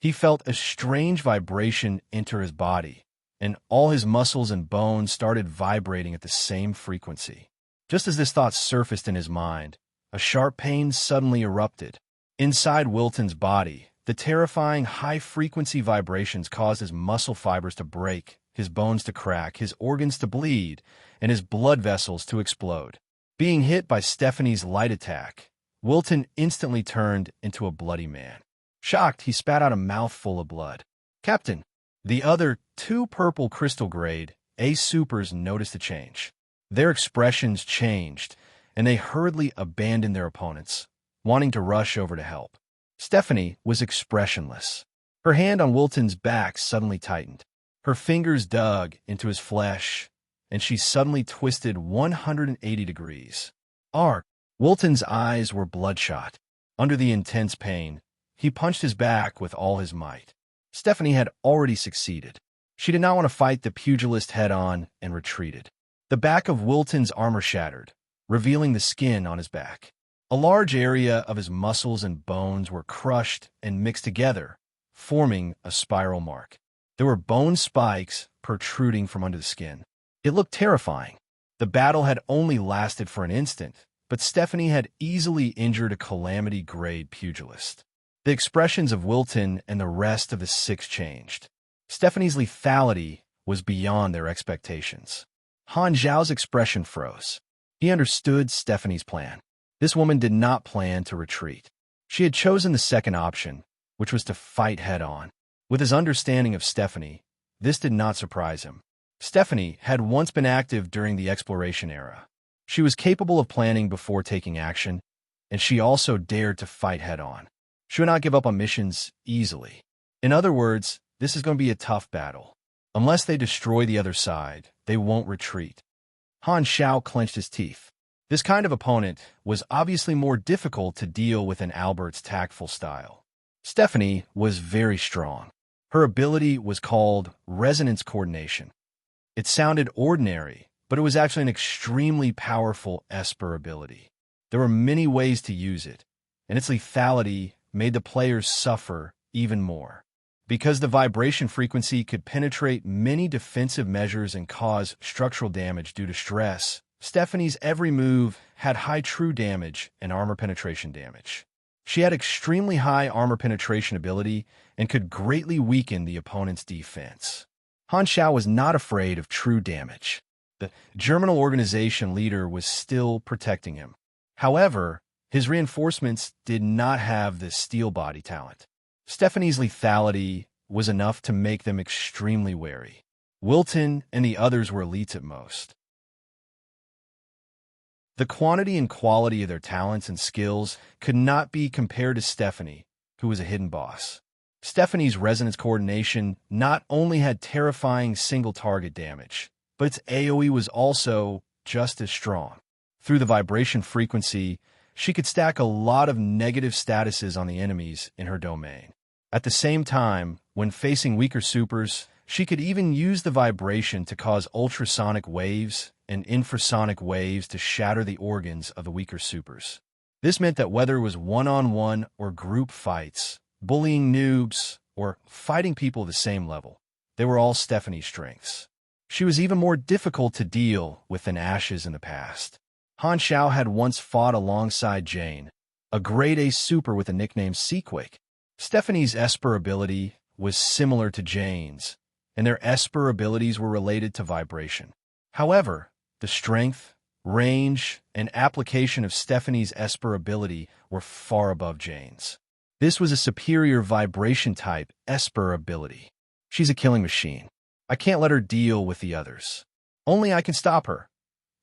S1: He felt a strange vibration enter his body, and all his muscles and bones started vibrating at the same frequency. Just as this thought surfaced in his mind, a sharp pain suddenly erupted. Inside Wilton's body, the terrifying high-frequency vibrations caused his muscle fibers to break, his bones to crack, his organs to bleed, and his blood vessels to explode. Being hit by Stephanie's light attack, Wilton instantly turned into a bloody man. Shocked, he spat out a mouthful of blood. Captain! The other 2 purple crystal grade A supers noticed the change. Their expressions changed, and they hurriedly abandoned their opponents, wanting to rush over to help. Stephanie was expressionless. Her hand on Wilton's back suddenly tightened. Her fingers dug into his flesh, and she suddenly twisted 180 degrees. Ark! Wilton's eyes were bloodshot. Under the intense pain, he punched his back with all his might. Stephanie had already succeeded. She did not want to fight the pugilist head-on and retreated. The back of Wilton's armor shattered, revealing the skin on his back. A large area of his muscles and bones were crushed and mixed together, forming a spiral mark. There were bone spikes protruding from under the skin. It looked terrifying. The battle had only lasted for an instant, but Stephanie had easily injured a calamity-grade pugilist. The expressions of Wilton and the rest of the 6 changed. Stephanie's lethality was beyond their expectations. Han Zhao's expression froze. He understood Stephanie's plan. This woman did not plan to retreat. She had chosen the second option, which was to fight head-on. With his understanding of Stephanie, this did not surprise him. Stephanie had once been active during the exploration era. She was capable of planning before taking action, and she also dared to fight head-on. She would not give up on missions easily. In other words, this is going to be a tough battle. Unless they destroy the other side, they won't retreat. Han Xiao clenched his teeth. This kind of opponent was obviously more difficult to deal with in Albert's tactful style. Stephanie was very strong. Her ability was called resonance coordination. It sounded ordinary, but it was actually an extremely powerful Esper ability. There were many ways to use it, and its lethality made the players suffer even more. Because the vibration frequency could penetrate many defensive measures and cause structural damage due to stress, Stephanie's every move had high true damage and armor penetration damage. She had extremely high armor penetration ability and could greatly weaken the opponent's defense. Han Xiao was not afraid of true damage. The Germinal organization leader was still protecting him. However, his reinforcements did not have the steel body talent. Stephanie's lethality was enough to make them extremely wary. Wilton and the others were elites at most. The quantity and quality of their talents and skills could not be compared to Stephanie, who was a hidden boss. Stephanie's resonance coordination not only had terrifying single-target damage, but its AoE was also just as strong. Through the vibration frequency, she could stack a lot of negative statuses on the enemies in her domain. At the same time, when facing weaker supers, she could even use the vibration to cause ultrasonic waves and infrasonic waves to shatter the organs of the weaker supers. This meant that whether it was one-on-one or group fights, bullying noobs, or fighting people at the same level, they were all Stephanie's strengths. She was even more difficult to deal with than Ashes in the past. Han Xiao had once fought alongside Jane, a grade A super with the nickname Seaquake. Stephanie's Esper ability was similar to Jane's, and their Esper abilities were related to vibration. However, the strength, range, and application of Stephanie's Esper ability were far above Jane's. This was a superior vibration-type Esper ability. She's a killing machine. I can't let her deal with the others. Only I can stop her.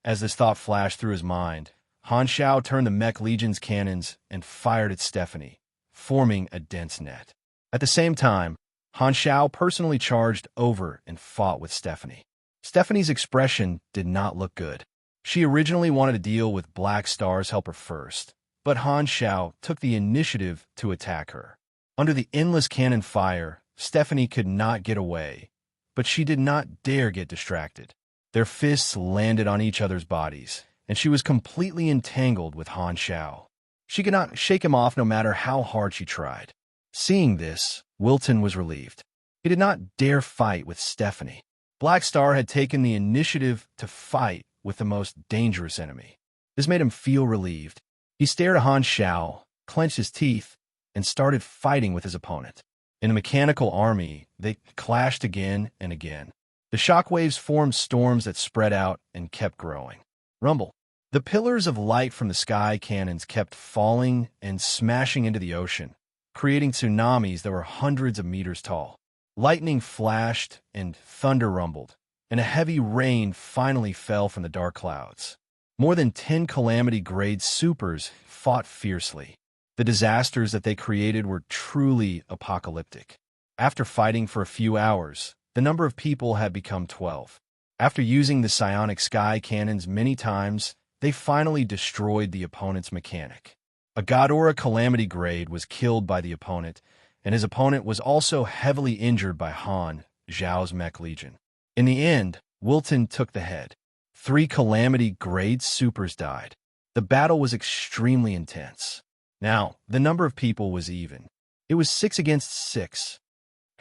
S1: As this thought flashed through his mind, Han Xiao turned the Mech Legion's cannons and fired at Stephanie, forming a dense net. At the same time, Han Xiao personally charged over and fought with Stephanie. Stephanie's expression did not look good. She originally wanted to deal with Black Star's helper first, but Han Xiao took the initiative to attack her. Under the endless cannon fire, Stephanie could not get away, but she did not dare get distracted. Their fists landed on each other's bodies, and she was completely entangled with Han Xiao. She could not shake him off no matter how hard she tried. Seeing this, Wilton was relieved. He did not dare fight with Stephanie. Black Star had taken the initiative to fight with the most dangerous enemy. This made him feel relieved. He stared at Han Xiao, clenched his teeth, and started fighting with his opponent. In the mechanical army, they clashed again and again. The shockwaves formed storms that spread out and kept growing. Rumble. The pillars of light from the sky cannons kept falling and smashing into the ocean, creating tsunamis that were hundreds of meters tall. Lightning flashed and thunder rumbled, and a heavy rain finally fell from the dark clouds. More than 10 Calamity-grade supers fought fiercely. The disasters that they created were truly apocalyptic. After fighting for a few hours, the number of people had become 12. After using the psionic sky cannons many times, they finally destroyed the opponent's mechanic. A Godora Calamity grade was killed by the opponent, and his opponent was also heavily injured by Han Xiao's Mech Legion. In the end, Wilton took the head. 3 Calamity grade supers died. The battle was extremely intense. Now, the number of people was even. It was 6 against 6.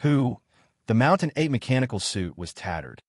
S1: The Mountain 8 mechanical suit was tattered.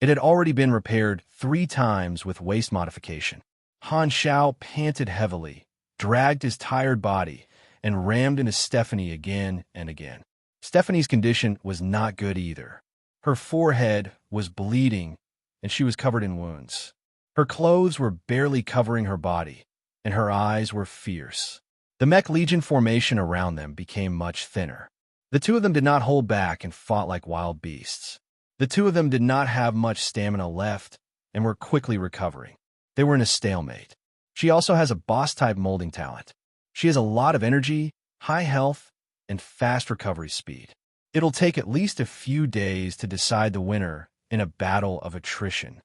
S1: It had already been repaired 3 times with waste modification. Han Xiao panted heavily, dragged his tired body, and rammed into Stephanie again and again. Stephanie's condition was not good either. Her forehead was bleeding, and she was covered in wounds. Her clothes were barely covering her body, and her eyes were fierce. The Mech Legion formation around them became much thinner. The two of them did not hold back and fought like wild beasts. The two of them did not have much stamina left and were quickly recovering. They were in a stalemate. She also has a boss-type molding talent. She has a lot of energy, high health, and fast recovery speed. It'll take at least a few days to decide the winner in a battle of attrition.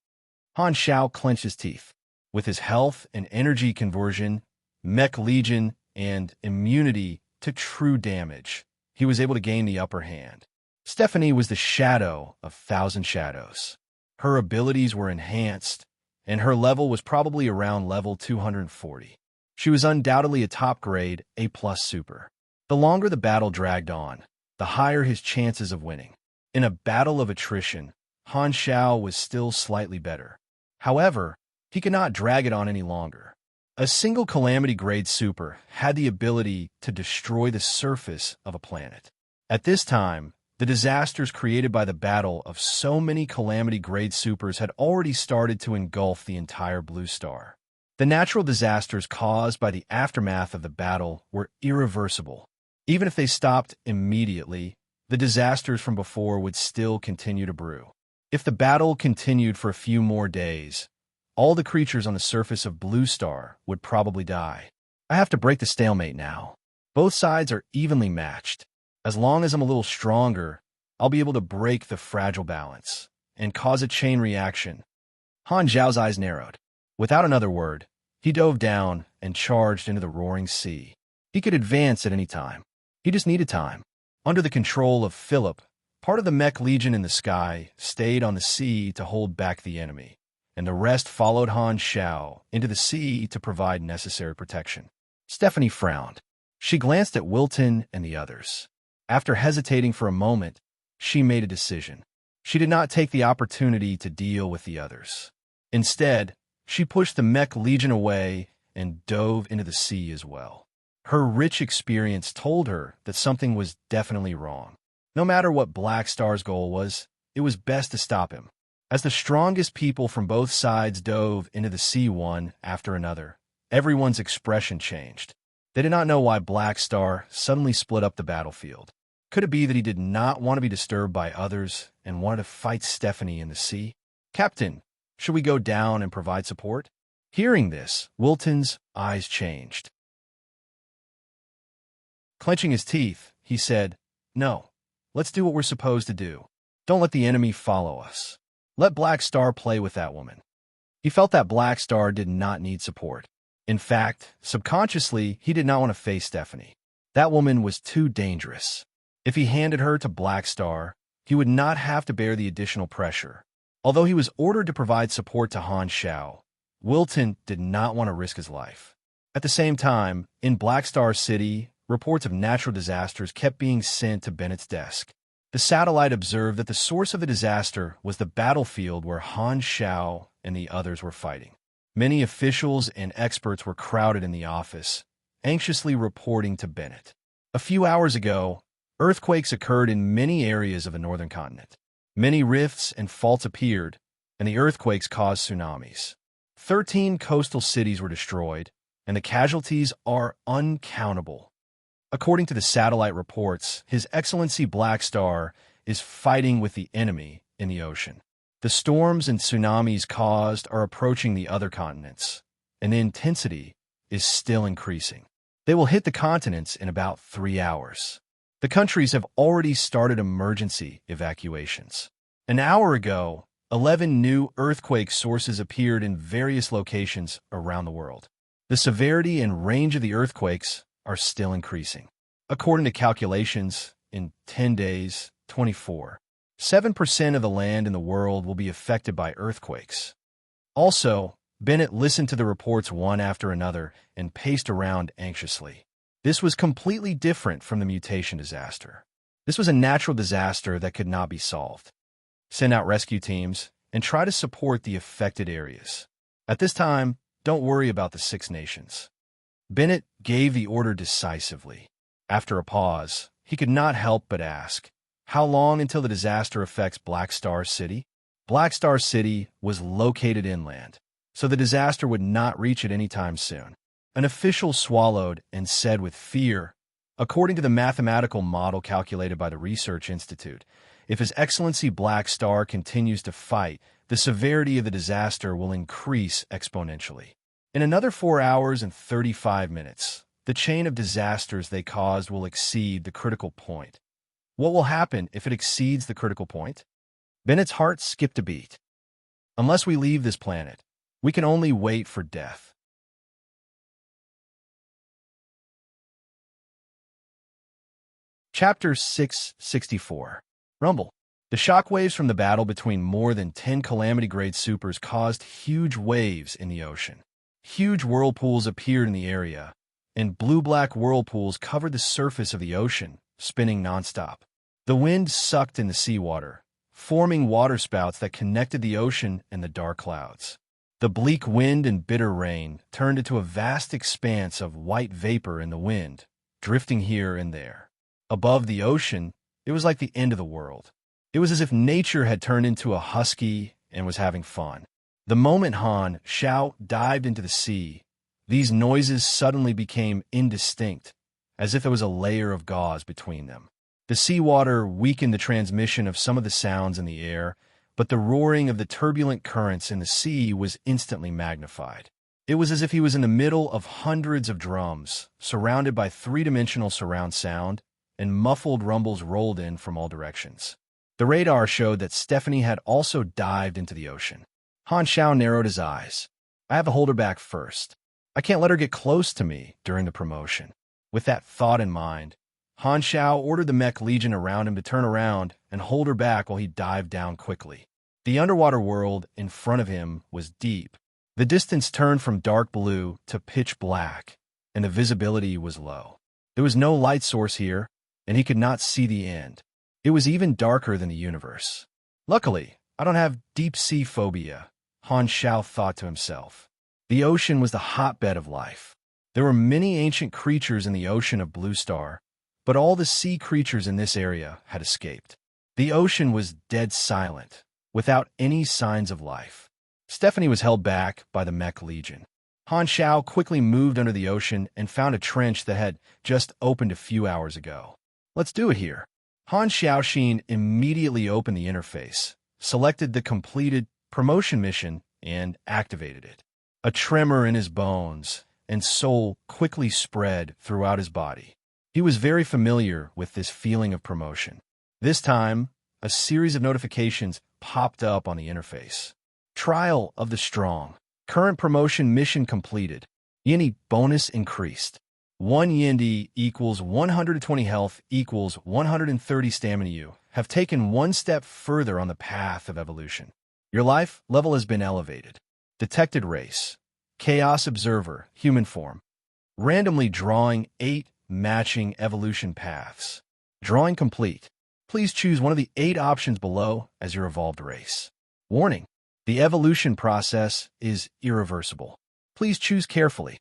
S1: Han Xiao clenched his teeth. With his health and energy conversion, Mech Legion, and immunity to true damage, he was able to gain the upper hand. Stephanie was the shadow of 1,000 shadows. Her abilities were enhanced, and her level was probably around level 240. She was undoubtedly a top-grade A+ super. The longer the battle dragged on, the higher his chances of winning. In a battle of attrition, Han Xiao was still slightly better. However, he could not drag it on any longer. A single Calamity-grade super had the ability to destroy the surface of a planet. At this time, The disasters created by the battle of so many calamity-grade supers had already started to engulf the entire Blue Star. The natural disasters caused by the aftermath of the battle were irreversible. Even if they stopped immediately, the disasters from before would still continue to brew. If the battle continued for a few more days, all the creatures on the surface of Blue Star would probably die. I have to break the stalemate now. Both sides are evenly matched. As long as I'm a little stronger, I'll be able to break the fragile balance and cause a chain reaction. Han Zhao's eyes narrowed. Without another word, he dove down and charged into the roaring sea. He could advance at any time. He just needed time. Under the control of Philip, part of the Mech Legion in the sky stayed on the sea to hold back the enemy, and the rest followed Han Zhao into the sea to provide necessary protection. Stephanie frowned. She glanced at Wilton and the others. After hesitating for a moment, she made a decision. She did not take the opportunity to deal with the others. Instead, she pushed the Mech Legion away and dove into the sea as well. Her rich experience told her that something was definitely wrong. No matter what Black Star's goal was, it was best to stop him. As the strongest people from both sides dove into the sea one after another, everyone's expression changed. They did not know why Black Star suddenly split up the battlefield. Could it be that he did not want to be disturbed by others and wanted to fight Stephanie in the sea? Captain, should we go down and provide support? Hearing this, Wilton's eyes changed. Clenching his teeth, he said, "No, let's do what we're supposed to do. Don't let the enemy follow us. Let Black Star play with that woman." He felt that Black Star did not need support. In fact, subconsciously, he did not want to face Stephanie. That woman was too dangerous. If he handed her to Black Star, he would not have to bear the additional pressure. Although he was ordered to provide support to Han Zhao, Wilton did not want to risk his life. At the same time, in Black Star City, reports of natural disasters kept being sent to Bennett's desk. The satellite observed that the source of the disaster was the battlefield where Han Zhao and the others were fighting. Many officials and experts were crowded in the office, anxiously reporting to Bennett. A few hours ago, earthquakes occurred in many areas of the northern continent. Many rifts and faults appeared, and the earthquakes caused tsunamis. 13 coastal cities were destroyed, and the casualties are uncountable. According to the satellite reports, His Excellency Black Star is fighting with the enemy in the ocean. The storms and tsunamis caused are approaching the other continents, and the intensity is still increasing. They will hit the continents in about 3 hours. The countries have already started emergency evacuations. An hour ago, 11 new earthquake sources appeared in various locations around the world. The severity and range of the earthquakes are still increasing. According to calculations, in 10 days, 7% of the land in the world will be affected by earthquakes. Also, Bennett listened to the reports one after another and paced around anxiously. This was completely different from the mutation disaster. This was a natural disaster that could not be solved. Send out rescue teams and try to support the affected areas. At this time, don't worry about the 6 nations. Bennett gave the order decisively. After a pause, he could not help but ask, how long until the disaster affects Black Star City? Black Star City was located inland, so the disaster would not reach it anytime soon. An official swallowed and said with fear, according to the mathematical model calculated by the Research Institute, if His Excellency Black Star continues to fight, the severity of the disaster will increase exponentially. In another 4 hours and 35 minutes, the chain of disasters they caused will exceed the critical point. What will happen if it exceeds the critical point? Bennett's heart skipped a beat. Unless we leave this planet, we can only wait for death. Chapter 664. Rumble. The shockwaves from the battle between more than 10 calamity-grade supers caused huge waves in the ocean. Huge whirlpools appeared in the area, and blue-black whirlpools covered the surface of the ocean, spinning nonstop. The wind sucked in the seawater, forming waterspouts that connected the ocean and the dark clouds. The bleak wind and bitter rain turned into a vast expanse of white vapor in the wind, drifting here and there. Above the ocean, It was like the end of the world. It was as if nature had turned into a husky and was having fun. The moment Han Xiao dived into the sea, these noises suddenly became indistinct, as if there was a layer of gauze between them. The seawater weakened the transmission of some of the sounds in the air, but the roaring of the turbulent currents in the sea was instantly magnified. It was as if he was in the middle of hundreds of drums, surrounded by three-dimensional surround sound, and muffled rumbles rolled in from all directions. The radar showed that Stephanie had also dived into the ocean. Han Xiao narrowed his eyes. I have to hold her back first. I can't let her get close to me during the promotion. With that thought in mind, Han Xiao ordered the mech legion around him to turn around and hold her back while he dived down quickly. The underwater world in front of him was deep. The distance turned from dark blue to pitch black, and the visibility was low. There was no light source here, and he could not see the end. It was even darker than the universe. Luckily, I don't have deep-sea phobia, Han Xiao thought to himself. The ocean was the hotbed of life. There were many ancient creatures in the ocean of Blue Star, but all the sea creatures in this area had escaped. The ocean was dead silent, without any signs of life. Stephanie was held back by the mech legion. Han Xiao quickly moved under the ocean and found a trench that had just opened a few hours ago. Let's do it here. Han Xiaoxin immediately opened the interface, selected the completed promotion mission, and activated it. A tremor in his bones and soul quickly spread throughout his body. He was very familiar with this feeling of promotion. This time, a series of notifications popped up on the interface. Trial of the Strong. Current promotion mission completed. Yindi bonus increased. 1 Yindi equals 120 health equals 130 stamina. You have taken one step further on the path of evolution. Your life level has been elevated. Detected race. Chaos Observer, human form. Randomly drawing 8 matching evolution paths. Drawing complete. Please choose one of the 8 options below as your evolved race. Warning: the evolution process is irreversible. Please choose carefully.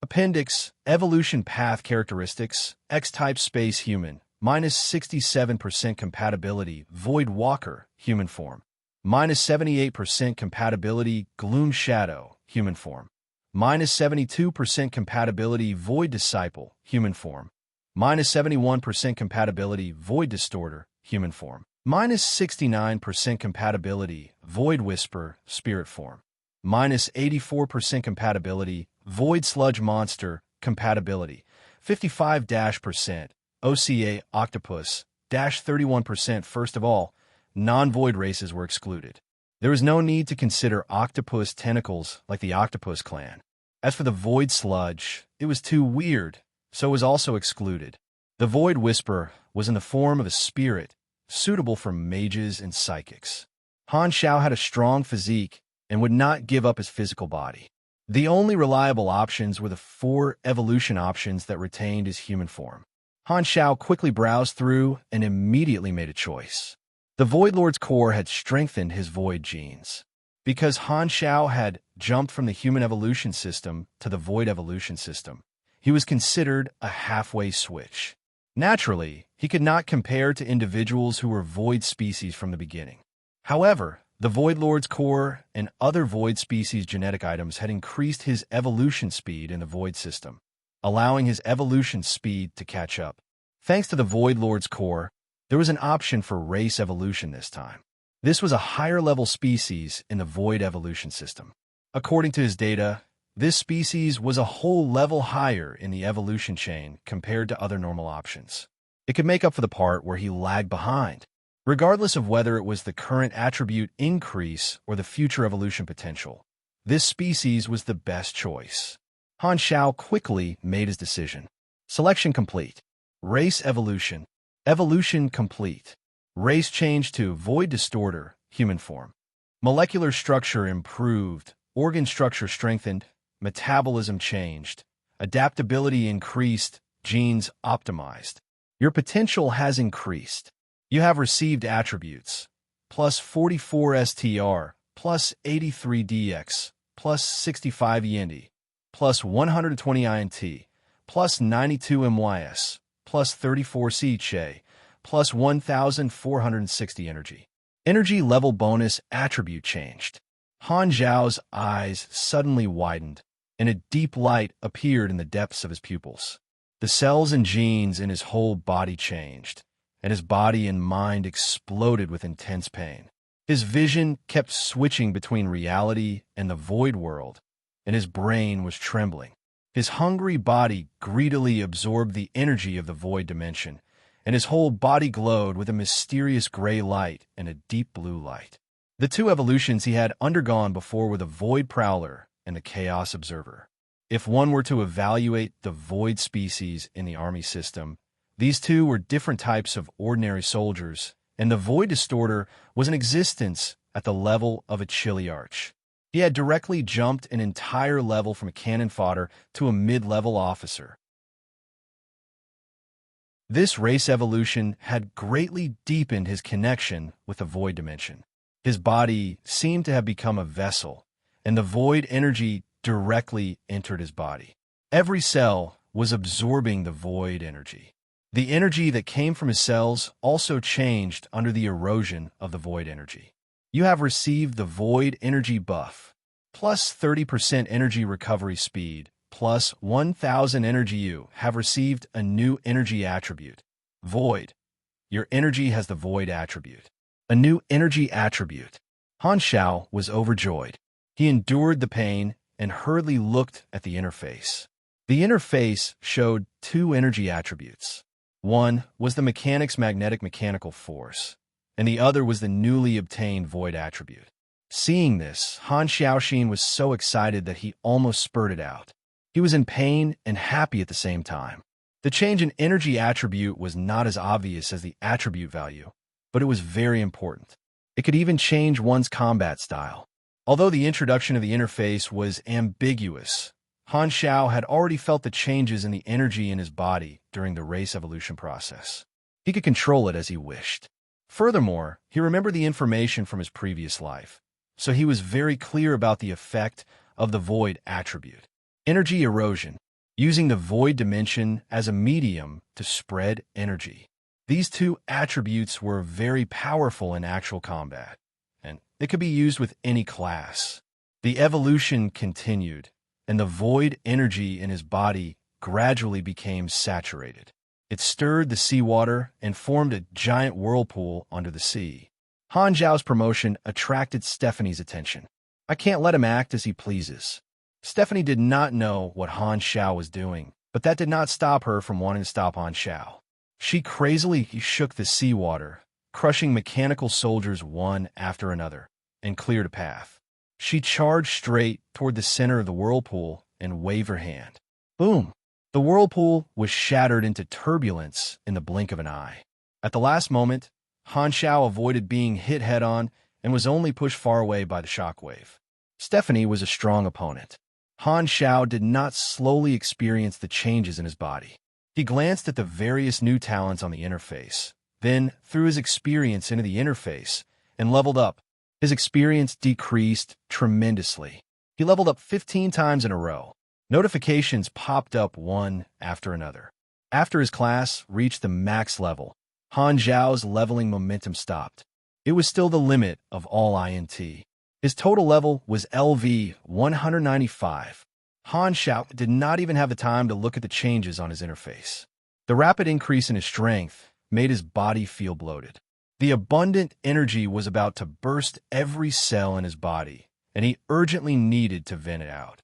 S1: Appendix: Evolution Path Characteristics, X-Type Space Human, minus 67% compatibility, Void Walker, human form. Minus 78% compatibility, Gloom Shadow, human form. Minus 72% compatibility, Void Disciple, human form. Minus 71% compatibility, Void Distorter, human form. Minus 69% compatibility, Void Whisper, spirit form. Minus 84% compatibility, Void Sludge Monster, compatibility. 55% OCA Octopus, 31%. First of all, non-void races were excluded. There was no need to consider octopus tentacles like the Octopus clan. As for the Void Sludge, it was too weird, so it was also excluded. The Void Whisper was in the form of a spirit, suitable for mages and psychics. Han Xiao had a strong physique and would not give up his physical body. The only reliable options were the 4 evolution options that retained his human form. Han Xiao quickly browsed through and immediately made a choice. The Void Lord's core had strengthened his Void genes. Because Han Xiao had jumped from the human evolution system to the Void evolution system, he was considered a halfway switch. Naturally, he could not compare to individuals who were Void species from the beginning. However, the Void Lord's core and other Void species genetic items had increased his evolution speed in the Void system, allowing his evolution speed to catch up. Thanks to the Void Lord's core, there was an option for race evolution this time. This was a higher-level species in the Void evolution system. According to his data, this species was a whole level higher in the evolution chain compared to other normal options. It could make up for the part where he lagged behind. Regardless of whether it was the current attribute increase or the future evolution potential, this species was the best choice. Han Xiao quickly made his decision. Selection complete. Race evolution. Evolution complete. Race changed to Void Distorter, human form. Molecular structure improved, organ structure strengthened, metabolism changed, adaptability increased, genes optimized. Your potential has increased. You have received attributes, plus 44 STR, plus 83 DX, plus 65 END, plus 120 INT, plus 92 MYS, plus 34 CHE, plus 1,460 energy. Energy level bonus attribute changed. Han Zhao's eyes suddenly widened, and a deep light appeared in the depths of his pupils. The cells and genes in his whole body changed, and his body and mind exploded with intense pain. His vision kept switching between reality and the void world, and his brain was trembling. His hungry body greedily absorbed the energy of the void dimension, and his whole body glowed with a mysterious gray light and a deep blue light. The two evolutions he had undergone before were the Void Prowler and the Chaos Observer. If one were to evaluate the Void species in the army system, these two were different types of ordinary soldiers, and the Void Distorter was in existence at the level of a Chiliarch. He had directly jumped an entire level from a cannon fodder to a mid-level officer. This race evolution had greatly deepened his connection with the void dimension. His body seemed to have become a vessel, and the void energy directly entered his body. Every cell was absorbing the void energy. The energy that came from his cells also changed under the erosion of the void energy. You have received the void energy buff, plus 30% energy recovery speed, plus 1,000 energy. You have received a new energy attribute, Void. Your energy has the Void attribute. A new energy attribute. Han Xiao was overjoyed. He endured the pain and hurriedly looked at the interface. The interface showed two energy attributes. One was the mechanic's magnetic mechanical force, and the other was the newly obtained Void attribute. Seeing this, Han Xiaoxin was so excited that he almost spurted out. He was in pain and happy at the same time. The change in energy attribute was not as obvious as the attribute value, but it was very important. It could even change one's combat style. Although the introduction of the interface was ambiguous, Han Xiao had already felt the changes in the energy in his body during the race evolution process. He could control it as he wished. Furthermore, he remembered the information from his previous life, so he was very clear about the effect of the Void attribute. Energy erosion, using the void dimension as a medium to spread energy. These two attributes were very powerful in actual combat, and they could be used with any class. The evolution continued, and the void energy in his body gradually became saturated. It stirred the seawater and formed a giant whirlpool under the sea. Han Zhao's promotion attracted Stephanie's attention. I can't let him act as he pleases. Stephanie did not know what Han Xiao was doing, but that did not stop her from wanting to stop Han Xiao. She crazily shook the seawater, crushing mechanical soldiers one after another, and cleared a path. She charged straight toward the center of the whirlpool and waved her hand. Boom! The whirlpool was shattered into turbulence in the blink of an eye. At the last moment, Han Xiao avoided being hit head-on and was only pushed far away by the shockwave. Stephanie was a strong opponent. Han Xiao did not slowly experience the changes in his body. He glanced at the various new talents on the interface, then threw his experience into the interface and leveled up. His experience decreased tremendously. He leveled up 15 times in a row. Notifications popped up one after another. After his class reached the max level, Han Zhao's leveling momentum stopped. It was still the limit of all INT. His total level was LV 195. Han Xiao did not even have the time to look at the changes on his interface. The rapid increase in his strength made his body feel bloated. The abundant energy was about to burst every cell in his body, and he urgently needed to vent it out.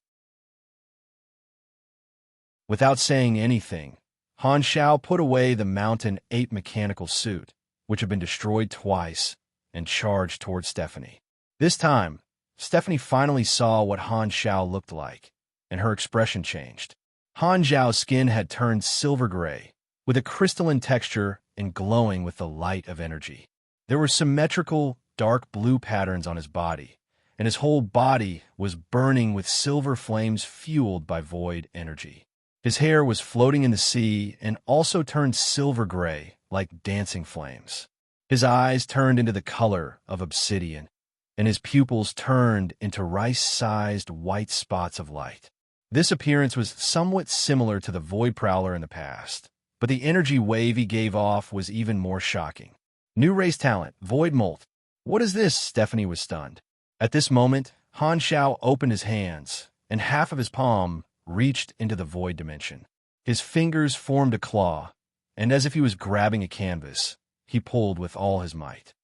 S1: Without saying anything, Han Xiao put away the Mountain Ape mechanical suit, which had been destroyed twice, and charged toward Stephanie. This time, Stephanie finally saw what Han Xiao looked like, and her expression changed. Han Zhao's skin had turned silver gray, with a crystalline texture and glowing with the light of energy. There were symmetrical, dark blue patterns on his body, and his whole body was burning with silver flames fueled by void energy. His hair was floating in the sea and also turned silver gray, like dancing flames. His eyes turned into the color of obsidian, and his pupils turned into rice-sized white spots of light. This appearance was somewhat similar to the Void Prowler in the past, but the energy wave he gave off was even more shocking. New race talent, Void Molt. What is this? Stephanie was stunned. At this moment, Han Xiao opened his hands, and half of his palm reached into the void dimension. His fingers formed a claw, and as if he was grabbing a canvas, he pulled with all his might.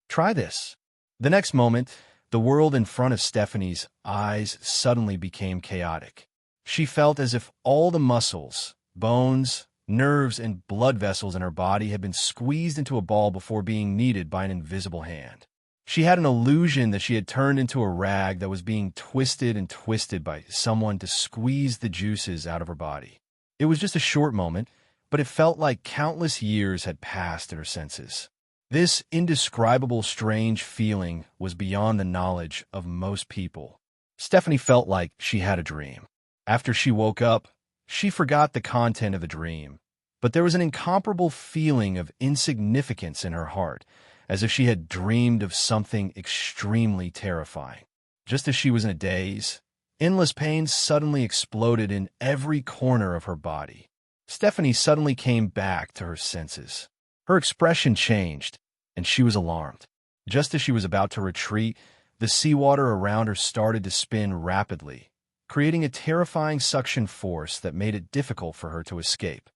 S1: Try this. The next moment, the world in front of Stephanie's eyes suddenly became chaotic. She felt as if all the muscles, bones, nerves, and blood vessels in her body had been squeezed into a ball before being kneaded by an invisible hand. She had an illusion that she had turned into a rag that was being twisted and twisted by someone to squeeze the juices out of her body. It was just a short moment, but it felt like countless years had passed in her senses. This indescribable strange feeling was beyond the knowledge of most people. Stephanie felt like she had a dream. After she woke up, she forgot the content of the dream, but there was an incomparable feeling of insignificance in her heart, as if she had dreamed of something extremely terrifying. Just as she was in a daze, endless pain suddenly exploded in every corner of her body. Stephanie suddenly came back to her senses. Her expression changed, and she was alarmed. Just as she was about to retreat, the seawater around her started to spin rapidly, creating a terrifying suction force that made it difficult for her to escape.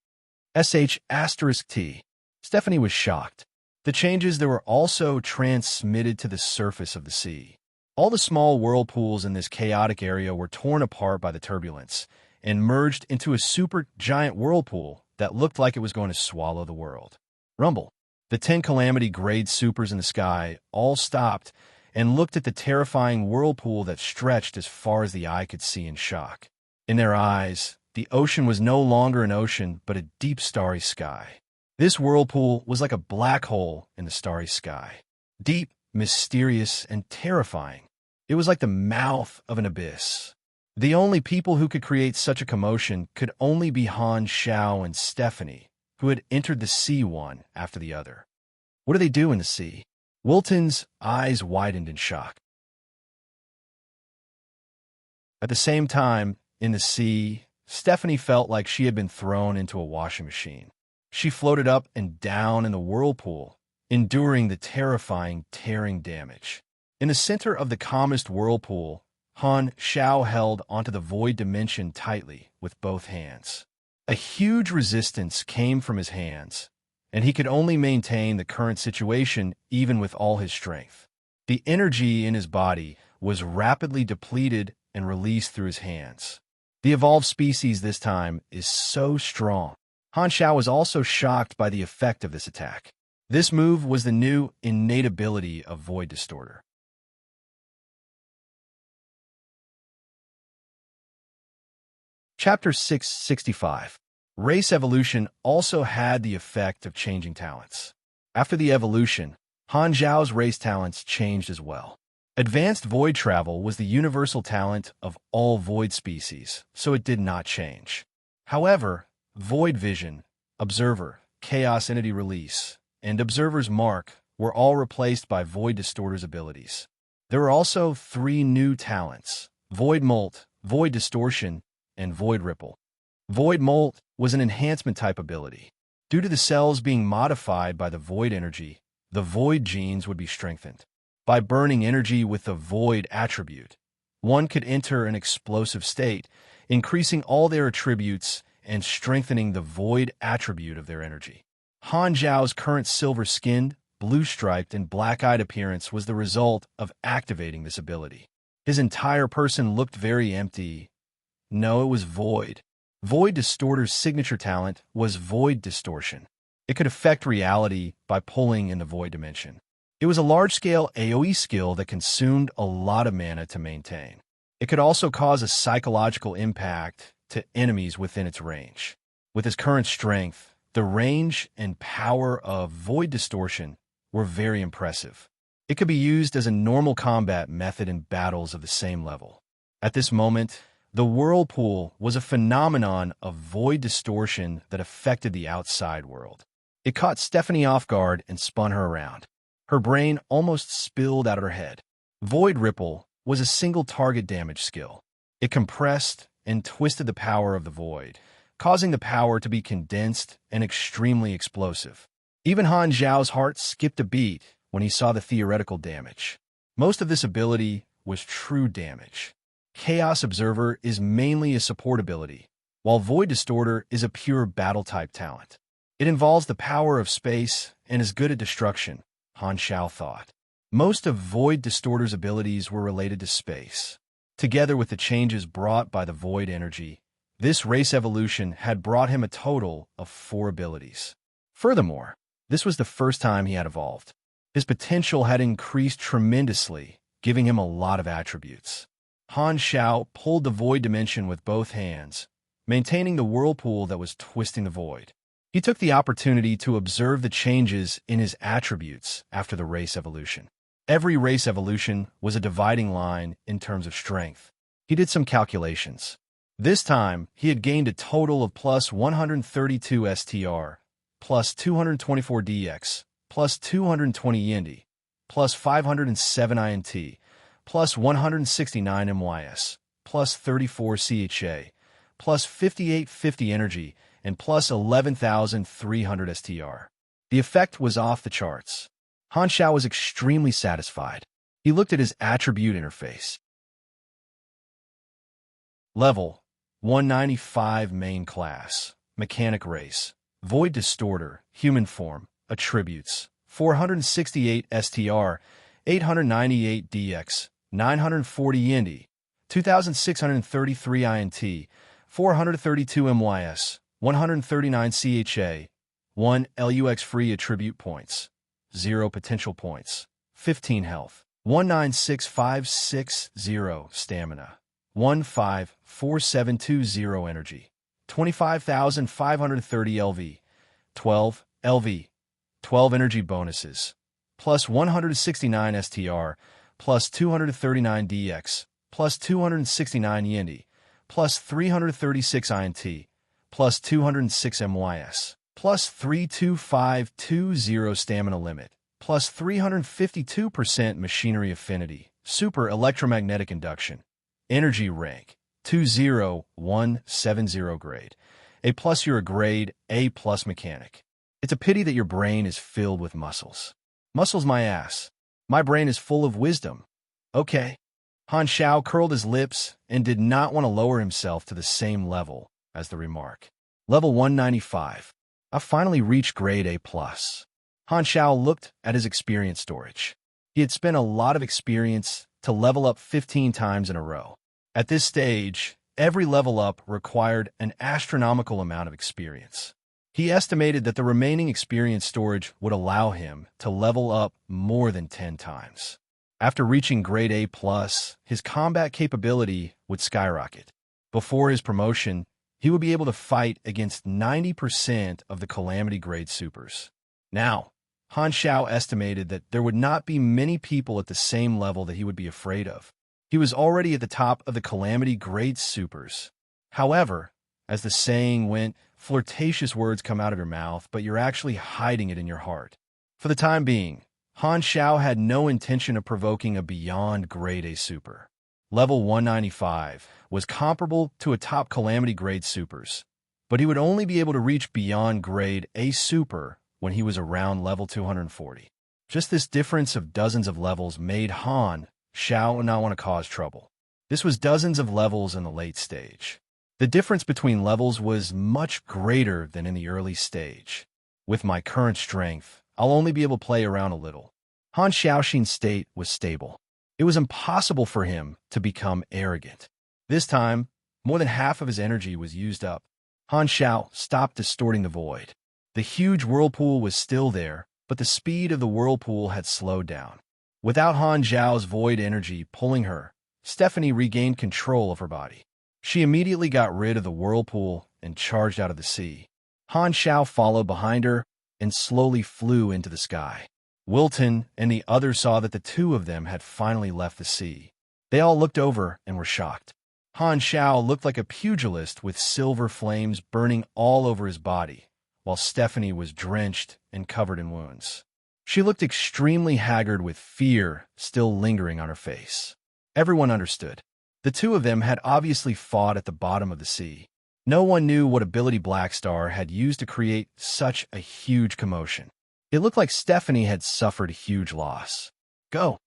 S1: *T. Stephanie was shocked. The changes that were also transmitted to the surface of the sea. All the small whirlpools in this chaotic area were torn apart by the turbulence and merged into a super giant whirlpool that looked like it was going to swallow the world. Rumble. The 10 calamity-grade supers in the sky all stopped and looked at the terrifying whirlpool that stretched as far as the eye could see in shock. In their eyes, the ocean was no longer an ocean but a deep starry sky. This whirlpool was like a black hole in the starry sky. Deep, mysterious, and terrifying. It was like the mouth of an abyss. The only people who could create such a commotion could only be Han Xiao and Stephanie, who had entered the sea one after the other. What do they do in the sea? Wilton's eyes widened in shock. At the same time, in the sea, Stephanie felt like she had been thrown into a washing machine. She floated up and down in the whirlpool, enduring the terrifying, tearing damage. In the center of the calmest whirlpool, Han Xiao held onto the void dimension tightly with both hands. A huge resistance came from his hands, and he could only maintain the current situation even with all his strength. The energy in his body was rapidly depleted and released through his hands. The evolved species this time is so strong. Han Xiao was also shocked by the effect of this attack. This move was the new innate ability of Void Distorter. Chapter 665. Race evolution also had the effect of changing talents. After the evolution, Han Xiao's race talents changed as well. Advanced void travel was the universal talent of all void species, so it did not change. However, Void Vision, Observer, Chaos Entity Release, and Observer's Mark were all replaced by Void Distorter's abilities. There were also 3 new talents: Void Molt, Void Distortion, and Void Ripple. Void Molt was an enhancement type ability. Due to the cells being modified by the void energy, the void genes would be strengthened. By burning energy with the void attribute, one could enter an explosive state, increasing all their attributes and strengthening the void attribute of their energy. Han Zhao's current silver-skinned, blue-striped, and black-eyed appearance was the result of activating this ability. His entire person looked very empty. No, it was void. Void Distorter's signature talent was Void Distortion. It could affect reality by pulling in the void dimension. It was a large-scale AoE skill that consumed a lot of mana to maintain. It could also cause a psychological impact to enemies within its range. With his current strength, the range and power of Void Distortion were very impressive. It could be used as a normal combat method in battles of the same level. At this moment, the whirlpool was a phenomenon of void distortion that affected the outside world. It caught Stephanie off guard and spun her around. Her brain almost spilled out of her head. Void Ripple was a single target damage skill. It compressed and twisted the power of the void, causing the power to be condensed and extremely explosive. Even Han Zhao's heart skipped a beat when he saw the theoretical damage. Most of this ability was true damage. Chaos Observer is mainly a support ability, while Void Distorter is a pure battle-type talent. It involves the power of space and is good at destruction, Han Zhao thought. Most of Void Distorter's abilities were related to space. Together with the changes brought by the Void energy, this race evolution had brought him a total of 4 abilities. Furthermore, this was the first time he had evolved. His potential had increased tremendously, giving him a lot of attributes. Han Zhao pulled the Void Dimension with both hands, maintaining the whirlpool that was twisting the void. He took the opportunity to observe the changes in his attributes after the race evolution. Every race evolution was a dividing line in terms of strength. He did some calculations. This time, he had gained a total of plus 132 STR, plus 224 DX, plus 220 Indi, plus 507 INT, plus 169 MYS, plus 34 CHA, plus 5850 energy, and plus 11,300 STR. The effect was off the charts. Han Zhao was extremely satisfied. He looked at his attribute interface. Level 195 Main Class, Mechanic Race, Void Distorter, Human Form, Attributes, 468 STR, 898 DX, 940 Indi, 2,633 INT, 432 MYS, 139 CHA, 1 LUX free attribute points, 0 potential points, 15 health, 196560 stamina, 154720 energy, 25,530 LV, 12 LV, 12 energy bonuses, plus 169 STR, plus 239 DX, plus 269 Indi, plus 336 INT, plus 206 MYS, plus 32520 stamina limit, plus 352% machinery affinity, super electromagnetic induction, energy rank, 20170 grade, A plus you're a grade A plus mechanic. It's a pity that your brain is filled with muscles. Muscles my ass. My brain is full of wisdom. Okay. Han Zhao curled his lips and did not want to lower himself to the same level as the remark. Level 195. I finally reached grade A+. Han Zhao looked at his experience storage. He had spent a lot of experience to level up 15 times in a row. At this stage, every level up required an astronomical amount of experience. He estimated that the remaining experience storage would allow him to level up more than 10 times. After reaching grade A+, his combat capability would skyrocket. Before his promotion, he would be able to fight against 90% of the Calamity grade supers. Now, Han Zhao estimated that there would not be many people at the same level that he would be afraid of. He was already at the top of the Calamity grade supers. However, as the saying went, flirtatious words come out of your mouth, but you're actually hiding it in your heart. For the time being, Han Zhao had no intention of provoking a beyond grade A super. Level 195 was comparable to a top Calamity grade supers, but he would only be able to reach beyond grade A super when he was around level 240. Just this difference of dozens of levels made Han Zhao not want to cause trouble. This was dozens of levels in the late stage. The difference between levels was much greater than in the early stage. With my current strength, I'll only be able to play around a little. Han Xiaoxin's state was stable. It was impossible for him to become arrogant. This time, more than half of his energy was used up. Han Zhao stopped distorting the void. The huge whirlpool was still there, but the speed of the whirlpool had slowed down. Without Han Zhao's void energy pulling her, Stephanie regained control of her body. She immediately got rid of the whirlpool and charged out of the sea. Han Zhao followed behind her and slowly flew into the sky. Wilton and the others saw that the two of them had finally left the sea. They all looked over and were shocked. Han Zhao looked like a pugilist with silver flames burning all over his body, while Stephanie was drenched and covered in wounds. She looked extremely haggard with fear still lingering on her face. Everyone understood. The two of them had obviously fought at the bottom of the sea. No one knew what ability Blackstar had used to create such a huge commotion. It looked like Stephanie had suffered a huge loss. Go!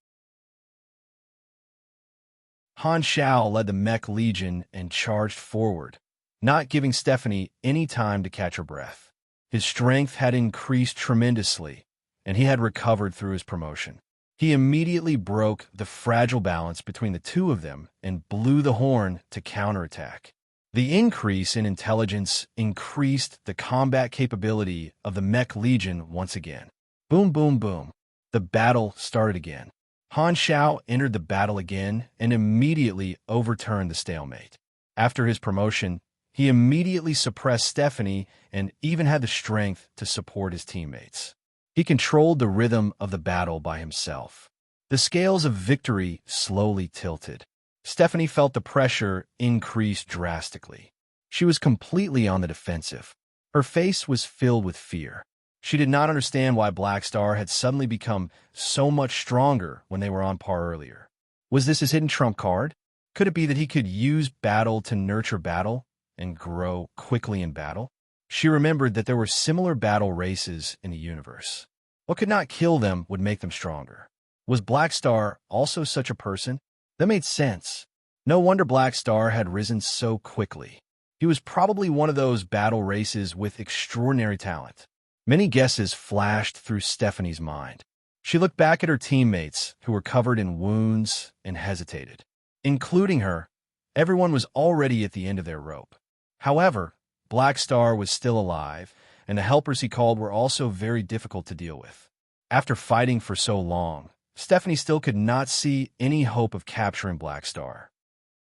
S1: Han Shao led the Mech Legion and charged forward, not giving Stephanie any time to catch her breath. His strength had increased tremendously, and he had recovered through his promotion. He immediately broke the fragile balance between the two of them and blew the horn to counterattack. The increase in intelligence increased the combat capability of the Mech Legion once again. Boom, boom, boom. The battle started again. Han Shao entered the battle again and immediately overturned the stalemate. After his promotion, he immediately suppressed Stephanie and even had the strength to support his teammates. He controlled the rhythm of the battle by himself. The scales of victory slowly tilted. Stephanie felt the pressure increase drastically. She was completely on the defensive. Her face was filled with fear. She did not understand why Blackstar had suddenly become so much stronger when they were on par earlier. Was this his hidden trump card? Could it be that he could use battle to nurture battle and grow quickly in battle? She remembered that there were similar battle races in the universe. What could not kill them would make them stronger. Was Blackstar also such a person? That made sense. No wonder Blackstar had risen so quickly. He was probably one of those battle races with extraordinary talent. Many guesses flashed through Stephanie's mind. She looked back at her teammates, who were covered in wounds, and hesitated. Including her, everyone was already at the end of their rope. However, Blackstar was still alive, and the helpers he called were also very difficult to deal with. After fighting for so long, Stephanie still could not see any hope of capturing Blackstar.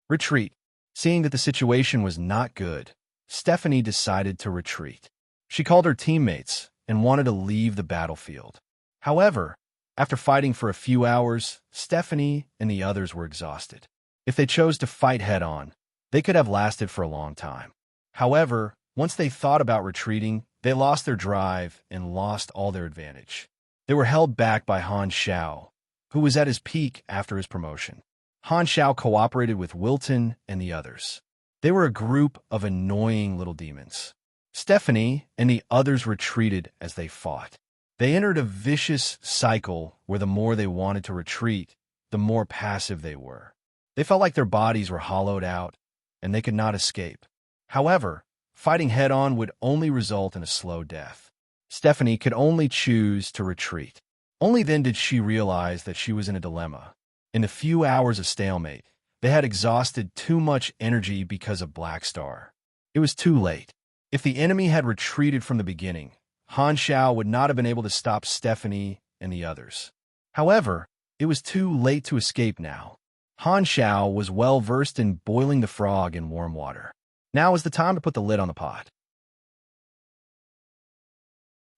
S1: Retreat. Seeing that the situation was not good, Stephanie decided to retreat. She called her teammates and wanted to leave the battlefield. However, after fighting for a few hours, Stephanie and the others were exhausted. If they chose to fight head-on, they could have lasted for a long time. However, once they thought about retreating, they lost their drive and lost all their advantage. They were held back by Han Shao, who was at his peak after his promotion. Han Shao cooperated with Wilton and the others. They were a group of annoying little demons. Stephanie and the others retreated as they fought. They entered a vicious cycle where the more they wanted to retreat, the more passive they were. They felt like their bodies were hollowed out, and they could not escape. However, fighting head-on would only result in a slow death. Stephanie could only choose to retreat. Only then did she realize that she was in a dilemma. In the few hours of stalemate, they had exhausted too much energy because of Blackstar. It was too late. If the enemy had retreated from the beginning, Han Shao would not have been able to stop Stephanie and the others. However, it was too late to escape now. Han Shao was well versed in boiling the frog in warm water. Now was the time to put the lid on the pot.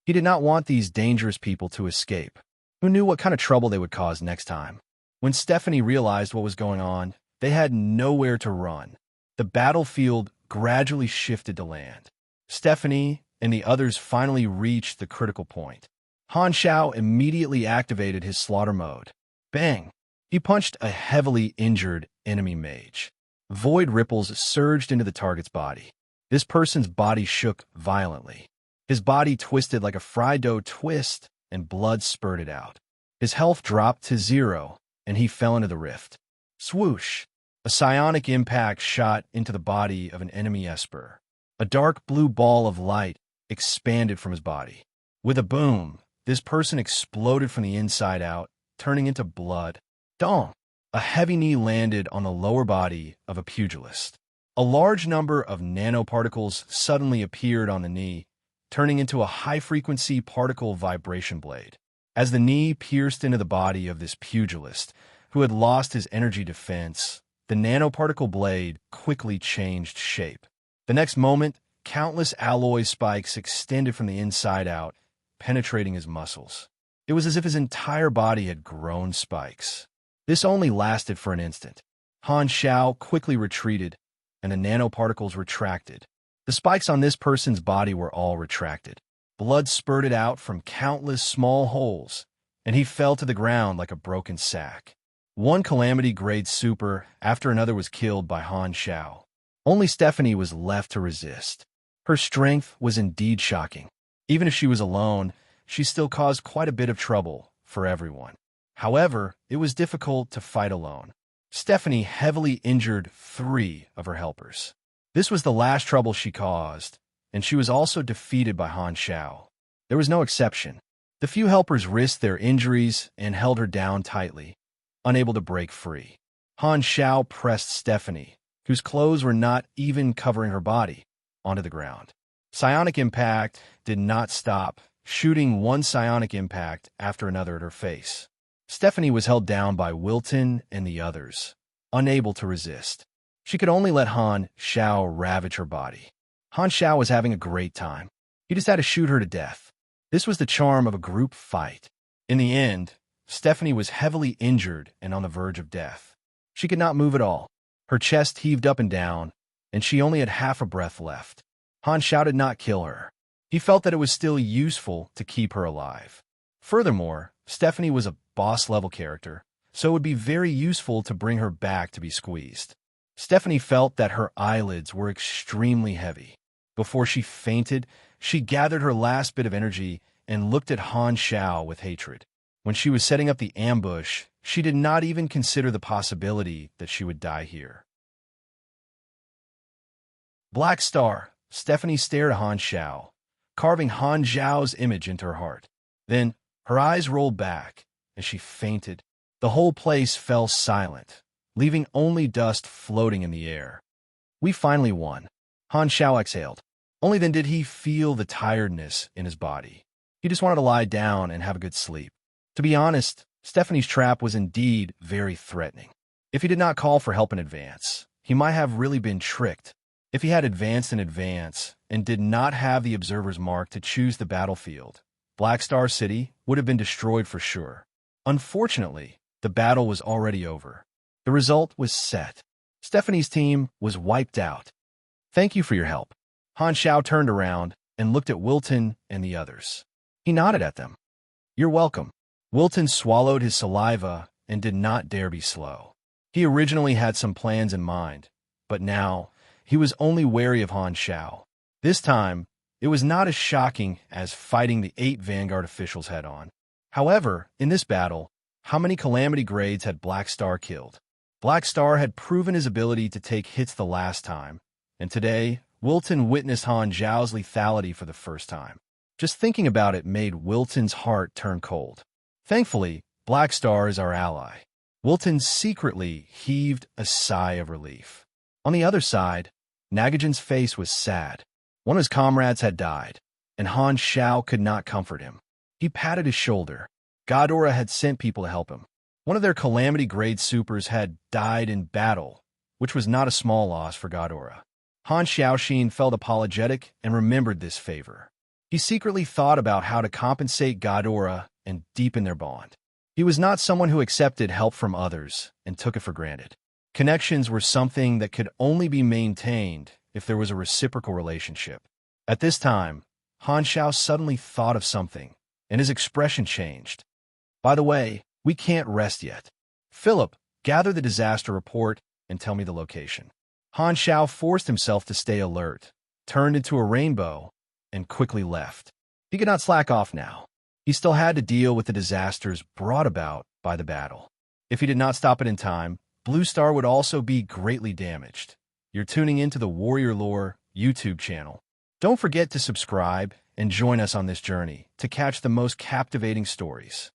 S1: He did not want these dangerous people to escape. Who knew what kind of trouble they would cause next time? When Stephanie realized what was going on, they had nowhere to run. The battlefield gradually shifted to land. Stephanie and the others finally reached the critical point. Han Shao immediately activated his slaughter mode. Bang! He punched a heavily injured enemy mage. Void ripples surged into the target's body. This person's body shook violently. His body twisted like a fried dough twist, and blood spurted out. His health dropped to 0, and he fell into the rift. Swoosh! A psionic impact shot into the body of an enemy Esper. A dark blue ball of light expanded from his body. With a boom, this person exploded from the inside out, turning into blood. Dong! A heavy knee landed on the lower body of a pugilist. A large number of nanoparticles suddenly appeared on the knee, turning into a high-frequency particle vibration blade. As the knee pierced into the body of this pugilist, who had lost his energy defense, the nanoparticle blade quickly changed shape. The next moment, countless alloy spikes extended from the inside out, penetrating his muscles. It was as if his entire body had grown spikes. This only lasted for an instant. Han Shao quickly retreated, and the nanoparticles retracted. The spikes on this person's body were all retracted. Blood spurted out from countless small holes, and he fell to the ground like a broken sack. One calamity-grade super after another was killed by Han Shao. Only Stephanie was left to resist. Her strength was indeed shocking. Even if she was alone, she still caused quite a bit of trouble for everyone. However, it was difficult to fight alone. Stephanie heavily injured 3 of her helpers. This was the last trouble she caused, and she was also defeated by Han Xiao. There was no exception. The few helpers risked their injuries and held her down tightly, unable to break free. Han Xiao pressed Stephanie, whose clothes were not even covering her body, onto the ground. Psionic impact did not stop, shooting one psionic impact after another at her face. Stephanie was held down by Wilton and the others, unable to resist. She could only let Han Xiao ravage her body. Han Xiao was having a great time. He just had to shoot her to death. This was the charm of a group fight. In the end, Stephanie was heavily injured and on the verge of death. She could not move at all. Her chest heaved up and down, and she only had half a breath left. Han Xiao did not kill her. He felt that it was still useful to keep her alive. Furthermore, Stephanie was a boss-level character, so it would be very useful to bring her back to be squeezed. Stephanie felt that her eyelids were extremely heavy. Before she fainted, she gathered her last bit of energy and looked at Han Xiao with hatred. When she was setting up the ambush, she did not even consider the possibility that she would die here. Black Star. Stephanie stared at Han Xiao, carving Han Xiao's image into her heart. Then, her eyes rolled back, and she fainted. The whole place fell silent, leaving only dust floating in the air. We finally won. Han Xiao exhaled. Only then did he feel the tiredness in his body. He just wanted to lie down and have a good sleep. To be honest, Stephanie's trap was indeed very threatening. If he did not call for help in advance, he might have really been tricked. If he had advanced in advance and did not have the observer's mark to choose the battlefield, Black Star City would have been destroyed for sure. Unfortunately, the battle was already over. The result was set. Stephanie's team was wiped out. Thank you for your help. Han Xiao turned around and looked at Wilton and the others. He nodded at them. You're welcome. Wilton swallowed his saliva and did not dare be slow. He originally had some plans in mind, but now he was only wary of Han Xiao. This time, it was not as shocking as fighting the 8 Vanguard officials head-on. However, in this battle, how many Calamity grades had Black Star killed? Black Star had proven his ability to take hits the last time, and today, Wilton witnessed Han Xiao's lethality for the first time. Just thinking about it made Wilton's heart turn cold. Thankfully, Black Star is our ally. Wilton secretly heaved a sigh of relief. On the other side, Nagajan's face was sad. One of his comrades had died, and Han Xiao could not comfort him. He patted his shoulder. Ghidorah had sent people to help him. One of their Calamity-grade supers had died in battle, which was not a small loss for Ghidorah. Han Xiaoxin felt apologetic and remembered this favor. He secretly thought about how to compensate Ghidorah and deepen their bond. He was not someone who accepted help from others and took it for granted. Connections were something that could only be maintained if there was a reciprocal relationship. At this time, Han Xiao suddenly thought of something, and his expression changed. By the way, we can't rest yet. Philip, gather the disaster report and tell me the location. Han Xiao forced himself to stay alert, turned into a rainbow, and quickly left. He could not slack off now. He still had to deal with the disasters brought about by the battle. If he did not stop it in time, Blue Star would also be greatly damaged. You're tuning into the Warrior Lore YouTube channel. Don't forget to subscribe and join us on this journey to catch the most captivating stories.